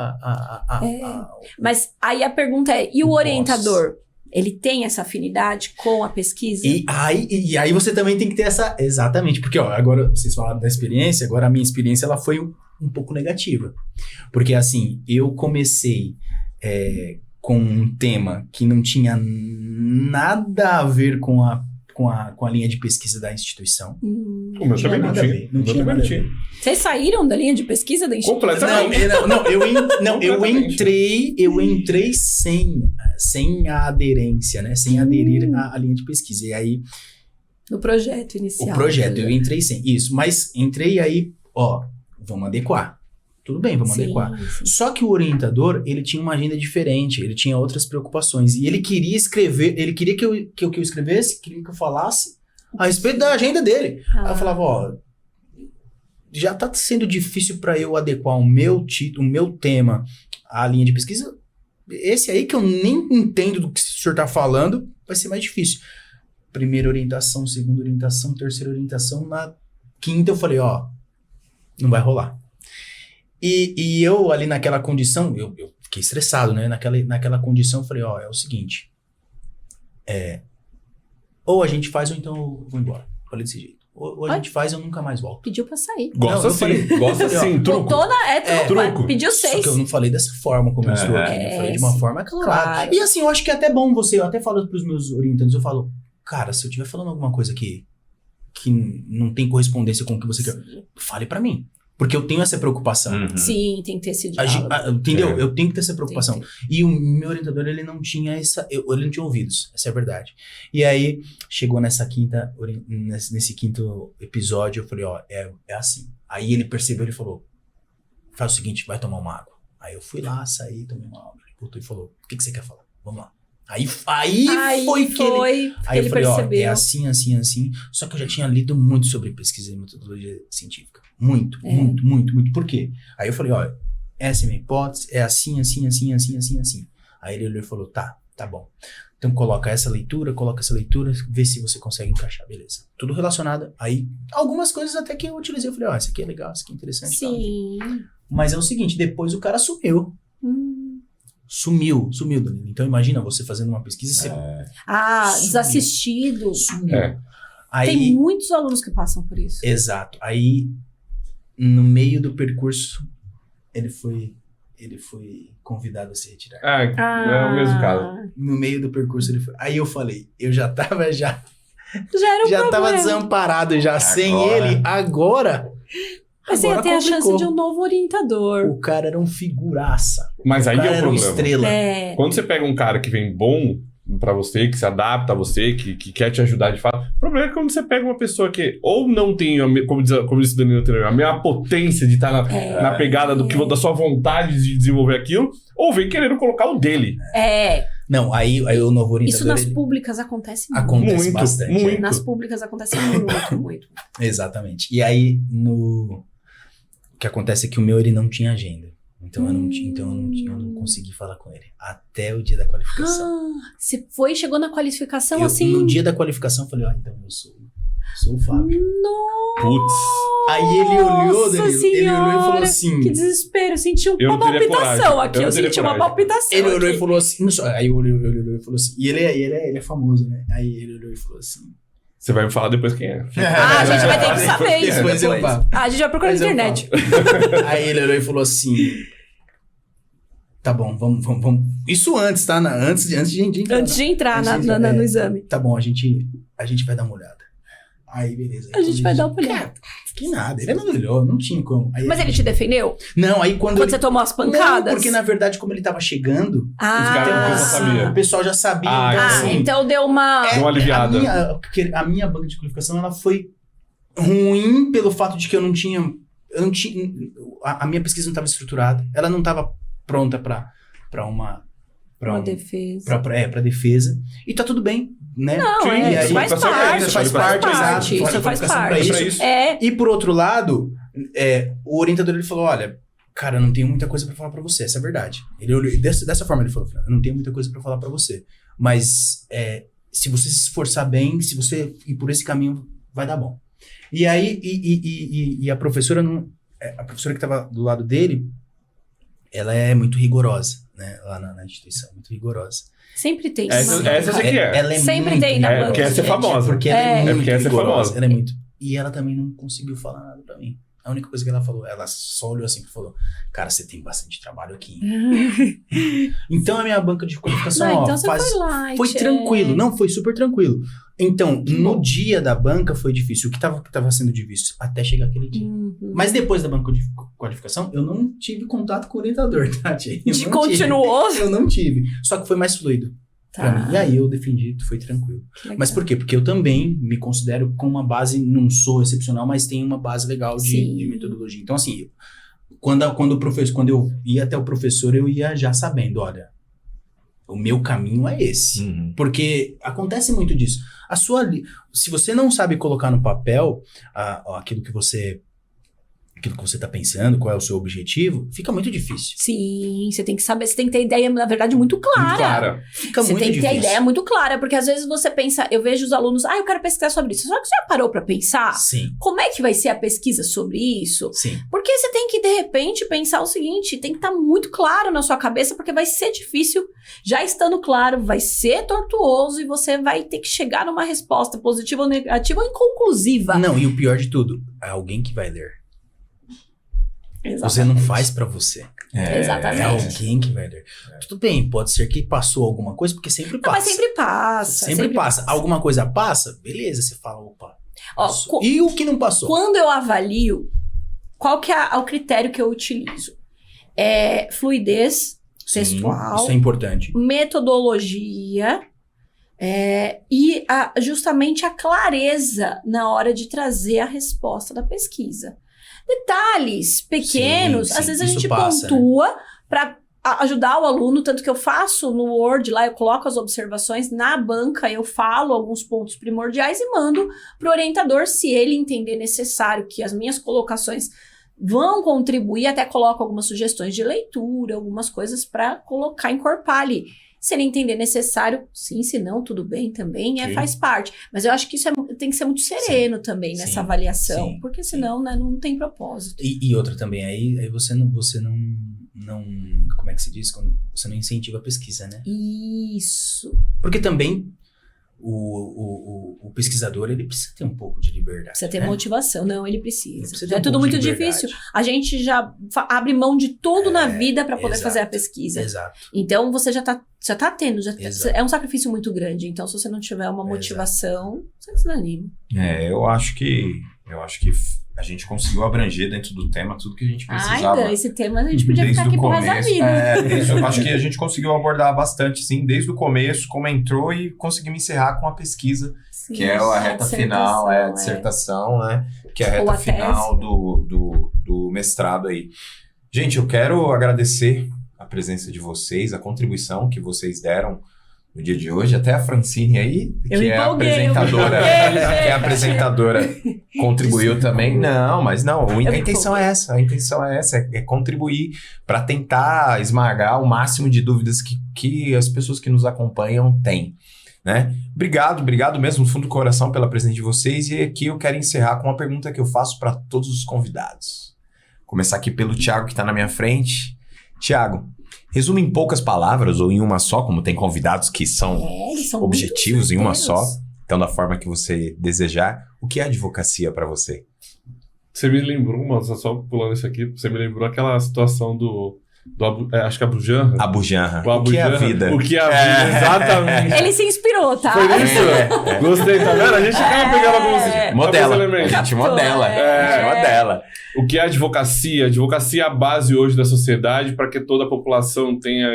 Mas aí a pergunta é, e o Nossa. orientador? Ele tem essa afinidade com a pesquisa? E aí você também tem que ter essa... Exatamente, porque ó, agora vocês falaram da experiência, agora a minha experiência ela foi um pouco negativa. Porque assim, eu comecei com um tema que não tinha nada a ver com a linha de pesquisa da instituição. O meu também não nada a tinha. ver, não O meu tinha também nada não a ver. tinha. Vocês saíram da linha de pesquisa da instituição? Completamente. Eu Completamente. entrei sem a aderência, né? Sem aderir à linha de pesquisa. E aí, No projeto inicial. o projeto, eu entrei sem. Isso, mas entrei aí, ó, vamos adequar. Tudo bem, vamos adequar. Sim. Só que o orientador, ele tinha uma agenda diferente, ele tinha outras preocupações. E ele queria escrever, ele queria que eu escrevesse, queria que eu falasse a respeito da agenda dele. Aí eu falava, ó, já tá sendo difícil para eu adequar o meu tema à linha de pesquisa. Esse aí que eu nem entendo do que o senhor tá falando, vai ser mais difícil. Primeira orientação, segunda orientação, terceira orientação, na quinta eu falei, ó, não vai rolar. E eu ali naquela condição, eu fiquei estressado, né? Naquela condição eu falei, ó, é o seguinte, ou a gente faz ou então eu vou embora. Falei desse jeito. Ou a gente faz ou eu nunca mais volto. Pediu pra sair. Gosta Não, eu sim. falei- Gosta eu falei, sim. ó, Truco. Botou truco. truco. Pediu Só 6. que eu não falei dessa forma como eu estou aqui. Eu falei de uma forma clara. Claro. E assim, eu acho que é até bom você... Eu até falo pros meus orientandos, eu falo, cara, se eu estiver falando alguma coisa que não tem correspondência com o que você quer, fale pra mim. Porque eu tenho essa preocupação. Uhum. Sim, tem que ter esse A gente- diálogo. entendeu? É. Eu tenho que ter essa preocupação. Tem que E o meu orientador, ele não tinha ele não tinha ouvidos. Essa é a verdade. E aí, chegou nesse quinto episódio, eu falei, ó, é assim. Aí ele percebeu, ele falou, faz o seguinte, vai tomar uma água. Aí eu fui lá, saí, tomei uma água. Ele voltou e falou, o que você quer falar? Vamos lá. Aí foi que ele... Aí eu ele falei, percebeu. ó, é assim, assim, assim. Só que eu já tinha lido muito sobre pesquisa e metodologia científica. Muito. Por quê? Aí eu falei, ó, essa é a minha hipótese, é assim, assim, assim, assim, assim, assim. Aí ele olhou e falou, tá bom. Então coloca essa leitura, vê se você consegue encaixar, beleza. Tudo relacionado. Aí, algumas coisas até que eu utilizei, eu falei, ó, isso aqui é legal, isso aqui é interessante. Sim. Mas é o seguinte, depois o cara sumiu. Sumiu, Danilo. Então imagina você fazendo uma pesquisa e você sumiu. Desassistido. Sumiu. É. Aí, Tem muitos alunos que passam por isso. exato. Aí, no meio do percurso, ele foi convidado a se retirar. É o mesmo caso. No meio do percurso, ele foi. Aí eu falei, eu já tava Já era um já tava problema. desamparado já sem Agora. ele. Agora Mas você ia ter a chance complicou. de um novo orientador. O cara era um figuraça. Mas aí o cara é o era um problema. estrela. É. Quando você pega um cara que vem bom pra você, que se adapta a você, que quer te ajudar de fato, o problema é quando você pega uma pessoa que ou não tem, como disse o Danilo anterior, a mesma potência de estar na pegada da sua vontade de desenvolver aquilo, ou vem querendo colocar o dele. Não, aí o novo orientador... Isso nas ele- públicas acontece muito. Acontece Muito, bastante. muito. Nas públicas acontece muito, muito. Exatamente. E aí, o que acontece é que o meu, ele não tinha agenda. Então eu não consegui falar com ele. Até o dia da qualificação. Você chegou na qualificação Eu, assim? No dia da qualificação, eu falei, então eu sou o Fábio. Nossa! Putz. Aí ele olhou, Danilo, ele olhou e falou Senhora, assim... Que desespero, eu senti Eu uma não teria palpitação coragem. aqui. Eu não Eu teria senti uma coragem. palpitação. Ele olhou aqui. e falou assim... Não, aí ele olhou e falou assim... E ele é famoso, né? Aí ele olhou e falou assim... Você vai me falar depois quem é. A gente vai ter que saber isso Depois eu depois. falo. A gente vai procurar na Mas eu internet. Aí ele olhou e falou assim... Tá bom, vamos. Isso antes, tá? Antes de a gente entrar. Antes de entrar Antes de entrar, no exame. Tá bom, a gente vai dar uma olhada. Aí, beleza. A gente vai dar uma olhada. Cara, que nada, ele não olhou, não tinha como. Aí, Mas ele te defendeu? Não, aí quando Quando você tomou as pancadas? Não, porque na verdade, como ele tava chegando, Os caras já sabiam. o pessoal já sabia. Ah, então, Ah, assim, então deu uma... Deu uma aliviada. A minha banca de qualificação, ela foi ruim pelo fato de que eu não tinha a minha pesquisa não estava estruturada, ela não estava pronta para uma defesa. para defesa, e tá tudo bem, né? Não, Sim, é, e aí isso faz qualificação é parte. isso, faz parte, exato, Isso faz faz qualificação pra parte. isso. É, E por outro lado, o orientador ele falou, olha, cara, eu não tenho muita coisa pra falar pra você, essa é a verdade. Ele olhou, dessa forma ele falou, eu não tenho muita coisa pra falar pra você, mas se você se esforçar bem, se você ir por esse caminho, vai dar bom. E aí, a professora a professora que tava do lado dele, ela é muito rigorosa, né, lá na instituição, muito rigorosa. sempre tem. Essa uma- eu sei que é. Ela é Sempre muito tem na rigorosa. banca. Porque essa é famosa. Porque ela é É muito porque essa é rigorosa. famosa. Ela é muito. E ela também não conseguiu falar nada pra mim. A única coisa que ela falou, ela só olhou assim e falou, cara, você tem bastante trabalho aqui. Então a minha banca de qualificação, Não, ó, então você foi light, foi tranquilo. Não, foi super tranquilo. Então, no dia da banca foi difícil. O que tava sendo difícil? Até chegar aquele dia. Uhum. Mas depois da banca de qualificação, eu não tive contato com o orientador, tá, Tia? Eu não Continuou? tive. Eu não tive. Só que foi mais fluido pra Tá. mim. E aí eu defendi, foi tranquilo. Mas por quê? Porque eu também me considero com uma base, não sou excepcional, mas tenho uma base legal Sim. de metodologia. Então, assim, quando eu ia até o professor, eu ia já sabendo, olha, o meu caminho é esse. Uhum. Porque acontece muito disso. Se você não sabe colocar no papel aquilo que você tá pensando, qual é o seu objetivo, fica muito difícil. Sim, você tem que saber, você tem que ter ideia, na verdade, muito clara. Muito clara. Fica Você muito tem que ter a difícil. ideia muito clara, porque às vezes você pensa, eu vejo os alunos, eu quero pesquisar sobre isso. Só que você já parou pra pensar? Sim, Como é que vai ser a pesquisa sobre isso? sim. Porque você tem que, de repente, pensar o seguinte, tem que estar muito claro na sua cabeça, porque vai ser difícil. Já estando claro, vai ser tortuoso e você vai ter que chegar numa resposta positiva ou negativa ou inconclusiva. Não, e o pior de tudo, é alguém que vai ler. Você não faz pra você. Exatamente. É alguém que vai ler. Tudo bem, pode ser que passou alguma coisa, porque sempre Não, passa. mas sempre passa. Sempre passa. Alguma coisa passa, beleza, você fala, opa. Ó, passou. E o que não passou? Quando eu avalio, qual que é o critério que eu utilizo? Fluidez Sim, textual, isso é importante. metodologia e justamente a clareza na hora de trazer a resposta da pesquisa. Detalhes pequenos, Sim, às vezes a isso gente passa, pontua para ajudar o aluno, tanto que eu faço no Word lá, eu coloco as observações na banca, eu falo alguns pontos primordiais e mando para o orientador, se ele entender necessário que as minhas colocações vão contribuir, até coloco algumas sugestões de leitura, algumas coisas para colocar, encorpar ali. Se ele entender necessário, sim, se não, tudo bem também, Sim. faz parte. Mas eu acho que isso tem que ser muito sereno também nessa Sim. avaliação, Sim. porque senão, né, não tem propósito. E outra também, aí você não, como é que se diz? Quando você não incentiva a pesquisa, né? Isso. Porque também o pesquisador, ele precisa ter um pouco de liberdade. Precisa ter né? motivação. Não, ele Ele precisa. precisa ter É um tudo pouco muito de liberdade. difícil. A gente já abre mão de tudo na vida para poder exato, fazer a pesquisa. Exato. Então você já tá tendo. Exato. É um sacrifício muito grande. Então, se você não tiver uma Exato. motivação, você desanima. Eu acho que a gente conseguiu abranger dentro do tema tudo que a gente precisava. Ainda, esse tema a gente podia ficar aqui pro resto da vida. Eu acho que a gente conseguiu abordar bastante, sim, desde o começo, como entrou e conseguimos encerrar com a pesquisa, Sim, que é a reta final, a dissertação, né? Que é a Ou reta a tese. final do mestrado aí. Gente, eu quero agradecer a presença de vocês, a contribuição que vocês deram no dia de hoje, até a Francine aí, Eu que é a empolguei, apresentadora, gente. que é a apresentadora, contribuiu também. Não, mas não, a me intenção é essa, é contribuir para tentar esmagar o máximo de dúvidas que as pessoas que nos acompanham têm, né? Obrigado mesmo, no fundo do coração, pela presença de vocês, e aqui eu quero encerrar com uma pergunta que eu faço para todos os convidados. Começar aqui pelo Thiago, que está na minha frente. Thiago, resume em poucas palavras ou em uma só, como tem convidados que são Eles são objetivos muito em uma certeiros. só, então da forma que você desejar. O que é advocacia para você? Você me lembrou, mano, só pulando isso aqui, você me lembrou aquela situação acho que Abu Janra. Abu Janra. O O Abu que é a Janra. vida? O que é a vida, exatamente. Ele se inspirou, tá? Foi isso? Gostei, tá vendo? A gente acaba pegando alguns Modela. A elementos. gente modela. É. A gente modela. O que é advocacia? Advocacia é a base hoje da sociedade para que toda a população tenha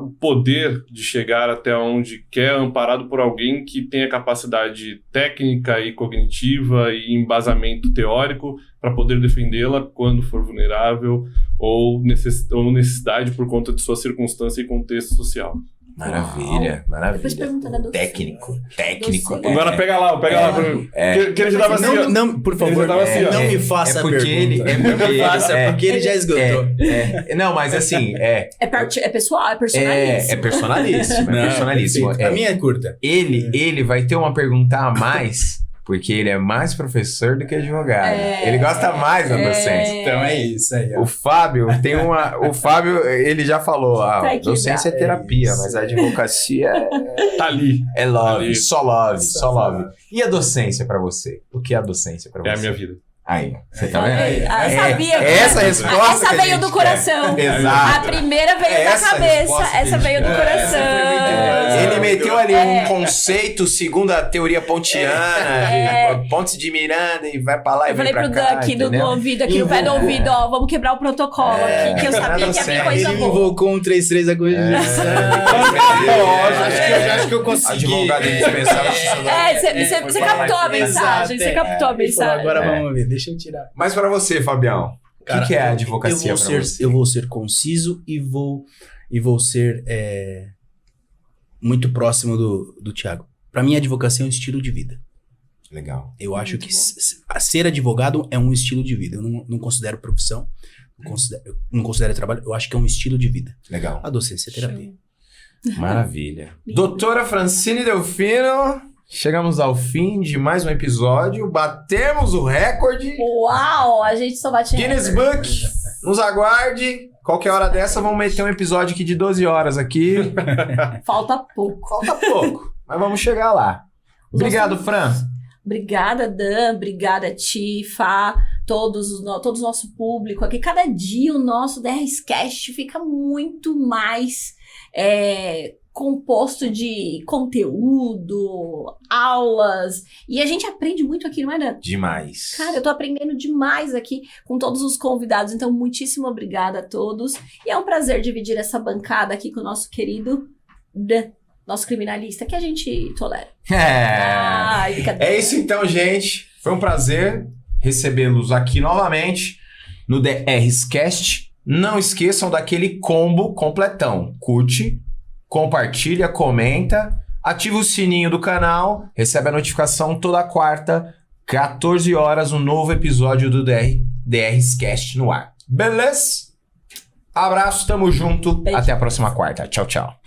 o poder de chegar até onde quer, amparado por alguém que tenha capacidade técnica e cognitiva e embasamento teórico para poder defendê-la quando for vulnerável ou necessidade por conta de sua circunstância e contexto social. Maravilha, Depois maravilha. pergunta da docência. Técnico. Docência. Agora pega lá pra mim. Que ele já tava assim, ó. Não, por favor, Ele já tava assim, ó. não me faça a porque pergunta. ele- Não me faça, porque ele já esgotou. Não, mas assim, É pessoal, é personalíssimo. é personalíssimo. É Não, personalíssimo. perfeito. A minha é curta. Ele vai ter uma pergunta a mais, porque ele é mais professor do que advogado. Ele gosta mais da docência. Então é isso aí. ó. O Fábio tem uma. O Fábio, ele já falou: Tá equilibrado. docência é terapia, É isso. mas a advocacia Tá ali. é love, Ali. só love, Só só love. love. E a docência pra você? O que é a docência pra você? É a minha vida. Aí, você tá vendo? Eu sabia que- essa resposta. Essa que a veio gente do coração. quer. Exato. A primeira veio Essa da cabeça, resposta que essa a gente veio do quer. coração. Ele meteu ali um conceito segundo a teoria pontiana, de Pontes de Miranda, e vai pra lá e Eu vem falei pra pro cá, Dan aqui no entendeu? ouvido, aqui no pé do ouvido, ó, vamos quebrar o protocolo aqui, que eu sabia que ia vir coisa Ele boa. invocou um 3-3 da Constituição. Acho que eu consegui. Advogado indispensável. Você captou a mensagem, você captou a Ele falou, mensagem. agora vamos ver, deixa eu tirar. Mas pra você, Fabião, o Cara, que é a advocacia eu vou pra ser, você? Eu vou ser conciso e vou ser muito próximo do Thiago. Pra mim, a advocacia é um estilo de vida. Legal. Eu acho Muito que bom. ser advogado é um estilo de vida. Eu não considero profissão, eu não considero trabalho, eu acho que é um estilo de vida. Legal. A docência é terapia. Maravilha. Doutora Francine Delfino, chegamos ao fim de mais um episódio, batemos o recorde. Uau, a gente só bate Guinness Book, nos aguarde. Qualquer hora dessa, vamos meter um episódio aqui de 12 horas aqui. Falta pouco. Falta pouco, mas vamos chegar lá. Obrigado, Fran. Obrigada, Dan. Obrigada, Ti, Fá, todo o nosso público aqui. Cada dia o nosso DRScast fica muito mais composto de conteúdo, aulas. E a gente aprende muito aqui, não é, Dan? Demais. Cara, eu tô aprendendo demais aqui com todos os convidados. Então, muitíssimo obrigada a todos. E é um prazer dividir essa bancada aqui com o nosso querido Dan, nosso criminalista, que a gente tolera. Ai, brincadeira. É isso então, gente. Foi um prazer recebê-los aqui novamente no DRScast. Não esqueçam daquele combo completão. Curte, compartilha, comenta, ativa o sininho do canal, recebe a notificação toda quarta, 14 horas, um novo episódio do DRScast no ar. Beleza? Abraço, tamo junto. Beijo. Até a próxima quarta. Tchau, tchau.